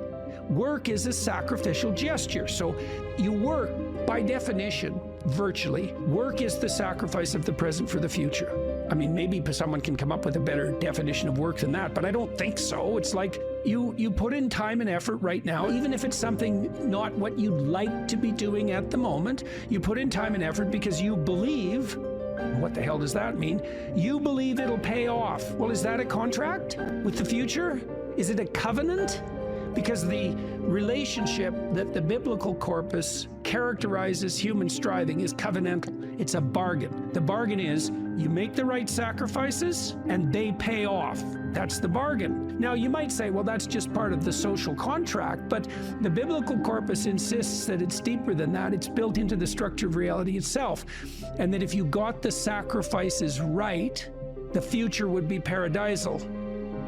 Work is a sacrificial gesture. So you work, by definition, virtually. Work is the sacrifice of the present for the future. I mean, maybe someone can come up with a better definition of work than that, but I don't think so. It's like you put in time and effort right now, even if it's something not what you'd like to be doing at the moment. You put in time and effort because you believe. What the hell does that mean? You believe it'll pay off. Well, is that a contract with the future? Is it a covenant? Because the relationship that the biblical corpus characterizes human striving is covenantal. It's a bargain. The bargain is you make the right sacrifices and they pay off. That's the bargain. Now, you might say, well, that's just part of the social contract, but the biblical corpus insists that it's deeper than that. It's built into the structure of reality itself. And that if you got the sacrifices right, the future would be paradisal.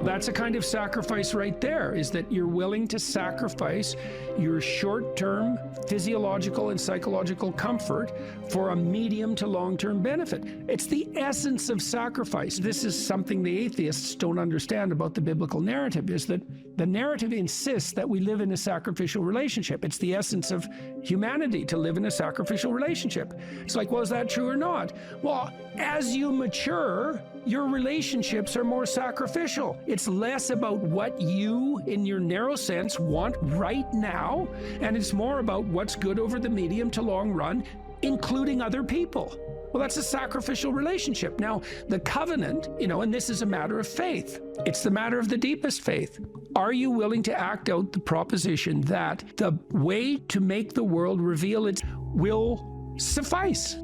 That's a kind of sacrifice right there, is that you're willing to sacrifice your short-term physiological and psychological comfort for a medium to long-term benefit. It's the essence of sacrifice. This is something the atheists don't understand about the biblical narrative, is that the narrative insists that we live in a sacrificial relationship. It's the essence of humanity to live in a sacrificial relationship. It's like, well, is that true or not? Well, as you mature, your relationships are more sacrificial. It's less about what you, in your narrow sense, want right now, and it's more about what's good over the medium to long run, including other people. Well, that's a sacrificial relationship. Now, the covenant, and this is a matter of faith. It's the matter of the deepest faith. Are you willing to act out the proposition that the way to make the world reveal its will suffice?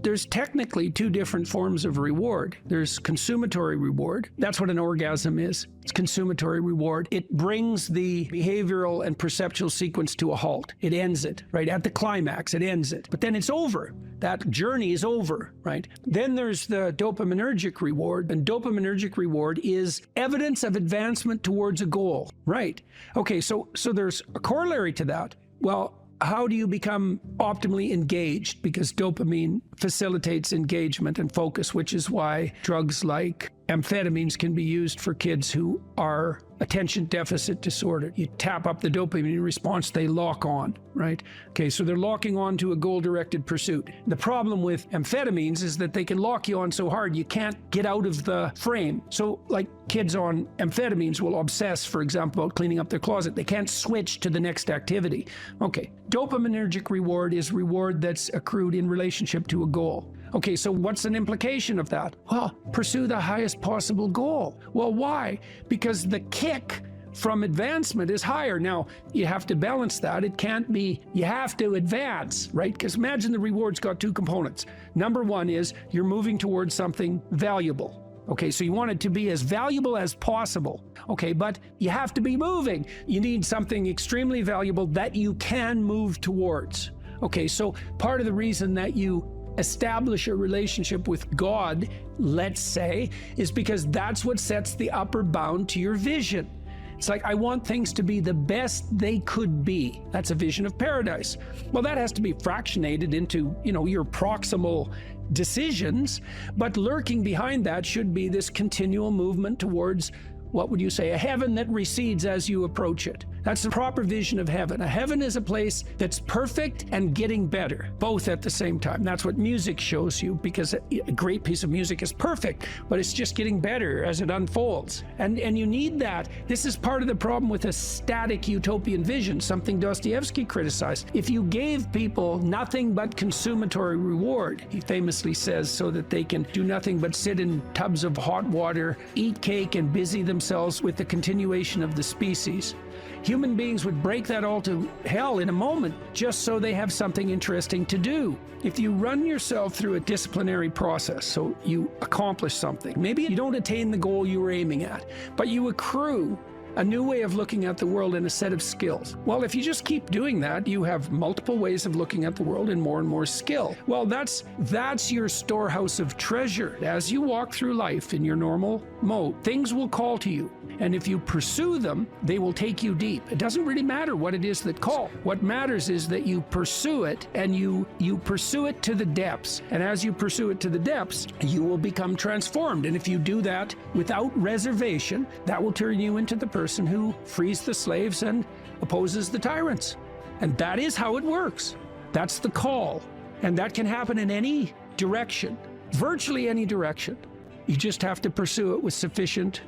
There's technically two different forms of reward. There's consummatory reward. That's what an orgasm is. It's consummatory reward. It brings the behavioral and perceptual sequence to a halt. It ends it, right? At the climax, it ends it. But then it's over. That journey is over, right? Then there's the dopaminergic reward, and dopaminergic reward is evidence of advancement towards a goal, right? Okay, so there's a corollary to that. Well, how do you become optimally engaged? Because dopamine facilitates engagement and focus, which is why drugs like amphetamines can be used for kids who are attention deficit disorder. You tap up the dopamine response, they lock on, right? Okay, so they're locking on to a goal-directed pursuit. The problem with amphetamines is that they can lock you on so hard you can't get out of the frame. So like kids on amphetamines will obsess, for example, about cleaning up their closet. They can't switch to the next activity. Okay, dopaminergic reward is reward that's accrued in relationship to a goal. Okay, so what's an implication of that? Well, pursue the highest possible goal. Well, why? Because the kick from advancement is higher. Now, you have to balance that. It can't be, you have to advance, right? Because imagine the reward's got two components. Number one is you're moving towards something valuable. Okay, so you want it to be as valuable as possible. Okay, but you have to be moving. You need something extremely valuable that you can move towards. Okay, so part of the reason that you establish a relationship with God, let's say, is because that's what sets the upper bound to your vision. It's like, I want things to be the best they could be. That's a vision of paradise. Well, that has to be fractionated into, your proximal decisions, but lurking behind that should be this continual movement towards, what would you say, a heaven that recedes as you approach it. That's the proper vision of heaven. A heaven is a place that's perfect and getting better, both at the same time. That's what music shows you, because a great piece of music is perfect, but it's just getting better as it unfolds. And you need that. This is part of the problem with a static utopian vision, something Dostoevsky criticized. If you gave people nothing but consummatory reward, he famously says, so that they can do nothing but sit in tubs of hot water, eat cake, and busy themselves with the continuation of the species, human beings would break that all to hell in a moment just so they have something interesting to do. If you run yourself through a disciplinary process, so you accomplish something, maybe you don't attain the goal you were aiming at, but you accrue a new way of looking at the world and a set of skills. Well, if you just keep doing that, you have multiple ways of looking at the world and more skill. Well, that's your storehouse of treasure. As you walk through life in your normal mode, things will call to you. And if you pursue them, they will take you deep. It doesn't really matter what it is that call. What matters is that you pursue it, and you pursue it to the depths. And as you pursue it to the depths, you will become transformed. And if you do that without reservation, that will turn you into the person who frees the slaves and opposes the tyrants. And that is how it works. That's the call. And that can happen in any direction, virtually any direction. You just have to pursue it with sufficient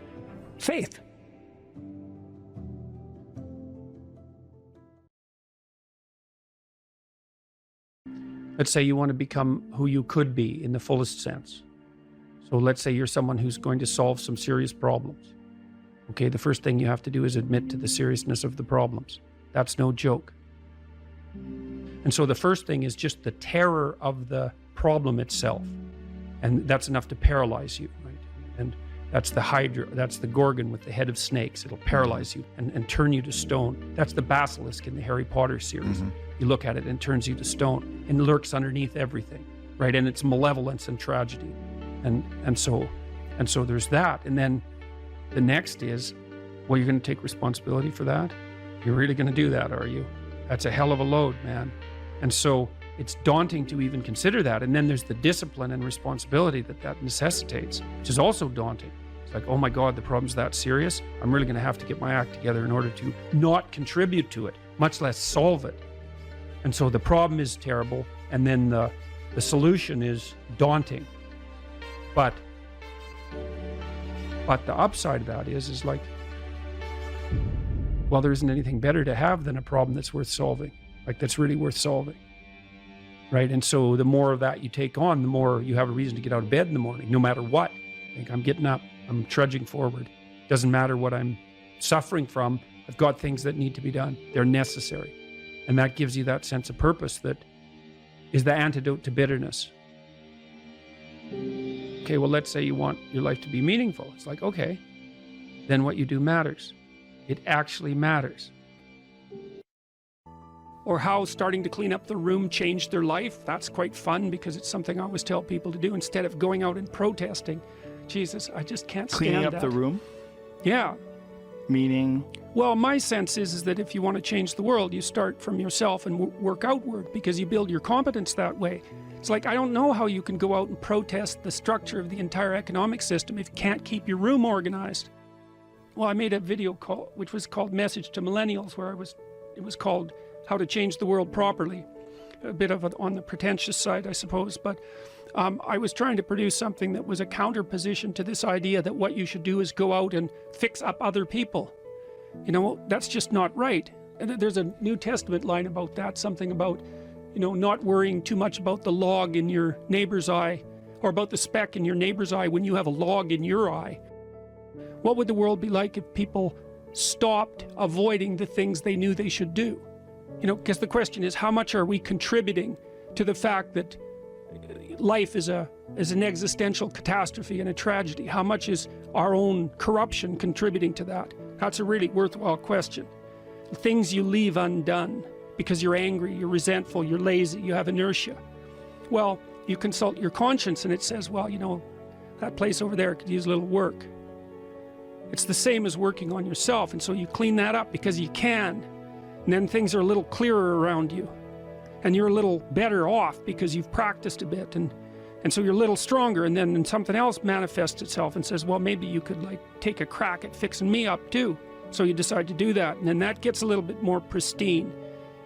faith. Let's say you want to become who you could be in the fullest sense. So let's say you're someone who's going to solve some serious problems. Okay, the first thing you have to do is admit to the seriousness of the problems. That's no joke. And so the first thing is just the terror of the problem itself. And that's enough to paralyze you, right? And that's the Hydra, that's the Gorgon with the head of snakes. It'll paralyze you and turn you to stone. That's the basilisk in the Harry Potter series. You look at it and it turns you to stone and lurks underneath everything, right? And it's malevolence and tragedy. And so there's that. And then the next is, well, you're going to take responsibility for that? You're really going to do that, are you? That's a hell of a load, man. And so it's daunting to even consider that. And then there's the discipline and responsibility that necessitates, which is also daunting. It's like, oh my God, the problem's that serious. I'm really going to have to get my act together in order to not contribute to it, much less solve it. And so the problem is terrible. And then the solution is daunting. But the upside of that is like, well, there isn't anything better to have than a problem that's worth solving, like that's really worth solving, right? And so the more of that you take on, the more you have a reason to get out of bed in the morning, no matter what. Like, I'm getting up, I'm trudging forward. Doesn't matter what I'm suffering from. I've got things that need to be done. They're necessary. And that gives you that sense of purpose that is the antidote to bitterness. Okay, well, let's say you want your life to be meaningful. It's like, okay, then what you do matters. It actually matters. Or how starting to clean up the room changed their life. That's quite fun because it's something I always tell people to do instead of going out and protesting. Jesus, I just can't stand Cleaning up that. the room? Yeah. Meaning? Well, my sense is that if you want to change the world, you start from yourself and work outward because you build your competence that way. It's like, I don't know how you can go out and protest the structure of the entire economic system if you can't keep your room organized. Well, I made a video call, which was called Message to Millennials, where it was called How to Change the World Properly. A bit of it on the pretentious side, I suppose, but I was trying to produce something that was a counterposition to this idea that what you should do is go out and fix up other people. You know, that's just not right. And there's a New Testament line about that, something about, you know, not worrying too much about the log in your neighbor's eye, or about the speck in your neighbor's eye when you have a log in your eye. What would the world be like if people stopped avoiding the things they knew they should do? You know, because the question is, how much are we contributing to the fact that life is an existential catastrophe and a tragedy? How much is our own corruption contributing to that? That's a really worthwhile question. The things you leave undone because you're angry, you're resentful, you're lazy, you have inertia. Well, you consult your conscience and it says, well, you know, that place over there could use a little work. It's the same as working on yourself, and so you clean that up because you can. And then things are a little clearer around you. And you're a little better off because you've practiced a bit, and so you're a little stronger, and then something else manifests itself and says, well, maybe you could like take a crack at fixing me up too. So you decide to do that, and then that gets a little bit more pristine,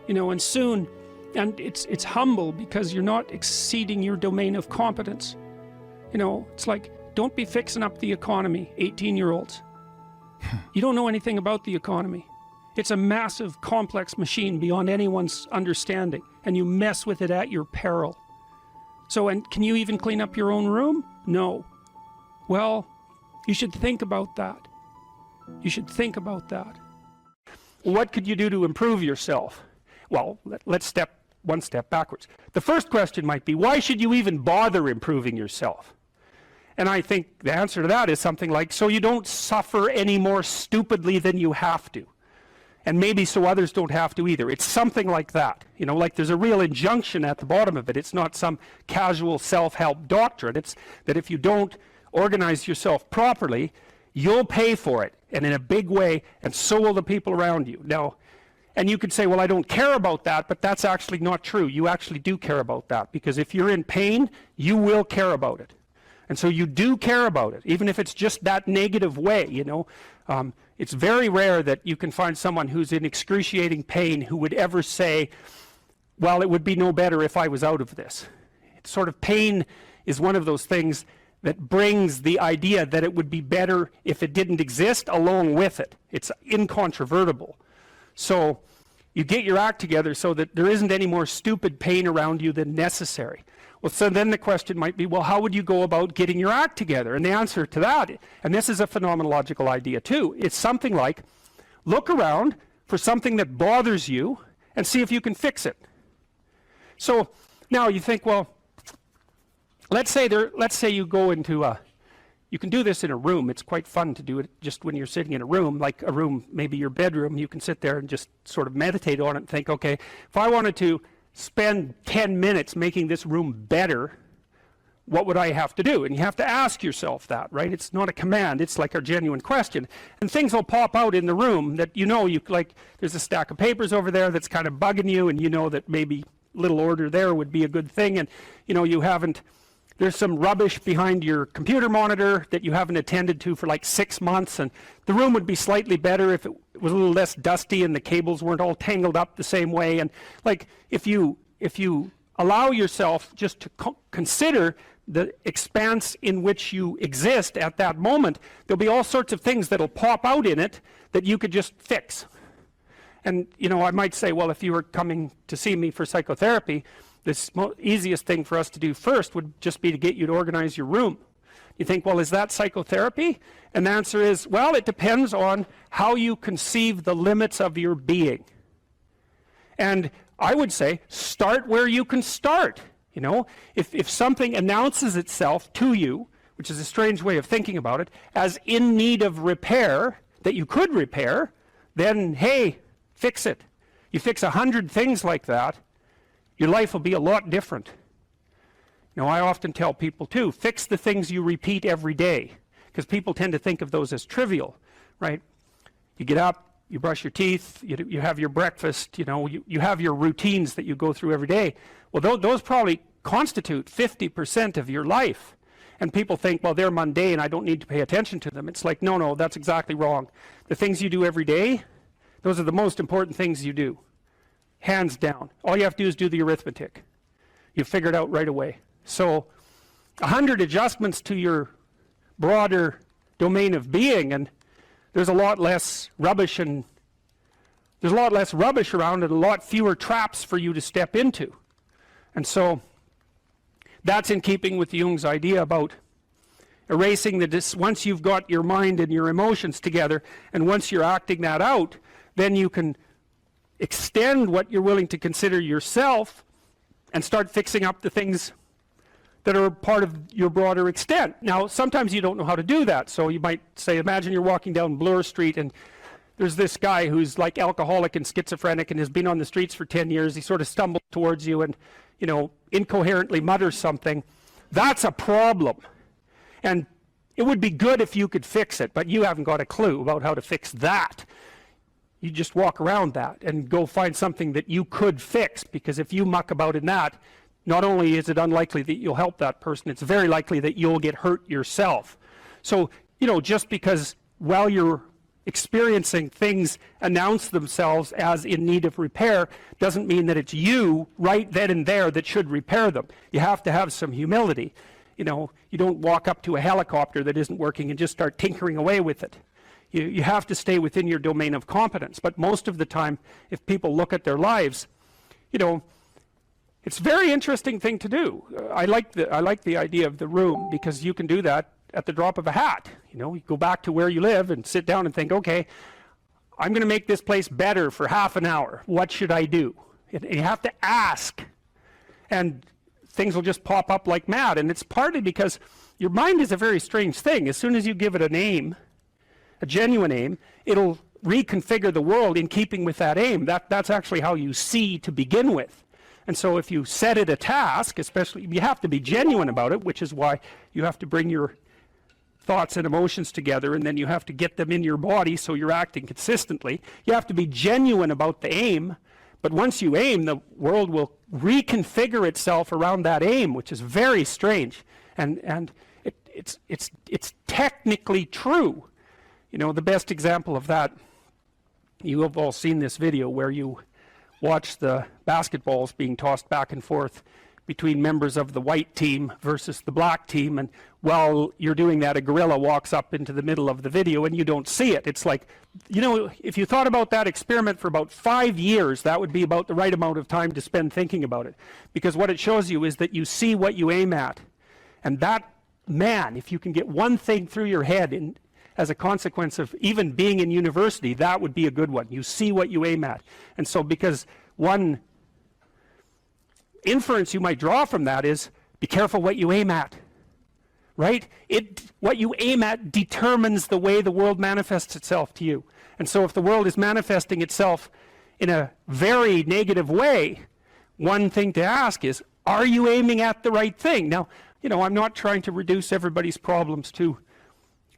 you know, and soon, and it's humble because you're not exceeding your domain of competence. You know, it's like, don't be fixing up the economy, 18-year-olds. You don't know anything about the economy. It's a massive, complex machine beyond anyone's understanding, and you mess with it at your peril. So, and can you even clean up your own room? No. Well, you should think about that. You should think about that. What could you do to improve yourself? Well, let's step one step backwards. The first question might be, why should you even bother improving yourself? And I think the answer to that is something like, so you don't suffer any more stupidly than you have to. And maybe so others don't have to either. It's something like that. You know, like there's a real injunction at the bottom of it. It's not some casual self-help doctrine. It's that if you don't organize yourself properly, you'll pay for it, and in a big way, and so will the people around you. Now, and you could say, well, I don't care about that, but that's actually not true. You actually do care about that, because if you're in pain, you will care about it. And so you do care about it, even if it's just that negative way, you know. It's very rare that you can find someone who's in excruciating pain who would ever say, well, it would be no better if I was out of this. It's sort of pain is one of those things that brings the idea that it would be better if it didn't exist along with it. It's incontrovertible. So you get your act together so that there isn't any more stupid pain around you than necessary. Well, so then the question might be, well, how would you go about getting your act together? And the answer to that, and this is a phenomenological idea too, it's something like, look around for something that bothers you and see if you can fix it. So now you think, well, let's say you go into you can do this in a room. It's quite fun to do it just when you're sitting in a room, like a room, maybe your bedroom. You can sit there and just sort of meditate on it and think, okay, if I wanted to spend 10 minutes making this room better, what would I have to do? And you have to ask yourself that, right? It's not a command, it's like a genuine question. And things will pop out in the room that you know, like there's a stack of papers over there that's kind of bugging you, and you know that maybe little order there would be a good thing, and you know, there's some rubbish behind your computer monitor that you haven't attended to for like 6 months, and the room would be slightly better if it was a little less dusty and the cables weren't all tangled up the same way. And like if you allow yourself just to consider the expanse in which you exist at that moment, there'll be all sorts of things that'll pop out in it that you could just fix. And you know, I might say, well, if you were coming to see me for psychotherapy, the easiest thing for us to do first would just be to get you to organize your room. You think, well, is that psychotherapy? And the answer is, well, it depends on how you conceive the limits of your being. And I would say, start where you can start. You know, if something announces itself to you, which is a strange way of thinking about it, as in need of repair, that you could repair, then, hey, fix it. You fix 100 things like that, your life will be a lot different. You know, I often tell people too, fix the things you repeat every day, because people tend to think of those as trivial, right? You get up, you brush your teeth, you have your breakfast, you know, you have your routines that you go through every day. Well, those probably constitute 50% of your life. And people think, well, they're mundane, I don't need to pay attention to them. It's like, no, that's exactly wrong. The things you do every day, those are the most important things you do. Hands down. All you have to do is do the arithmetic. You figure it out right away. So 100 adjustments to your broader domain of being, and there's a lot less rubbish around, and a lot fewer traps for you to step into. And so that's in keeping with Jung's idea about erasing once you've got your mind and your emotions together, and once you're acting that out, then you can extend what you're willing to consider yourself and start fixing up the things that are part of your broader extent. Now, sometimes you don't know how to do that. So you might say, imagine you're walking down Bloor Street and there's this guy who's like alcoholic and schizophrenic and has been on the streets for 10 years. He sort of stumbles towards you and, you know, incoherently mutters something. That's a problem. And it would be good if you could fix it, but you haven't got a clue about how to fix that. You just walk around that and go find something that you could fix, because if you muck about in that, not only is it unlikely that you'll help that person, it's very likely that you'll get hurt yourself. So, you know, just because while you're experiencing things announce themselves as in need of repair doesn't mean that it's you right then and there that should repair them. You have to have some humility. You know, you don't walk up to a helicopter that isn't working and just start tinkering away with it. You have to stay within your domain of competence. But most of the time, if people look at their lives, you know, it's a very interesting thing to do. I like the idea of the room, because you can do that at the drop of a hat. You know, you go back to where you live and sit down and think, okay, I'm going to make this place better for half an hour. What should I do? And you have to ask. And things will just pop up like mad. And it's partly because your mind is a very strange thing. As soon as you give it a name, a genuine aim, it'll reconfigure the world in keeping with that aim. That's actually how you see to begin with. And so if you set it a task, especially, you have to be genuine about it, which is why you have to bring your thoughts and emotions together, and then you have to get them in your body so you're acting consistently. You have to be genuine about the aim, but once you aim, the world will reconfigure itself around that aim, which is very strange. And it's technically true. You know, the best example of that, you have all seen this video where you watch the basketballs being tossed back and forth between members of the white team versus the black team, and while you're doing that, a gorilla walks up into the middle of the video and you don't see it. It's like, you know, if you thought about that experiment for about 5 years, that would be about the right amount of time to spend thinking about it, because what it shows you is that you see what you aim at. And that, man, if you can get one thing through your head as a consequence of even being in university, that would be a good one. You see what you aim at. And so, because one inference you might draw from that is, be careful what you aim at, right? What you aim at determines the way the world manifests itself to you. And so if the world is manifesting itself in a very negative way, one thing to ask is, are you aiming at the right thing? Now, you know, I'm not trying to reduce everybody's problems to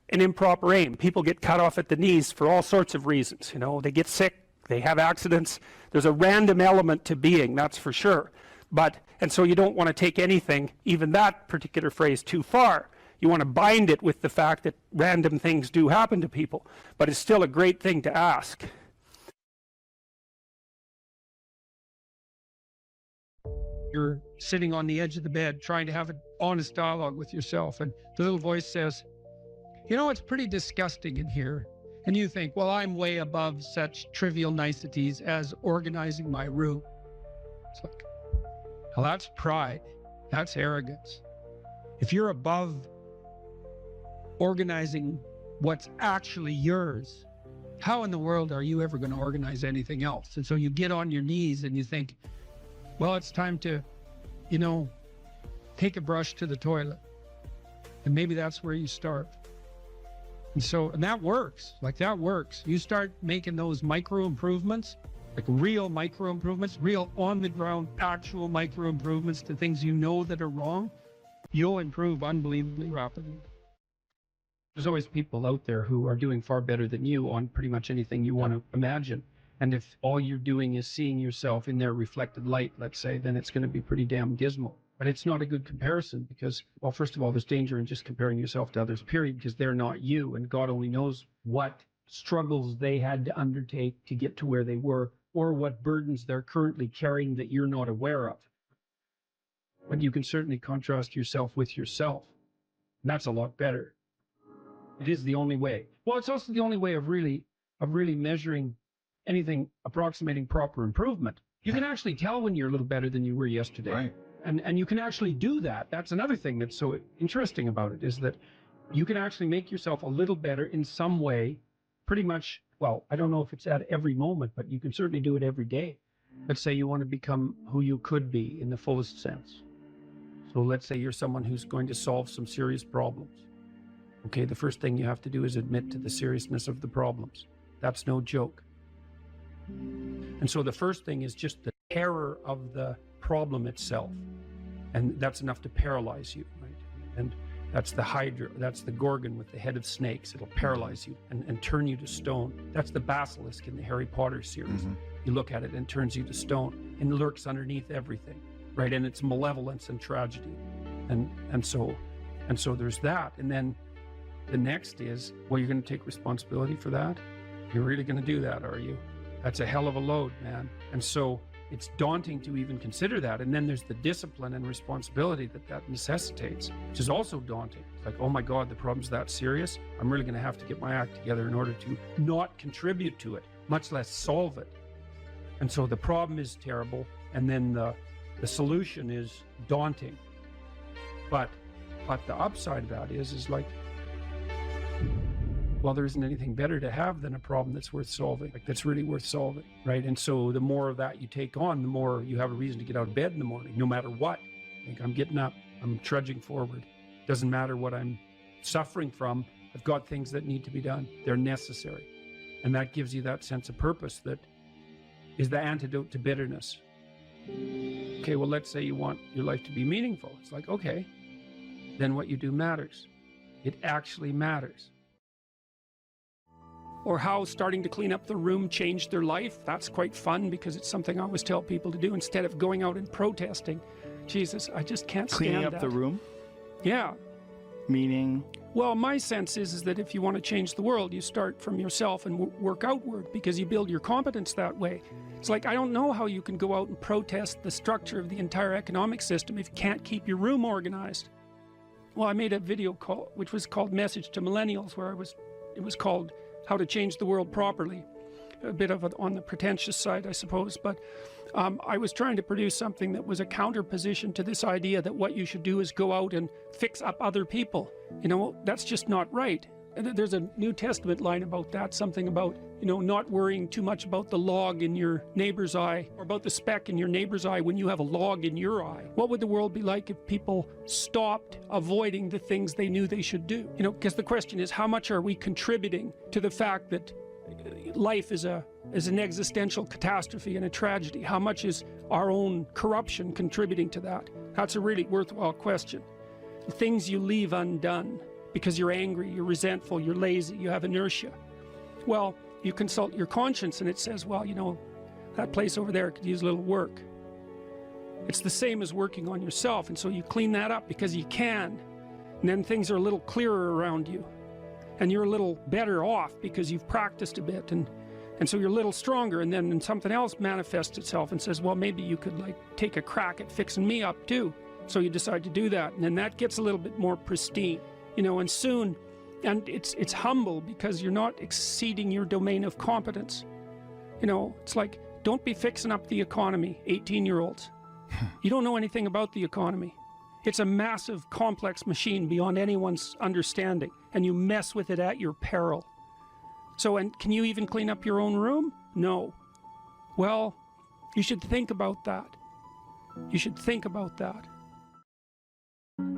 an improper aim. People get cut off at the knees for all sorts of reasons. You know, they get sick, they have accidents. There's a random element to being, that's for sure. And so you don't want to take anything, even that particular phrase, too far. You want to bind it with the fact that random things do happen to people, but it's still a great thing to ask. You're sitting on the edge of the bed trying to have an honest dialogue with yourself, and the little voice says, you know, it's pretty disgusting in here. And you think, well, I'm way above such trivial niceties as organizing my room. It's like, well, that's pride. That's arrogance. If you're above organizing what's actually yours, how in the world are you ever going to organize anything else? And so you get on your knees and you think, well, it's time to, you know, take a brush to the toilet. And maybe that's where you start. And that works. Like, that works. You start making those micro improvements, like real micro improvements, real on the ground, actual micro improvements to things you know that are wrong, you'll improve unbelievably rapidly. There's always people out there who are doing far better than you on pretty much anything you want to imagine. And if all you're doing is seeing yourself in their reflected light, let's say, then it's going to be pretty damn dismal. But it's not a good comparison because, well, first of all, there's danger in just comparing yourself to others, period, because they're not you, and God only knows what struggles they had to undertake to get to where they were, or what burdens they're currently carrying that you're not aware of. But you can certainly contrast yourself with yourself, and that's a lot better. It is the only way. Well, it's also the only way of really measuring anything approximating proper improvement. You can actually tell when you're a little better than you were yesterday. Right. And you can actually do that. That's another thing that's so interesting about it, is that you can actually make yourself a little better in some way, pretty much, well, I don't know if it's at every moment, but you can certainly do it every day. Let's say you want to become who you could be in the fullest sense. So let's say you're someone who's going to solve some serious problems. Okay, the first thing you have to do is admit to the seriousness of the problems. That's no joke. And so the first thing is just the terror of the problem itself, and that's enough to paralyze you, right? And that's the Hydra, that's the Gorgon with the head of snakes. It'll paralyze you and turn you to stone. That's the basilisk in the Harry Potter series. Mm-hmm. You look at it and it turns you to stone, and lurks underneath everything, right? And it's malevolence and tragedy, and so there's that. And then the next is, well, you're going to take responsibility for that. You're really going to do that, are you? That's a hell of a load, man. And so it's daunting to even consider that. And then there's the discipline and responsibility that necessitates, which is also daunting. It's like, oh my God, the problem's that serious. I'm really going to have to get my act together in order to not contribute to it, much less solve it. And so the problem is terrible, and then the solution is daunting. But the upside of that is like, well, there isn't anything better to have than a problem that's worth solving, like that's really worth solving, right? And so the more of that you take on, the more you have a reason to get out of bed in the morning, no matter what. Like, I'm getting up, I'm trudging forward. Doesn't matter what I'm suffering from, I've got things that need to be done. They're necessary. And that gives you that sense of purpose that is the antidote to bitterness. Okay, well, let's say you want your life to be meaningful. It's like, okay, then what you do matters. It actually matters. Or how starting to clean up the room changed their life. That's quite fun because it's something I always tell people to do instead of going out and protesting. Jesus, I just can't stand Cleaning up that. the room? Yeah. Meaning? Well, my sense is that if you want to change the world, you start from yourself and work outward because you build your competence that way. It's like, I don't know how you can go out and protest the structure of the entire economic system if you can't keep your room organized. Well, I made a video call, which was called Message to Millennials, where it was called How to Change the World Properly. A bit of it on the pretentious side, I suppose, but I was trying to produce something that was a counterposition to this idea that what you should do is go out and fix up other people. You know, that's just not right. There's a New Testament line about that, something about, you know, not worrying too much about the log in your neighbor's eye or about the speck in your neighbor's eye when you have a log in your eye. What would the world be like if people stopped avoiding the things they knew they should do? You know, because the question is, how much are we contributing to the fact that life is an existential catastrophe and a tragedy? How much is our own corruption contributing to that? That's a really worthwhile question. The things you leave undone because you're angry, you're resentful, you're lazy, you have inertia. Well, you consult your conscience and it says, well, you know, that place over there could use a little work. It's the same as working on yourself, and so you clean that up because you can. And then things are a little clearer around you. And you're a little better off because you've practiced a bit, and so you're a little stronger, and then something else manifests itself and says, well, maybe you could like take a crack at fixing me up too. So you decide to do that, and then that gets a little bit more pristine, you know, and soon, and it's humble because you're not exceeding your domain of competence. You know, it's like, don't be fixing up the economy, 18-year-olds. You don't know anything about the economy. It's a massive, complex machine beyond anyone's understanding, and you mess with it at your peril. So, and can you even clean up your own room? No. Well, you should think about that. You should think about that.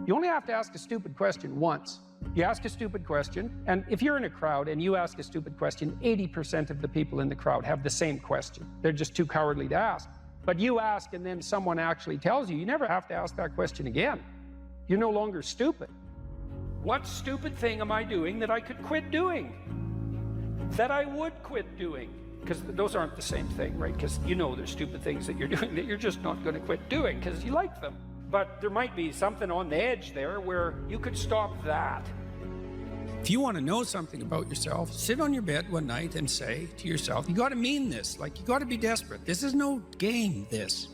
You only have to ask a stupid question once. You ask a stupid question, and if you're in a crowd and you ask a stupid question, 80% of the people in the crowd have the same question. They're just too cowardly to ask. But you ask and then someone actually tells you, you never have to ask that question again. You're no longer stupid. What stupid thing am I doing that I could quit doing? That I would quit doing? Because those aren't the same thing, right? Because you know there's stupid things that you're doing that you're just not going to quit doing because you like them. But there might be something on the edge there where you could stop that. If you want to know something about yourself, sit on your bed one night and say to yourself, you got to mean this. Like, you got to be desperate. This is no game, this.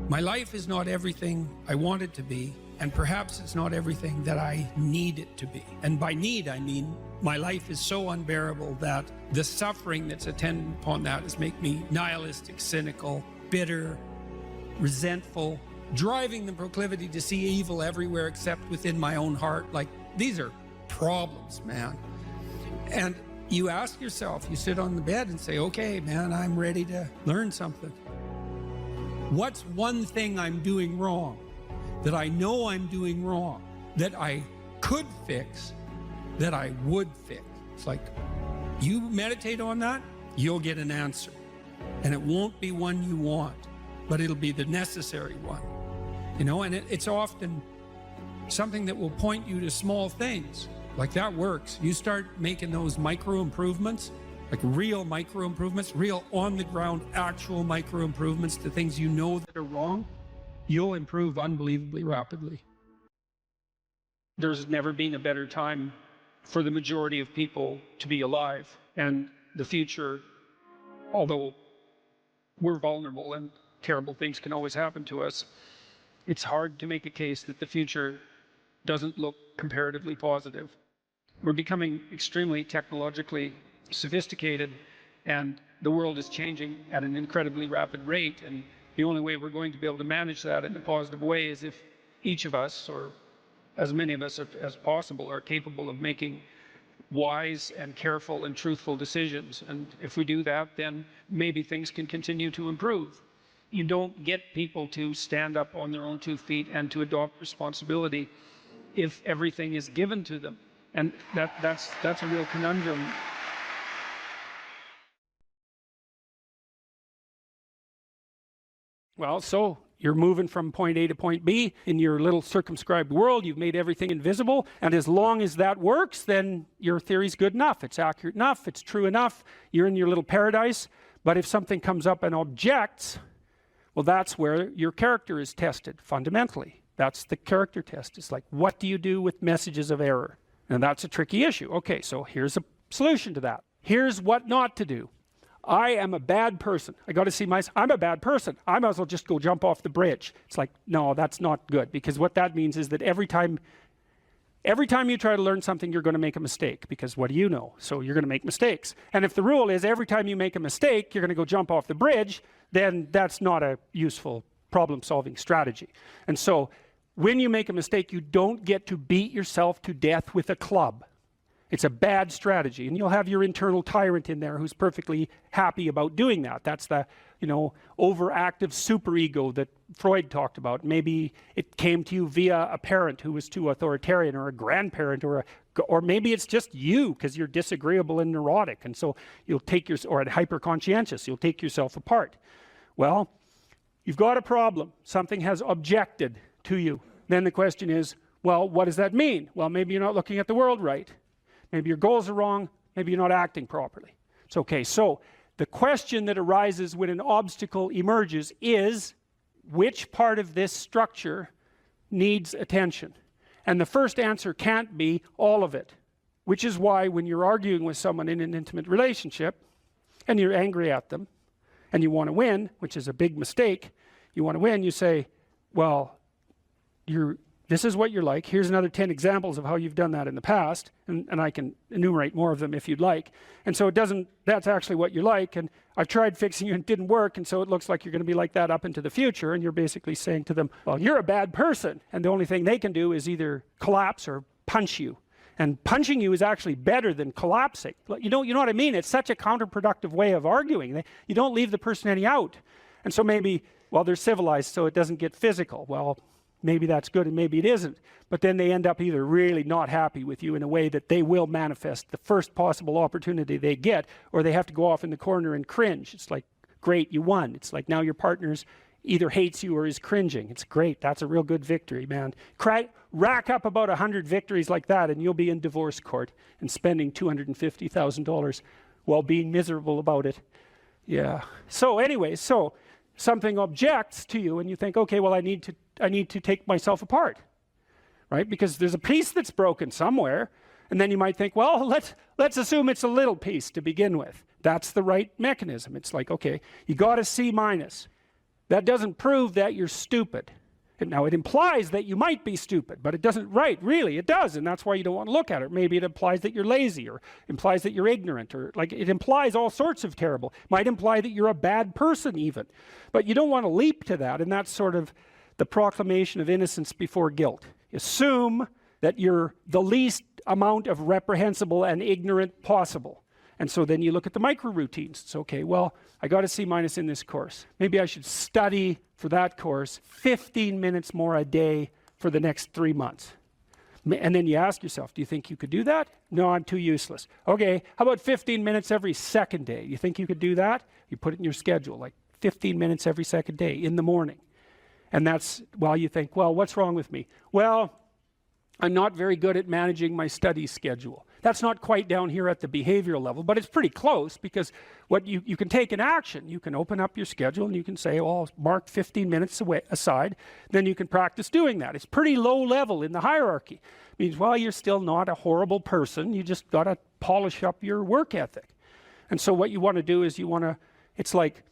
My life is not everything I want it to be, and perhaps it's not everything that I need it to be. And by need, I mean my life is so unbearable that the suffering that's attendant upon that is make me nihilistic, cynical, bitter, resentful, driving the proclivity to see evil everywhere except within my own heart. Like, these are problems, man. And you ask yourself, you sit on the bed and say, okay, man, I'm ready to learn something. What's one thing I'm doing wrong that I know I'm doing wrong, that I could fix, that I would fix? It's like, you meditate on that, you'll get an answer. And it won't be one you want, but it'll be the necessary one. You know, and it's often something that will point you to small things. Like, that works. You start making those micro improvements, like real micro improvements, real on the ground, actual micro improvements to things you know that are wrong, you'll improve unbelievably rapidly. There's never been a better time for the majority of people to be alive. And the future, although we're vulnerable and terrible things can always happen to us, it's hard to make a case that the future doesn't look comparatively positive. We're becoming extremely technologically sophisticated, and the world is changing at an incredibly rapid rate. And the only way we're going to be able to manage that in a positive way is if each of us, or as many of us as possible, are capable of making wise and careful and truthful decisions. And if we do that, then maybe things can continue to improve. you don't get people to stand up on their own 2 feet and to adopt responsibility if everything is given to them. And that's a real conundrum. Well, so you're moving from point A to point B in your little circumscribed world. You've made everything invisible. And as long as that works, then your theory's good enough. It's accurate enough. It's true enough. You're in your little paradise. But if something comes up and objects, well, that's where your character is tested fundamentally. That's the character test. It's like, what do you do with messages of error? And that's a tricky issue. Okay, so here's a solution to that. Here's what not to do. I am a bad person. I got to see myself. I'm a bad person. I might as well just go jump off the bridge. It's like, no, that's not good, because what that means is that every time you try to learn something, you're going to make a mistake, because what do you know? So you're going to make mistakes. And if the rule is every time you make a mistake, you're going to go jump off the bridge, then that's not a useful problem-solving strategy. And so when you make a mistake, you don't get to beat yourself to death with a club. It's a bad strategy, and you'll have your internal tyrant in there who's perfectly happy about doing that. That's the, overactive superego that Freud talked about. Maybe it came to you via a parent who was too authoritarian, or a grandparent, or maybe it's just you because you're disagreeable and neurotic, and so you'll take or hyper-conscientious. You'll take yourself apart. Well, you've got a problem. Something has objected to you. Then the question is, well, what does that mean? Well, maybe you're not looking at the world right. Maybe your goals are wrong. Maybe you're not acting properly. It's okay. So the question that arises when an obstacle emerges is, which part of this structure needs attention? And the first answer can't be all of it, which is why when you're arguing with someone in an intimate relationship and you're angry at them and you want to win, which is a big mistake, you want to win, you say, well, this is what you're like. Here's another 10 examples of how you've done that in the past, and I can enumerate more of them if you'd like. And so that's actually what you're like, and I've tried fixing you and it didn't work, and so it looks like you're going to be like that up into the future, and you're basically saying to them, well, you're a bad person, and the only thing they can do is either collapse or punch you. And punching you is actually better than collapsing. You know what I mean? It's such a counterproductive way of arguing. You don't leave the person any out. And so maybe, well, they're civilized, so it doesn't get physical. Well, maybe that's good and maybe it isn't. But then they end up either really not happy with you in a way that they will manifest the first possible opportunity they get, or they have to go off in the corner and cringe. It's like, great, you won. It's like now your partner's either hates you or is cringing. It's great. That's a real good victory, man. Rack up about 100 victories like that and you'll be in divorce court and spending $250,000 while being miserable about it. Yeah. So anyway, something objects to you and you think, okay, well, I need to take myself apart, right? Because there's a piece that's broken somewhere. And then you might think, well, let's assume it's a little piece to begin with. That's the right mechanism. It's like, okay, you got a C-. That doesn't prove that you're stupid. Now, it implies that you might be stupid, but it doesn't, right, really, it does, and that's why you don't want to look at it. Maybe it implies that you're lazy, or implies that you're ignorant, or like it implies all sorts of terrible. Might imply that you're a bad person even. But you don't want to leap to that, and that's sort of the proclamation of innocence before guilt. Assume that you're the least amount of reprehensible and ignorant possible. And so then you look at the micro routines. It's okay, well, I got a C- in this course. Maybe I should study for that course 15 minutes more a day for the next 3 months. And then you ask yourself, do you think you could do that? No, I'm too useless. Okay, how about 15 minutes every second day? You think you could do that? You put it in your schedule, like 15 minutes every second day in the morning. And that's while you think, well, what's wrong with me? Well, I'm not very good at managing my study schedule. That's not quite down here at the behavioral level, but it's pretty close, because what you can take an action. You can open up your schedule and you can say, oh, I'll mark 15 minutes aside. Then you can practice doing that. It's pretty low level in the hierarchy. It means, well, you're still not a horrible person. You just got to polish up your work ethic. And so what you want to do is it's like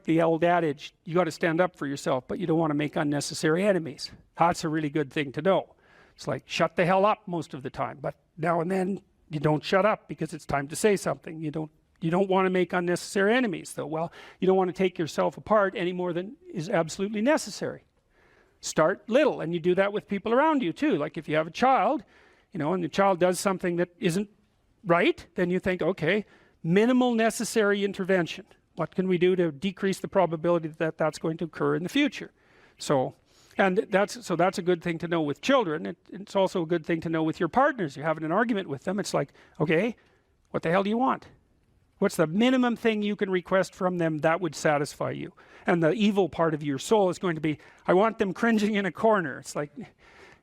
the old adage, you got to stand up for yourself, but you don't want to make unnecessary enemies. That's a really good thing to know. It's like, shut the hell up most of the time, but now and then you don't shut up because it's time to say something. You don't want to make unnecessary enemies, though. Well, you don't want to take yourself apart any more than is absolutely necessary. Start little, and you do that with people around you too. Like if you have a child, and the child does something that isn't right, then you think, okay, minimal necessary intervention. What can we do to decrease the probability that that's going to occur in the future? So that's a good thing to know with children. It's also a good thing to know with your partners. You're having an argument with them. It's like, okay, what the hell do you want? What's the minimum thing you can request from them that would satisfy you? And the evil part of your soul is going to be, I want them cringing in a corner. It's like,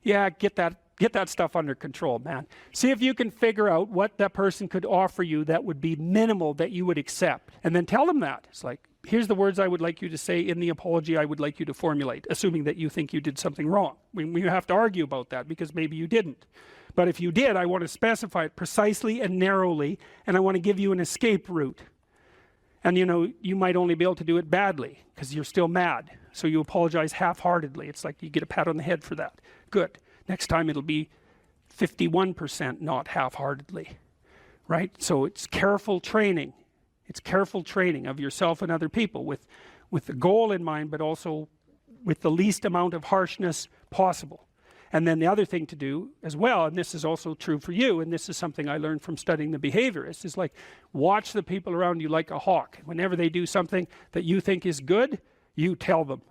yeah, get that stuff under control, man. See if you can figure out what that person could offer you that would be minimal that you would accept. And then tell them that. It's like, here's the words I would like you to say in the apology I would like you to formulate, assuming that you think you did something wrong. We have to argue about that because maybe you didn't. But if you did, I want to specify it precisely and narrowly, and I want to give you an escape route. And you might only be able to do it badly because you're still mad. So you apologize half-heartedly. It's like you get a pat on the head for that. Good. Next time it'll be 51%, not half-heartedly. Right? So it's careful training. It's careful training of yourself and other people with the goal in mind, but also with the least amount of harshness possible. And then the other thing to do as well, and this is also true for you, and this is something I learned from studying the behaviorists, is like watch the people around you like a hawk. Whenever they do something that you think is good, you tell them.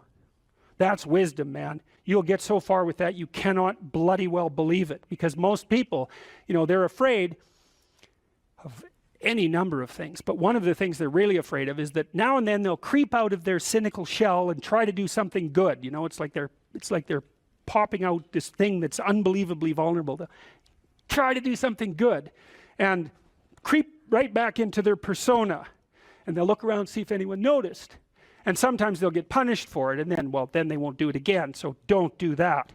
That's wisdom, man. You'll get so far with that you cannot bloody well believe it, because most people, they're afraid of any number of things, but one of the things they're really afraid of is that now and then they'll creep out of their cynical shell and try to do something good. It's like they're popping out this thing that's unbelievably vulnerable. They'll try to do something good and creep right back into their persona, and they'll look around and see if anyone noticed, and sometimes they'll get punished for it, and then they won't do it again. So don't do that.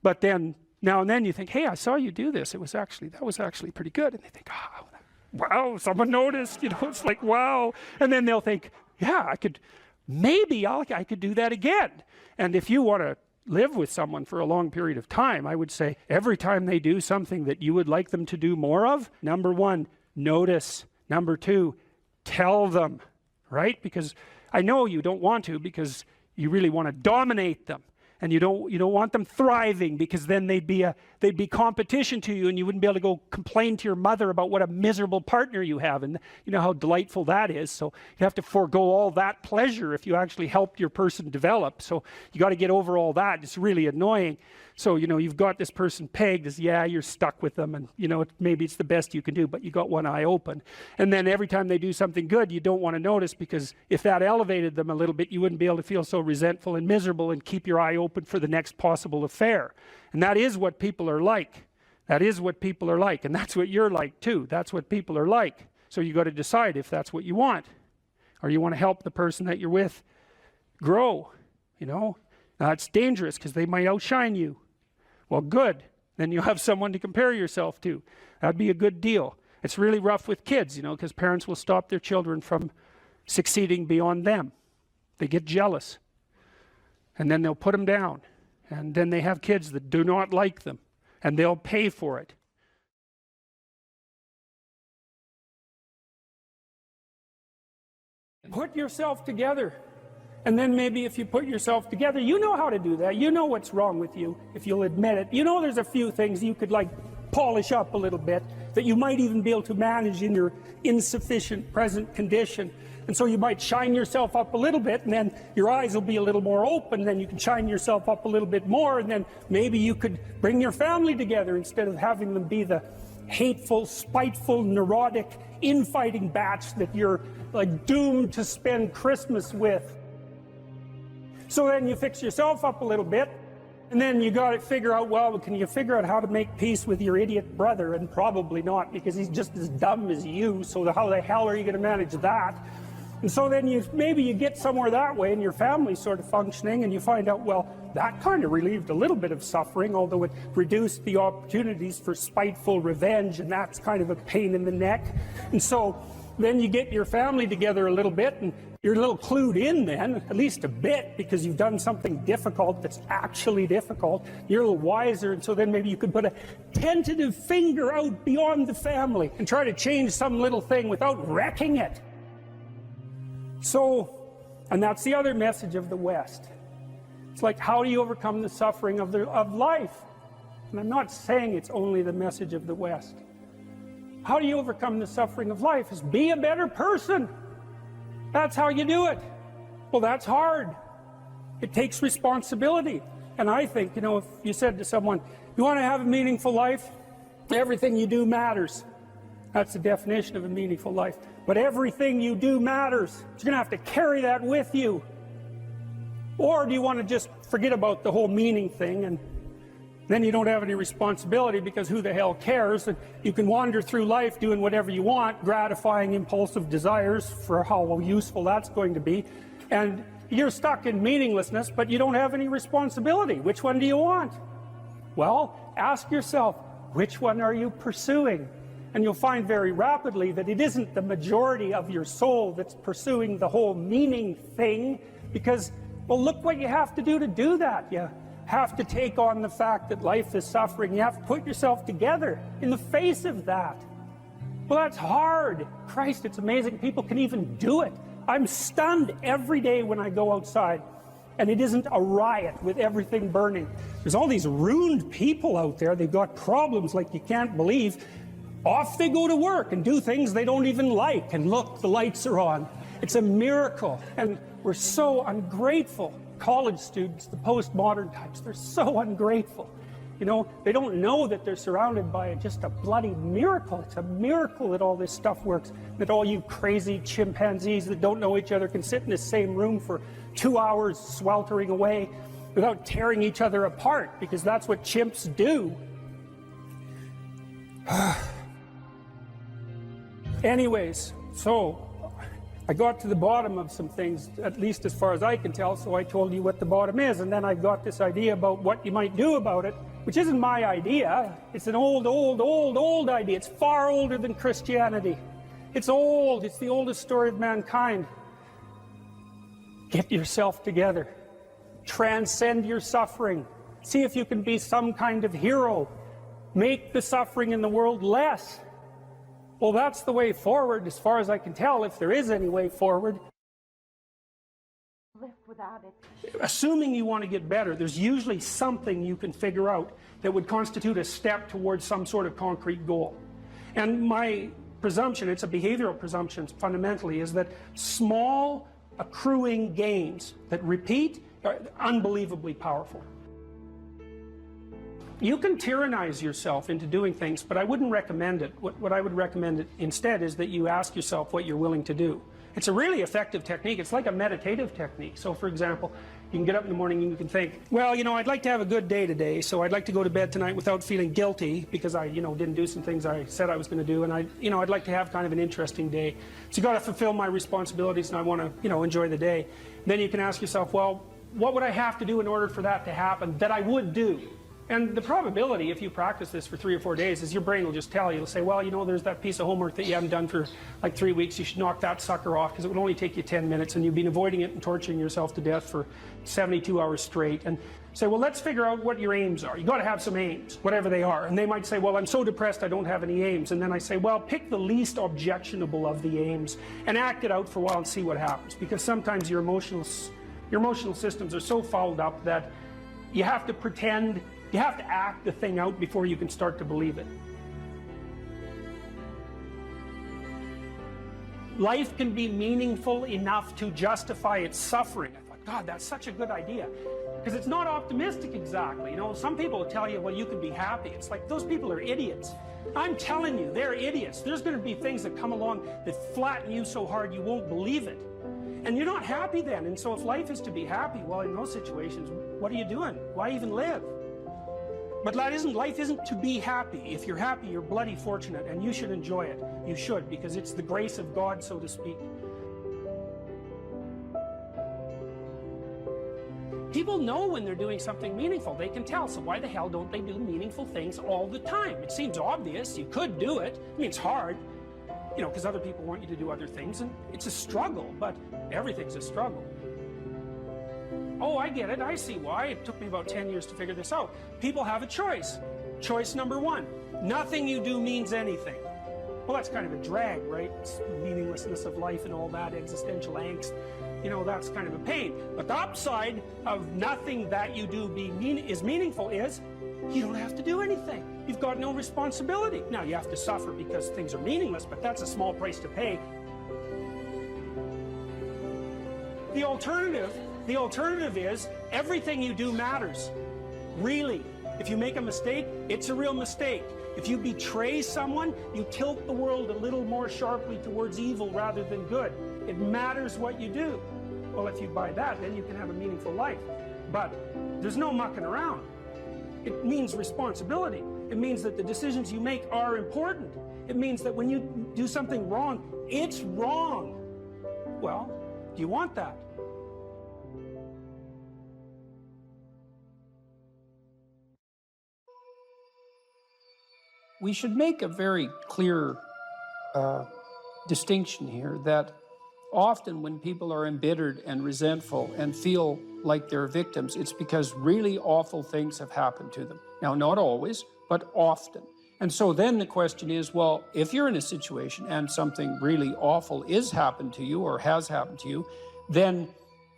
But then now and then you think, hey, I saw you do this, that was actually pretty good, and they think, oh, wow, someone noticed. It's like, wow. And then they'll think, yeah, I could do that again. And if you want to live with someone for a long period of time, I would say every time they do something that you would like them to do more of, number one, notice. Number two, tell them, right? Because I know you don't want to, because you really want to dominate them. And you don't want them thriving, because then they'd be competition to you, and you wouldn't be able to go complain to your mother about what a miserable partner you have, and you know how delightful that is. So you have to forego all that pleasure if you actually helped your person develop. So you got to get over all that. It's really annoying. So you've got this person pegged as, yeah, you're stuck with them, and maybe it's the best you can do, but you got one eye open. And then every time they do something good, you don't want to notice, because if that elevated them a little bit, you wouldn't be able to feel so resentful and miserable and keep your eye open for the next possible affair. And that is what people are like. That is what people are like, and that's what you're like too. That's what people are like. So you got to decide if that's what you want, or you want to help the person that you're with grow. Now it's dangerous because they might outshine you. Well, good. Then you have someone to compare yourself to. That'd be a good deal. It's really rough with kids, because parents will stop their children from succeeding beyond them. They get jealous, and then they'll put them down, and then they have kids that do not like them, and they'll pay for it. Put yourself together. And then maybe if you put yourself together, you know how to do that. You know what's wrong with you, if you'll admit it. There's a few things you could polish up a little bit, that you might even be able to manage in your insufficient present condition. And so you might shine yourself up a little bit, and then your eyes will be a little more open, and then you can shine yourself up a little bit more, and then maybe you could bring your family together instead of having them be the hateful, spiteful, neurotic, infighting batch that you're doomed to spend Christmas with. So then you fix yourself up a little bit, and then you got to figure out, well, can you figure out how to make peace with your idiot brother? And probably not, because he's just as dumb as you, so how the hell are you going to manage that? And so then maybe you get somewhere that way, and your family's sort of functioning, and you find out, well, that kind of relieved a little bit of suffering, although it reduced the opportunities for spiteful revenge, and that's kind of a pain in the neck. And so then you get your family together a little bit, and you're a little clued in then, at least a bit, because you've done something difficult that's actually difficult. You're a little wiser, and so then maybe you could put a tentative finger out beyond the family and try to change some little thing without wrecking it. So, and that's the other message of the West. It's like, how do you overcome the suffering of life? And I'm not saying it's only the message of the West. How do you overcome the suffering of life? Is be a better person. That's how you do it. Well, that's hard. It takes responsibility. And I think, you know, if you said to someone, you want to have a meaningful life? Everything you do matters. That's the definition of a meaningful life. But everything you do matters. You're going to have to carry that with you. Or do you want to just forget about the whole meaning thing, and then you don't have any responsibility because who the hell cares? And you can wander through life doing whatever you want, gratifying impulsive desires for how useful that's going to be. And you're stuck in meaninglessness, but you don't have any responsibility. Which one do you want? Well, ask yourself, which one are you pursuing? And you'll find very rapidly that it isn't the majority of your soul that's pursuing the whole meaning thing, because, well, look what you have to do that. You have to take on the fact that life is suffering. You have to put yourself together in the face of that. Well, that's hard. Christ, it's amazing people can even do it. I'm stunned every day when I go outside and it isn't a riot with everything burning. There's all these ruined people out there. They've got problems like you can't believe. Off they go to work and do things they don't even like. And look, the lights are on. It's a miracle. And we're so ungrateful. College students, the postmodern types, they're so ungrateful. You know, they don't know that they're surrounded by just a bloody miracle. It's a miracle that all this stuff works. That all you crazy chimpanzees that don't know each other can sit in the same room for 2 hours sweltering away without tearing each other apart, because that's what chimps do. Anyways, so I got to the bottom of some things, at least as far as I can tell, so I told you what the bottom is, and then I got this idea about what you might do about it, which isn't my idea. It's an old idea. It's far older than Christianity. It's old. It's the oldest story of mankind. Get yourself together. Transcend your suffering. See if you can be some kind of hero. Make the suffering in the world less. Well, that's the way forward, as far as I can tell, if there is any way forward. Live without it. Assuming you want to get better, there's usually something you can figure out that would constitute a step towards some sort of concrete goal. And my presumption, it's a behavioral presumption fundamentally, is that small accruing gains that repeat are unbelievably powerful. You can tyrannize yourself into doing things, but I wouldn't recommend it. What I would recommend instead is that you ask yourself what you're willing to do. It's a really effective technique. It's like a meditative technique. So, for example, you can get up in the morning and you can think, well, you know, I'd like to have a good day today, so I'd like to go to bed tonight without feeling guilty because I, you know, didn't do some things I said I was going to do, and I'd like to have kind of an interesting day. So you got to fulfill my responsibilities, and I want to, you know, enjoy the day. Then you can ask yourself, well, what would I have to do in order for that to happen that I would do? And the probability, if you practice this for 3 or 4 days, is your brain will just tell you. It'll say, well, you know, there's that piece of homework that you haven't done for like 3 weeks. You should knock that sucker off because it would only take you 10 minutes and you've been avoiding it and torturing yourself to death for 72 hours straight. And say, well, let's figure out what your aims are. You got to have some aims, whatever they are. And they might say, well, I'm so depressed I don't have any aims. And then I say, well, pick the least objectionable of the aims and act it out for a while and see what happens. Because sometimes your emotional systems are so fouled up that you have to pretend. You have to act the thing out before you can start to believe it. Life can be meaningful enough to justify its suffering. I thought, God, that's such a good idea. Because it's not optimistic exactly. You know, some people will tell you, well, you can be happy. It's like, those people are idiots. I'm telling you, they're idiots. There's going to be things that come along that flatten you so hard you won't believe it. And you're not happy then. And so if life is to be happy, well, in those situations, what are you doing? Why even live? But life isn't to be happy. If you're happy, you're bloody fortunate, and you should enjoy it. You should, because it's the grace of God, so to speak. People know when they're doing something meaningful. They can tell, so why the hell don't they do meaningful things all the time? It seems obvious. You could do it. I mean, it's hard, you know, because other people want you to do other things, and it's a struggle, but everything's a struggle. Oh, I get it. I see why. It took me about 10 years to figure this out. People have a choice. Choice number one, nothing you do means anything. Well, that's kind of a drag, right? It's the meaninglessness of life and all that, existential angst. You know, that's kind of a pain. But the upside of nothing that you do is meaningful is you don't have to do anything. You've got no responsibility. Now, you have to suffer because things are meaningless, but that's a small price to pay. The alternative is everything you do matters. Really. If you make a mistake, it's a real mistake. If you betray someone, you tilt the world a little more sharply towards evil rather than good. It matters what you do. Well, if you buy that, then you can have a meaningful life. But there's no mucking around. It means responsibility. It means that the decisions you make are important. It means that when you do something wrong, it's wrong. Well, do you want that? We should make a very clear distinction here that often when people are embittered and resentful and feel like they're victims, it's because really awful things have happened to them. Now, not always, but often. And so then the question is, well, if you're in a situation and something really awful is happened to you or has happened to you, then,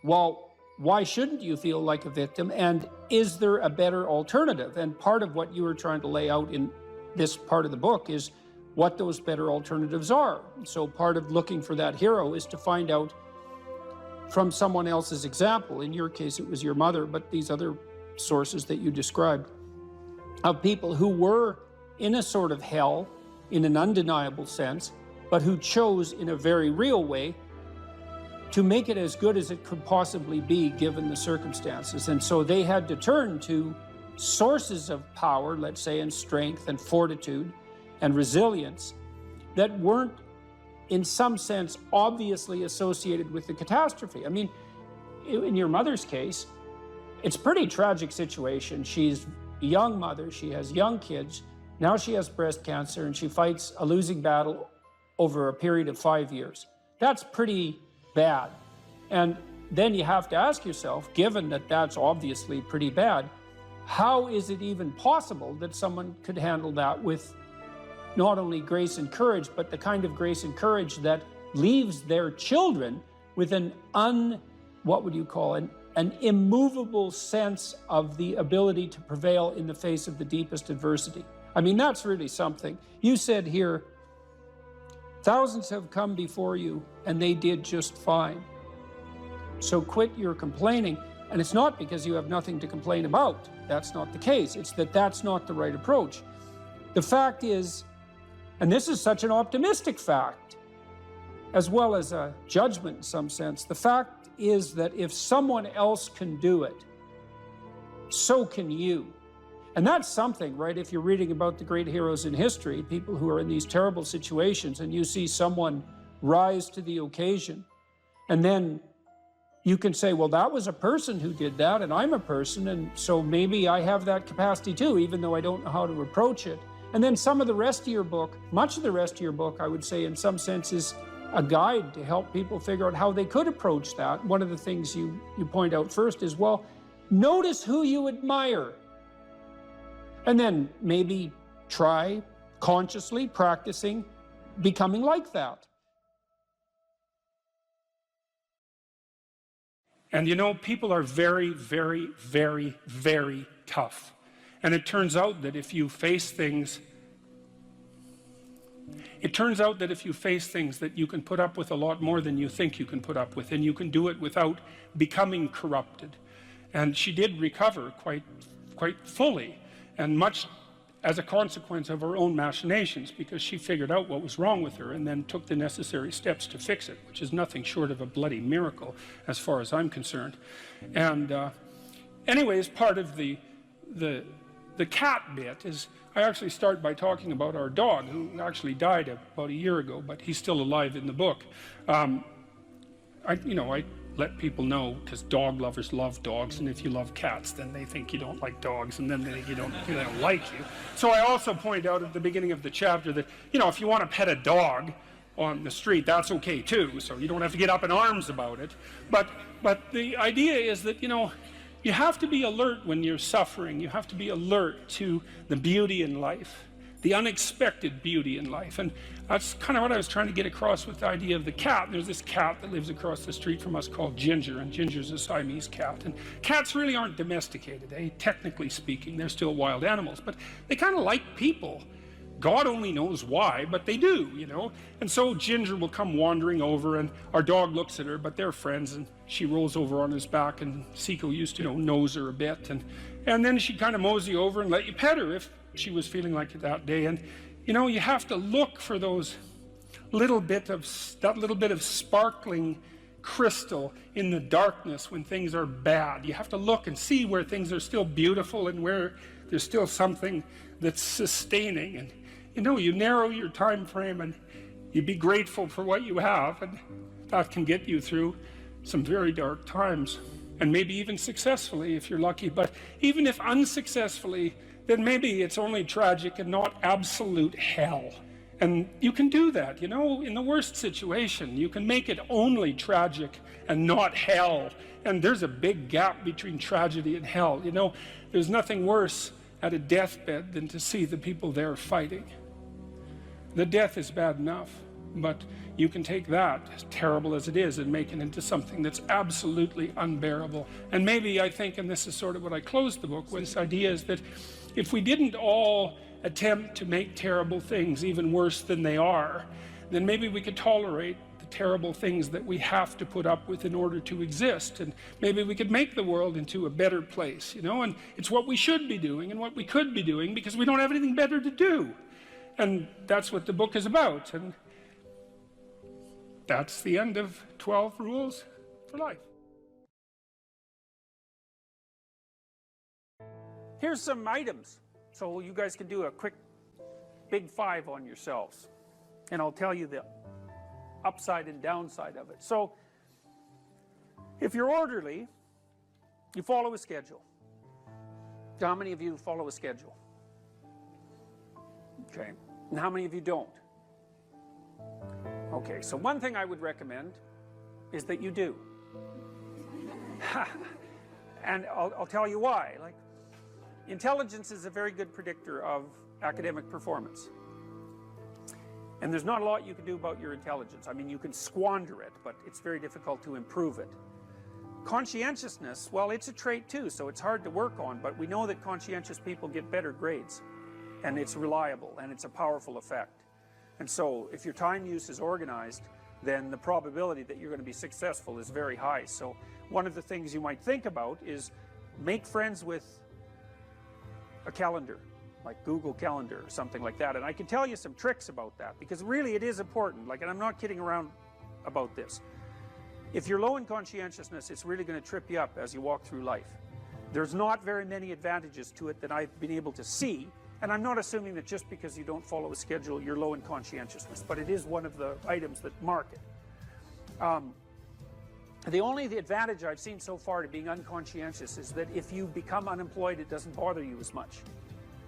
well, why shouldn't you feel like a victim? And is there a better alternative? And part of what you were trying to lay out in this part of the book is what those better alternatives are. So part of looking for that hero is to find out from someone else's example. In your case, it was your mother, but these other sources that you described of people who were in a sort of hell in an undeniable sense, but who chose in a very real way to make it as good as it could possibly be given the circumstances. And so they had to turn to sources of power, let's say, and strength and fortitude and resilience that weren't in some sense obviously associated with the catastrophe. I mean, in your mother's case, it's a pretty tragic situation. She's a young mother, she has young kids, now she has breast cancer and she fights a losing battle over a period of 5 years. That's pretty bad. And then you have to ask yourself, given that that's obviously pretty bad, how is it even possible that someone could handle that with not only grace and courage, but the kind of grace and courage that leaves their children with an immovable sense of the ability to prevail in the face of the deepest adversity. I mean, that's really something. You said here, thousands have come before you and they did just fine. So quit your complaining. And it's not because you have nothing to complain about. That's not the case. It's that that's not the right approach. The fact is, and this is such an optimistic fact, as well as a judgment in some sense, the fact is that if someone else can do it, so can you. And that's something, right? If you're reading about the great heroes in history, people who are in these terrible situations, and you see someone rise to the occasion, and then you can say, well, that was a person who did that, and I'm a person, and so maybe I have that capacity too, even though I don't know how to approach it. And then some of the rest of your book, much of the rest of your book, I would say in some sense is a guide to help people figure out how they could approach that. One of the things you point out first is, well, notice who you admire. And then maybe try consciously practicing becoming like that. And you know, people are very, very, very, very tough. And it turns out that if you face things, that you can put up with a lot more than you think you can put up with, and you can do it without becoming corrupted. And she did recover quite fully, and much as a consequence of her own machinations, because she figured out what was wrong with her and then took the necessary steps to fix it, which is nothing short of a bloody miracle as far as I'm concerned. And anyways, part of the cat bit is I actually start by talking about our dog, who actually died about a year ago, but he's still alive in the book. I let people know, because dog lovers love dogs, and if you love cats, then they think you don't like dogs, and then they don't like you. So I also point out at the beginning of the chapter that, if you want to pet a dog on the street, that's okay too, so you don't have to get up in arms about it. But the idea is that, you have to be alert when you're suffering. You have to be alert to the beauty in life, the unexpected beauty in life. And that's kind of what I was trying to get across with the idea of the cat. There's this cat that lives across the street from us called Ginger, and Ginger's a Siamese cat. And cats really aren't domesticated, technically speaking. They're still wild animals, but they kind of like people. God only knows why, but they do, you know. And so Ginger will come wandering over, and our dog looks at her, but they're friends, and she rolls over on his back, and Seiko used to, nose her a bit, and then she'd kind of mosey over and let you pet her if she was feeling like it that day. And you have to look for those little bit of sparkling crystal in the darkness when things are bad. You have to look and see where things are still beautiful and where there's still something that's sustaining. And you narrow your time frame and you be grateful for what you have, and that can get you through some very dark times, and maybe even successfully if you're lucky. But even if unsuccessfully, then maybe it's only tragic and not absolute hell. And you can do that, in the worst situation. You can make it only tragic and not hell. And there's a big gap between tragedy and hell. There's nothing worse at a deathbed than to see the people there fighting. The death is bad enough, but you can take that, as terrible as it is, and make it into something that's absolutely unbearable. And maybe I think, and this is sort of what I closed the book with, this idea is that if we didn't all attempt to make terrible things even worse than they are, then maybe we could tolerate the terrible things that we have to put up with in order to exist, and maybe we could make the world into a better place, and it's what we should be doing and what we could be doing, because we don't have anything better to do. And that's what the book is about, and that's the end of 12 Rules for Life. Here's some items, so you guys can do a quick big 5 on yourselves, and I'll tell you the upside and downside of it. So if you're orderly, you follow a schedule. How many of you follow a schedule? Okay, and how many of you don't? Okay, so one thing I would recommend is that you do. And I'll tell you why. Like, intelligence is a very good predictor of academic performance. And there's not a lot you can do about your intelligence. I mean, you can squander it, but it's very difficult to improve it. Conscientiousness, well, it's a trait too, so it's hard to work on, but we know that conscientious people get better grades, and it's reliable, and it's a powerful effect. And so if your time use is organized, then the probability that you're going to be successful is very high. So one of the things you might think about is make friends with a calendar, like Google Calendar or something like that. And I can tell you some tricks about that, because really it is important. Like, and I'm not kidding around about this. If you're low in conscientiousness, it's really going to trip you up as you walk through life. There's not very many advantages to it that I've been able to see. And I'm not assuming that just because you don't follow a schedule, you're low in conscientiousness, but it is one of the items that mark it. The only advantage I've seen so far to being unconscientious is that if you become unemployed, it doesn't bother you as much.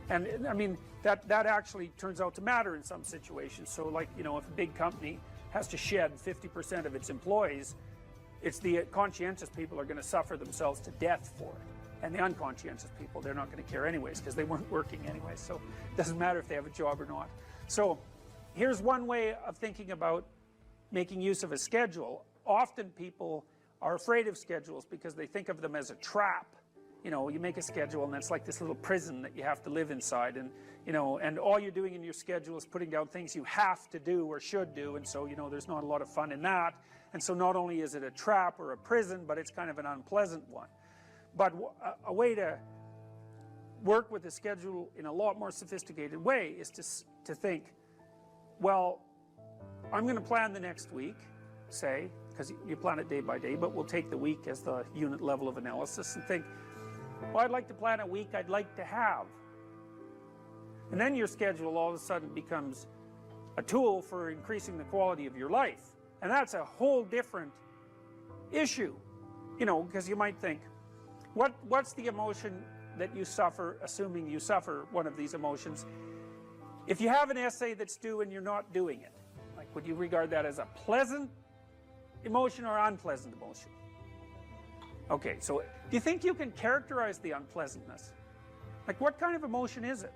And I mean, that actually turns out to matter in some situations. So like, if a big company has to shed 50% of its employees, it's the conscientious people are going to suffer themselves to death for it. And the unconscientious people, they're not going to care anyways, because they weren't working anyways. So it doesn't matter if they have a job or not. So here's one way of thinking about making use of a schedule. Often people are afraid of schedules because they think of them as a trap. You make a schedule and it's like this little prison that you have to live inside, and and all you're doing in your schedule is putting down things you have to do or should do, and so there's not a lot of fun in that. And so not only is it a trap or a prison, but it's kind of an unpleasant one. But a way to work with the schedule in a lot more sophisticated way is to think, well, I'm going to plan the next week, say, because you plan it day by day, but we'll take the week as the unit level of analysis and think, well, I'd like to plan a week I'd like to have. And then your schedule all of a sudden becomes a tool for increasing the quality of your life. And that's a whole different issue, because you might think, what's the emotion that you suffer, assuming you suffer one of these emotions, if you have an essay that's due and you're not doing it? Like, would you regard that as a pleasant emotion or unpleasant emotion? Okay, so do you think you can characterize the unpleasantness? Like, what kind of emotion is it?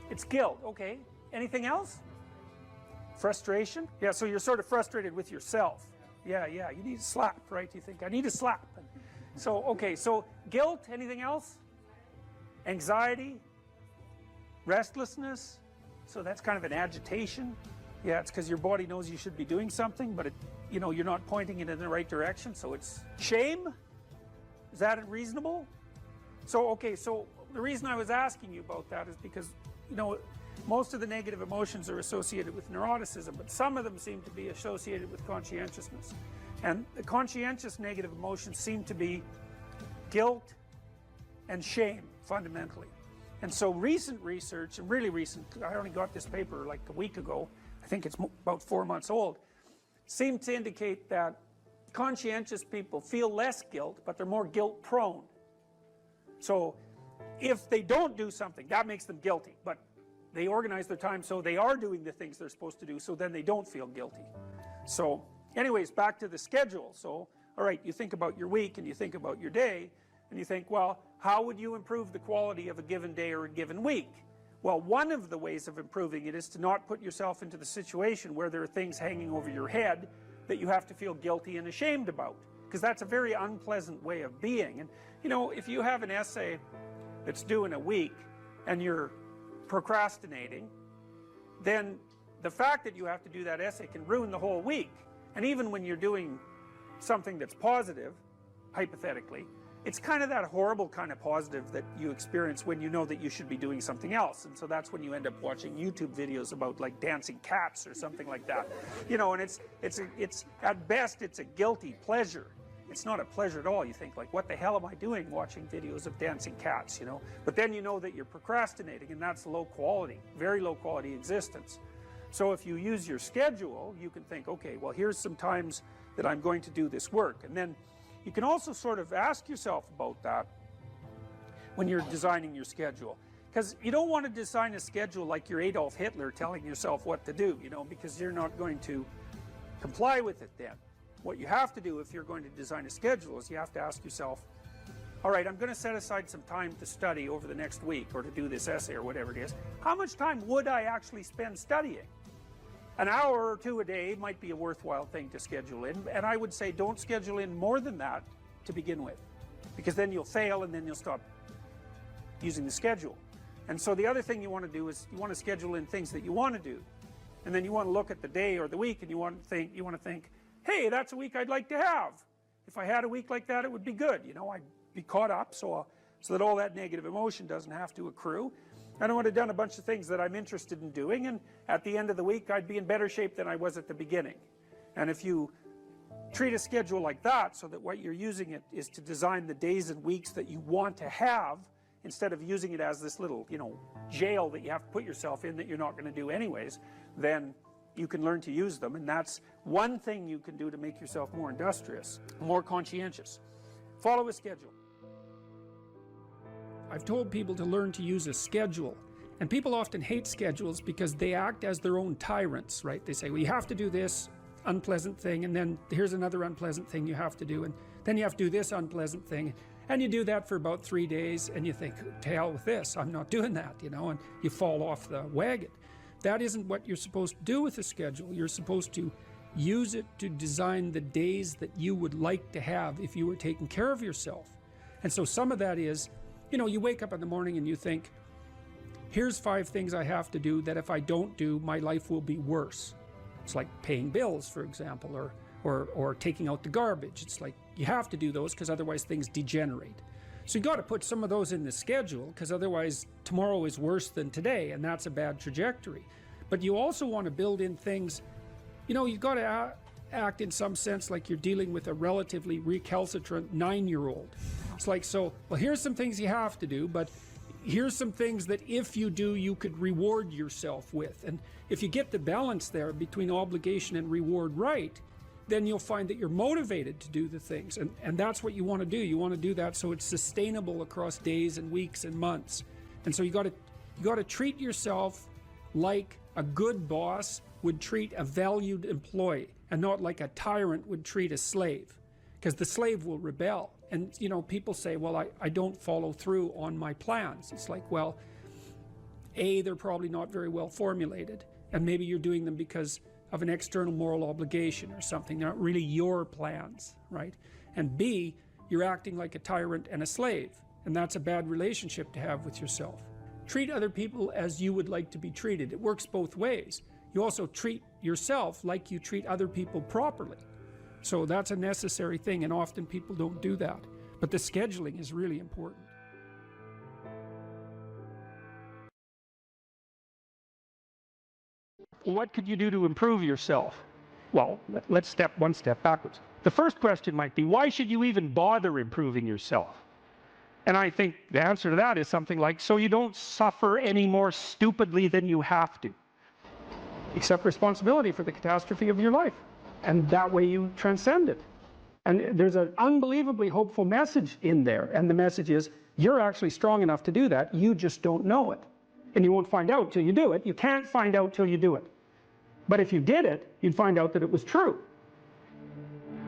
It's guilt. Okay, anything else? Frustration? Yeah, so you're sort of frustrated with yourself. Yeah, you need a slap, right? You think, I need a slap. And so, okay, so guilt, anything else? Anxiety? restlessness, so that's kind of an agitation. Yeah, it's because your body knows you should be doing something, but you're not pointing it in the right direction, so it's shame. Is that reasonable? So, okay, so the reason I was asking you about that is because, most of the negative emotions are associated with neuroticism, but some of them seem to be associated with conscientiousness. And the conscientious negative emotions seem to be guilt and shame, fundamentally. And so recent research, and really recent, I only got this paper like a week ago, I think it's about 4 months old, seem to indicate that conscientious people feel less guilt, but they're more guilt prone. So if they don't do something, that makes them guilty, but they organize their time so they are doing the things they're supposed to do, so then they don't feel guilty. So anyways, back to the schedule. So, all right, you think about your week and you think about your day, and you think, well, how would you improve the quality of a given day or a given week? Well, one of the ways of improving it is to not put yourself into the situation where there are things hanging over your head that you have to feel guilty and ashamed about, because that's a very unpleasant way of being. And if you have an essay that's due in a week and you're procrastinating, then the fact that you have to do that essay can ruin the whole week. And even when you're doing something that's positive, hypothetically, it's kind of that horrible kind of positive that you experience when you know that you should be doing something else. And so that's when you end up watching YouTube videos about like dancing cats or something like that. And it's at best it's a guilty pleasure. It's not a pleasure at all. You think like, what the hell am I doing watching videos of dancing cats, But then you know that you're procrastinating, and that's low quality, very low quality existence. So if you use your schedule, you can think, okay, well, here's some times that I'm going to do this work. And then you can also sort of ask yourself about that when you're designing your schedule. Because you don't want to design a schedule like you're Adolf Hitler telling yourself what to do, because you're not going to comply with it then. What you have to do if you're going to design a schedule is you have to ask yourself, all right, I'm going to set aside some time to study over the next week or to do this essay or whatever it is. How much time would I actually spend studying? An hour or two a day might be a worthwhile thing to schedule in, and I would say don't schedule in more than that to begin with, because then you'll fail and then you'll stop using the schedule. And so the other thing you want to do is you want to schedule in things that you want to do, and then you want to look at the day or the week and you want to think, hey, that's a week I'd like to have. If I had a week like that, it would be good. I'd be caught up so that all that negative emotion doesn't have to accrue. And I would have done a bunch of things that I'm interested in doing, and at the end of the week I'd be in better shape than I was at the beginning. And if you treat a schedule like that, so that what you're using it is to design the days and weeks that you want to have, instead of using it as this little, jail that you have to put yourself in that you're not going to do anyways, then you can learn to use them. And that's one thing you can do to make yourself more industrious, more conscientious. Follow a schedule. I've told people to learn to use a schedule, and people often hate schedules because they act as their own tyrants, right? They say, well, you have to do this unpleasant thing, and then here's another unpleasant thing you have to do, and then you have to do this unpleasant thing, and you do that for about 3 days, and you think, to hell with this, I'm not doing that, and you fall off the wagon. That isn't what you're supposed to do with a schedule. You're supposed to use it to design the days that you would like to have if you were taking care of yourself. And so some of that is, you wake up in the morning and you think, here's 5 things I have to do that if I don't do, my life will be worse. It's like paying bills, for example, or taking out the garbage. It's like you have to do those because otherwise things degenerate. So you got to put some of those in the schedule, because otherwise tomorrow is worse than today, and that's a bad trajectory. But you also want to build in things, you've got to act in some sense like you're dealing with a relatively recalcitrant 9-year-old. It's like, so, well, here's some things you have to do, but here's some things that if you do, you could reward yourself with. And if you get the balance there between obligation and reward right, then you'll find that you're motivated to do the things. And that's what you want to do. You want to do that so it's sustainable across days and weeks and months. And so you got to treat yourself like a good boss would treat a valued employee, and not like a tyrant would treat a slave, because the slave will rebel. And people say, well, I don't follow through on my plans. It's like, well, A, they're probably not very well formulated, and maybe you're doing them because of an external moral obligation or something. They're not really your plans, right? And B, you're acting like a tyrant and a slave, and that's a bad relationship to have with yourself. treat other people as you would like to be treated. It works both ways. You also treat yourself like you treat other people properly. So that's a necessary thing, and often people don't do that. But the scheduling is really important. What could you do to improve yourself? Well, let's step one step backwards. The first question might be, why should you even bother improving yourself? And I think the answer to that is something like, so you don't suffer any more stupidly than you have to. Accept responsibility for the catastrophe of your life. And that way you transcend it. And there's an unbelievably hopeful message in there. And the message is, you're actually strong enough to do that. You just don't know it. And you won't find out till you do it. You can't find out till you do it. But if you did it, you'd find out that it was true.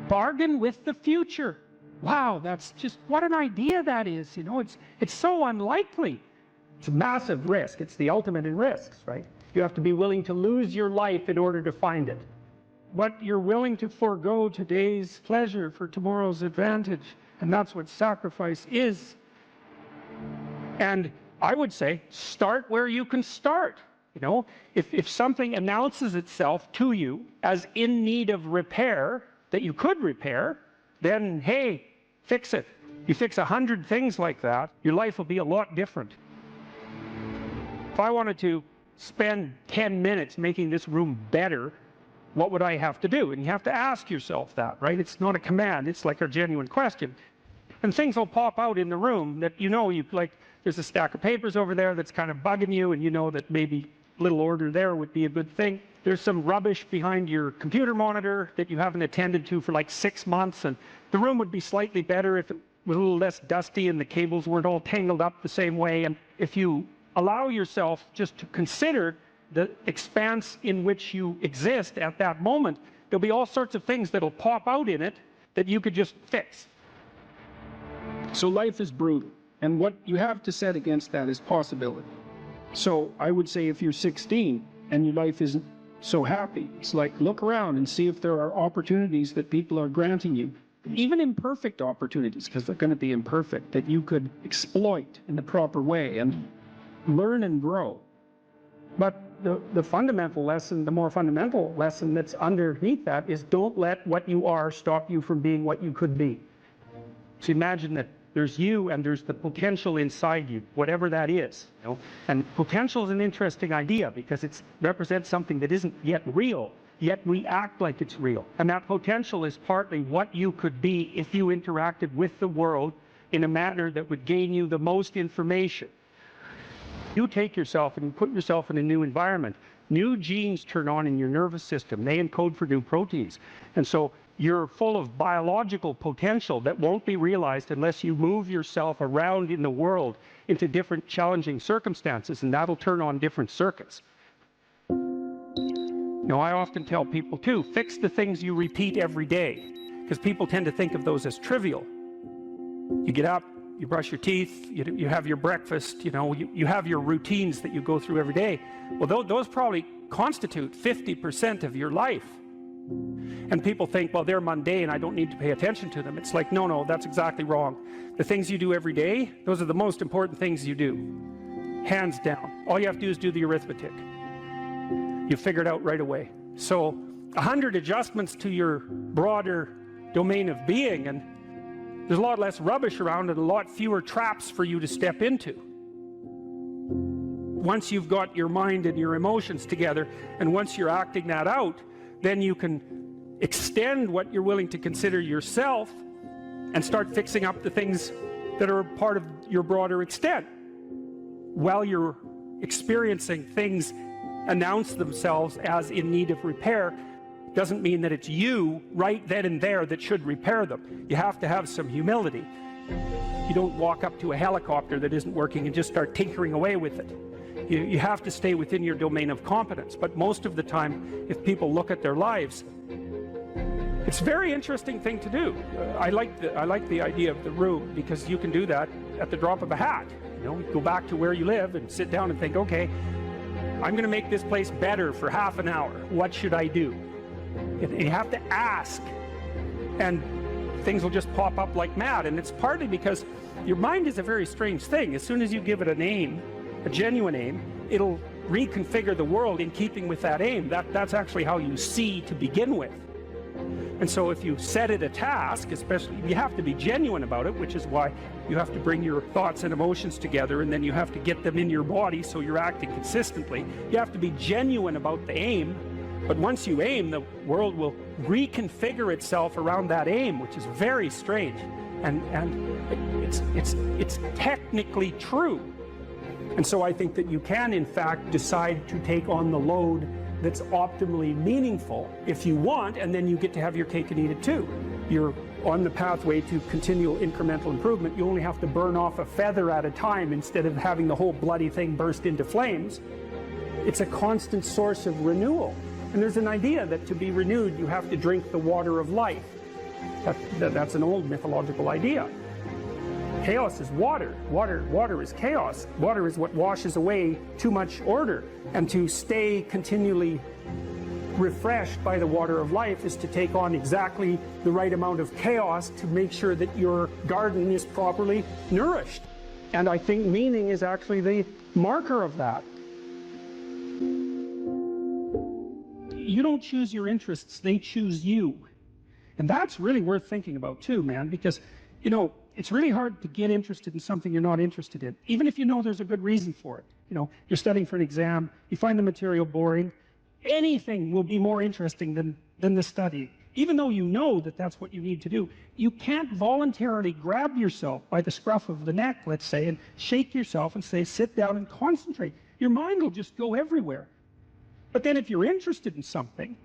Bargain with the future. Wow, that's just, what an idea that is. You know, it's so unlikely. It's a massive risk. It's the ultimate in risks, right? You have to be willing to lose your life in order to find it. What you're willing to forego today's pleasure for tomorrow's advantage. And that's what sacrifice is. And I would say, start where you can start. You know, if something announces itself to you as in need of repair, that you could repair, then, hey, fix it. You fix 100 things like that, your life will be a lot different. If I wanted to spend 10 minutes making this room better, what would I have to do? And you have to ask yourself that, right? It's not a command, it's like a genuine question. And things will pop out in the room that you know, there's a stack of papers over there that's kind of bugging you, and you know that maybe a little order there would be a good thing. There's some rubbish behind your computer monitor that you haven't attended to for like 6 months, and the room would be slightly better if it was a little less dusty and the cables weren't all tangled up the same way. And if you allow yourself just to consider the expanse in which you exist at that moment, there'll be all sorts of things that'll pop out in it that you could just fix. So life is brutal, and what you have to set against that is possibility. So I would say if you're 16 and your life isn't so happy, it's like, look around and see if there are opportunities that people are granting you, even imperfect opportunities, because they're going to be imperfect, that you could exploit in the proper way and learn and grow. But the fundamental lesson, the more fundamental lesson that's underneath that is, don't let what you are stop you from being what you could be. So imagine that there's you and there's the potential inside you, whatever that is. You know? And potential is an interesting idea because it represents something that isn't yet real, yet we act like it's real. And that potential is partly what you could be if you interacted with the world in a manner that would gain you the most information. You take yourself and put yourself in a new environment. New genes turn on in your nervous system. They encode for new proteins. And so you're full of biological potential that won't be realized unless you move yourself around in the world into different challenging circumstances, and that'll turn on different circuits. Now, I often tell people too, fix the things you repeat every day, because people tend to think of those as trivial. You get up, you brush your teeth, you have your breakfast, you have your routines that you go through every day. Well, those probably constitute 50% of your life. And people think, well, they're mundane, I don't need to pay attention to them. It's like, no, that's exactly wrong. The things you do every day, those are the most important things you do. Hands down. All you have to do is do the arithmetic. You figure it out right away. So 100 adjustments to your broader domain of being, and there's a lot less rubbish around and a lot fewer traps for you to step into. Once you've got your mind and your emotions together, and once you're acting that out, then you can extend what you're willing to consider yourself and start fixing up the things that are part of your broader extent. While you're experiencing things announce themselves as in need of repair, doesn't mean that it's you right then and there that should repair them. You have to have some humility. You don't walk up to a helicopter that isn't working and just start tinkering away with it. You have to stay within your domain of competence. But most of the time, if people look at their lives, it's a very interesting thing to do. I like the idea of the room, because you can do that at the drop of a hat. You go back to where you live and sit down and think, okay, I'm going to make this place better for half an hour. What should I do? You have to ask, and things will just pop up like mad. And it's partly because your mind is a very strange thing. As soon as you give it a name, a genuine aim, it'll reconfigure the world in keeping with that aim. That's actually how you see to begin with. And so if you set it a task, especially, you have to be genuine about it, which is why you have to bring your thoughts and emotions together, and then you have to get them in your body so you're acting consistently. You have to be genuine about the aim, but once you aim, the world will reconfigure itself around that aim, which is very strange. And it's technically true. And so I think that you can, in fact, decide to take on the load that's optimally meaningful if you want, and then you get to have your cake and eat it too. You're on the pathway to continual incremental improvement. You only have to burn off a feather at a time instead of having the whole bloody thing burst into flames. It's a constant source of renewal. And there's an idea that to be renewed, you have to drink the water of life. That's an old mythological idea. Chaos is water. Water is chaos. Water is what washes away too much order. And to stay continually refreshed by the water of life is to take on exactly the right amount of chaos to make sure that your garden is properly nourished. And I think meaning is actually the marker of that. You don't choose your interests, they choose you. And that's really worth thinking about too, man, because, you know, it's really hard to get interested in something you're not interested in, even if you know there's a good reason for it. You know, you're studying for an exam, you find the material boring, anything will be more interesting than the study. Even though you know that that's what you need to do, you can't voluntarily grab yourself by the scruff of the neck, let's say, and shake yourself and say, sit down and concentrate. Your mind will just go everywhere. But then if you're interested in something,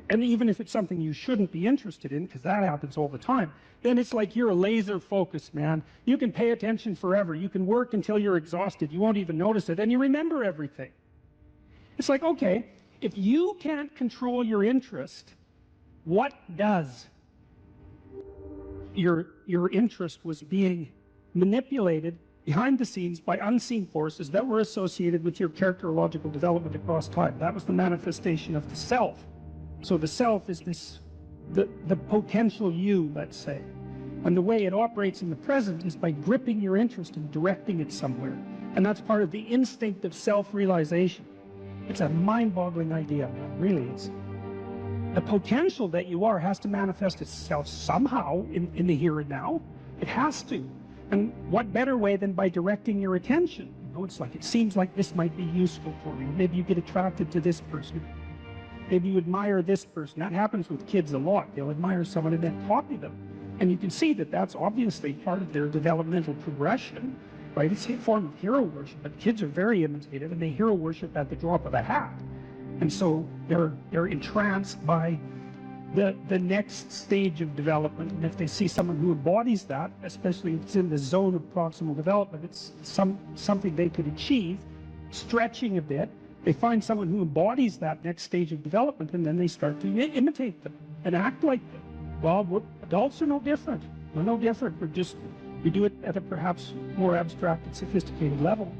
and even if it's something you shouldn't be interested in, because that happens all the time, then it's like you're a laser focused, man. You can pay attention forever. You can work until you're exhausted. You won't even notice it, and you remember everything. It's like, okay, if you can't control your interest, what does? Your interest was being manipulated behind the scenes by unseen forces that were associated with your characterological development across time. That was the manifestation of the self. So the self is this, the potential you, let's say. And the way it operates in the present is by gripping your interest and directing it somewhere. And that's part of the instinct of self-realization. It's a mind-boggling idea, really. It's the potential that you are has to manifest itself somehow in the here and now. It has to. And what better way than by directing your attention? You know, it's like, it seems like this might be useful for you. Maybe you get attracted to this person. Maybe you admire this person. That happens with kids a lot. They'll admire someone and then copy them. And you can see that that's obviously part of their developmental progression, right? It's a form of hero worship, but kids are very imitative and they hero worship at the drop of a hat. And so they're entranced by the next stage of development. And if they see someone who embodies that, especially if it's in the zone of proximal development, it's something they could achieve, stretching a bit. They find someone who embodies that next stage of development, and then they start to imitate them and act like them. Well, adults are no different. We're no different. We do it at a perhaps more abstract and sophisticated level.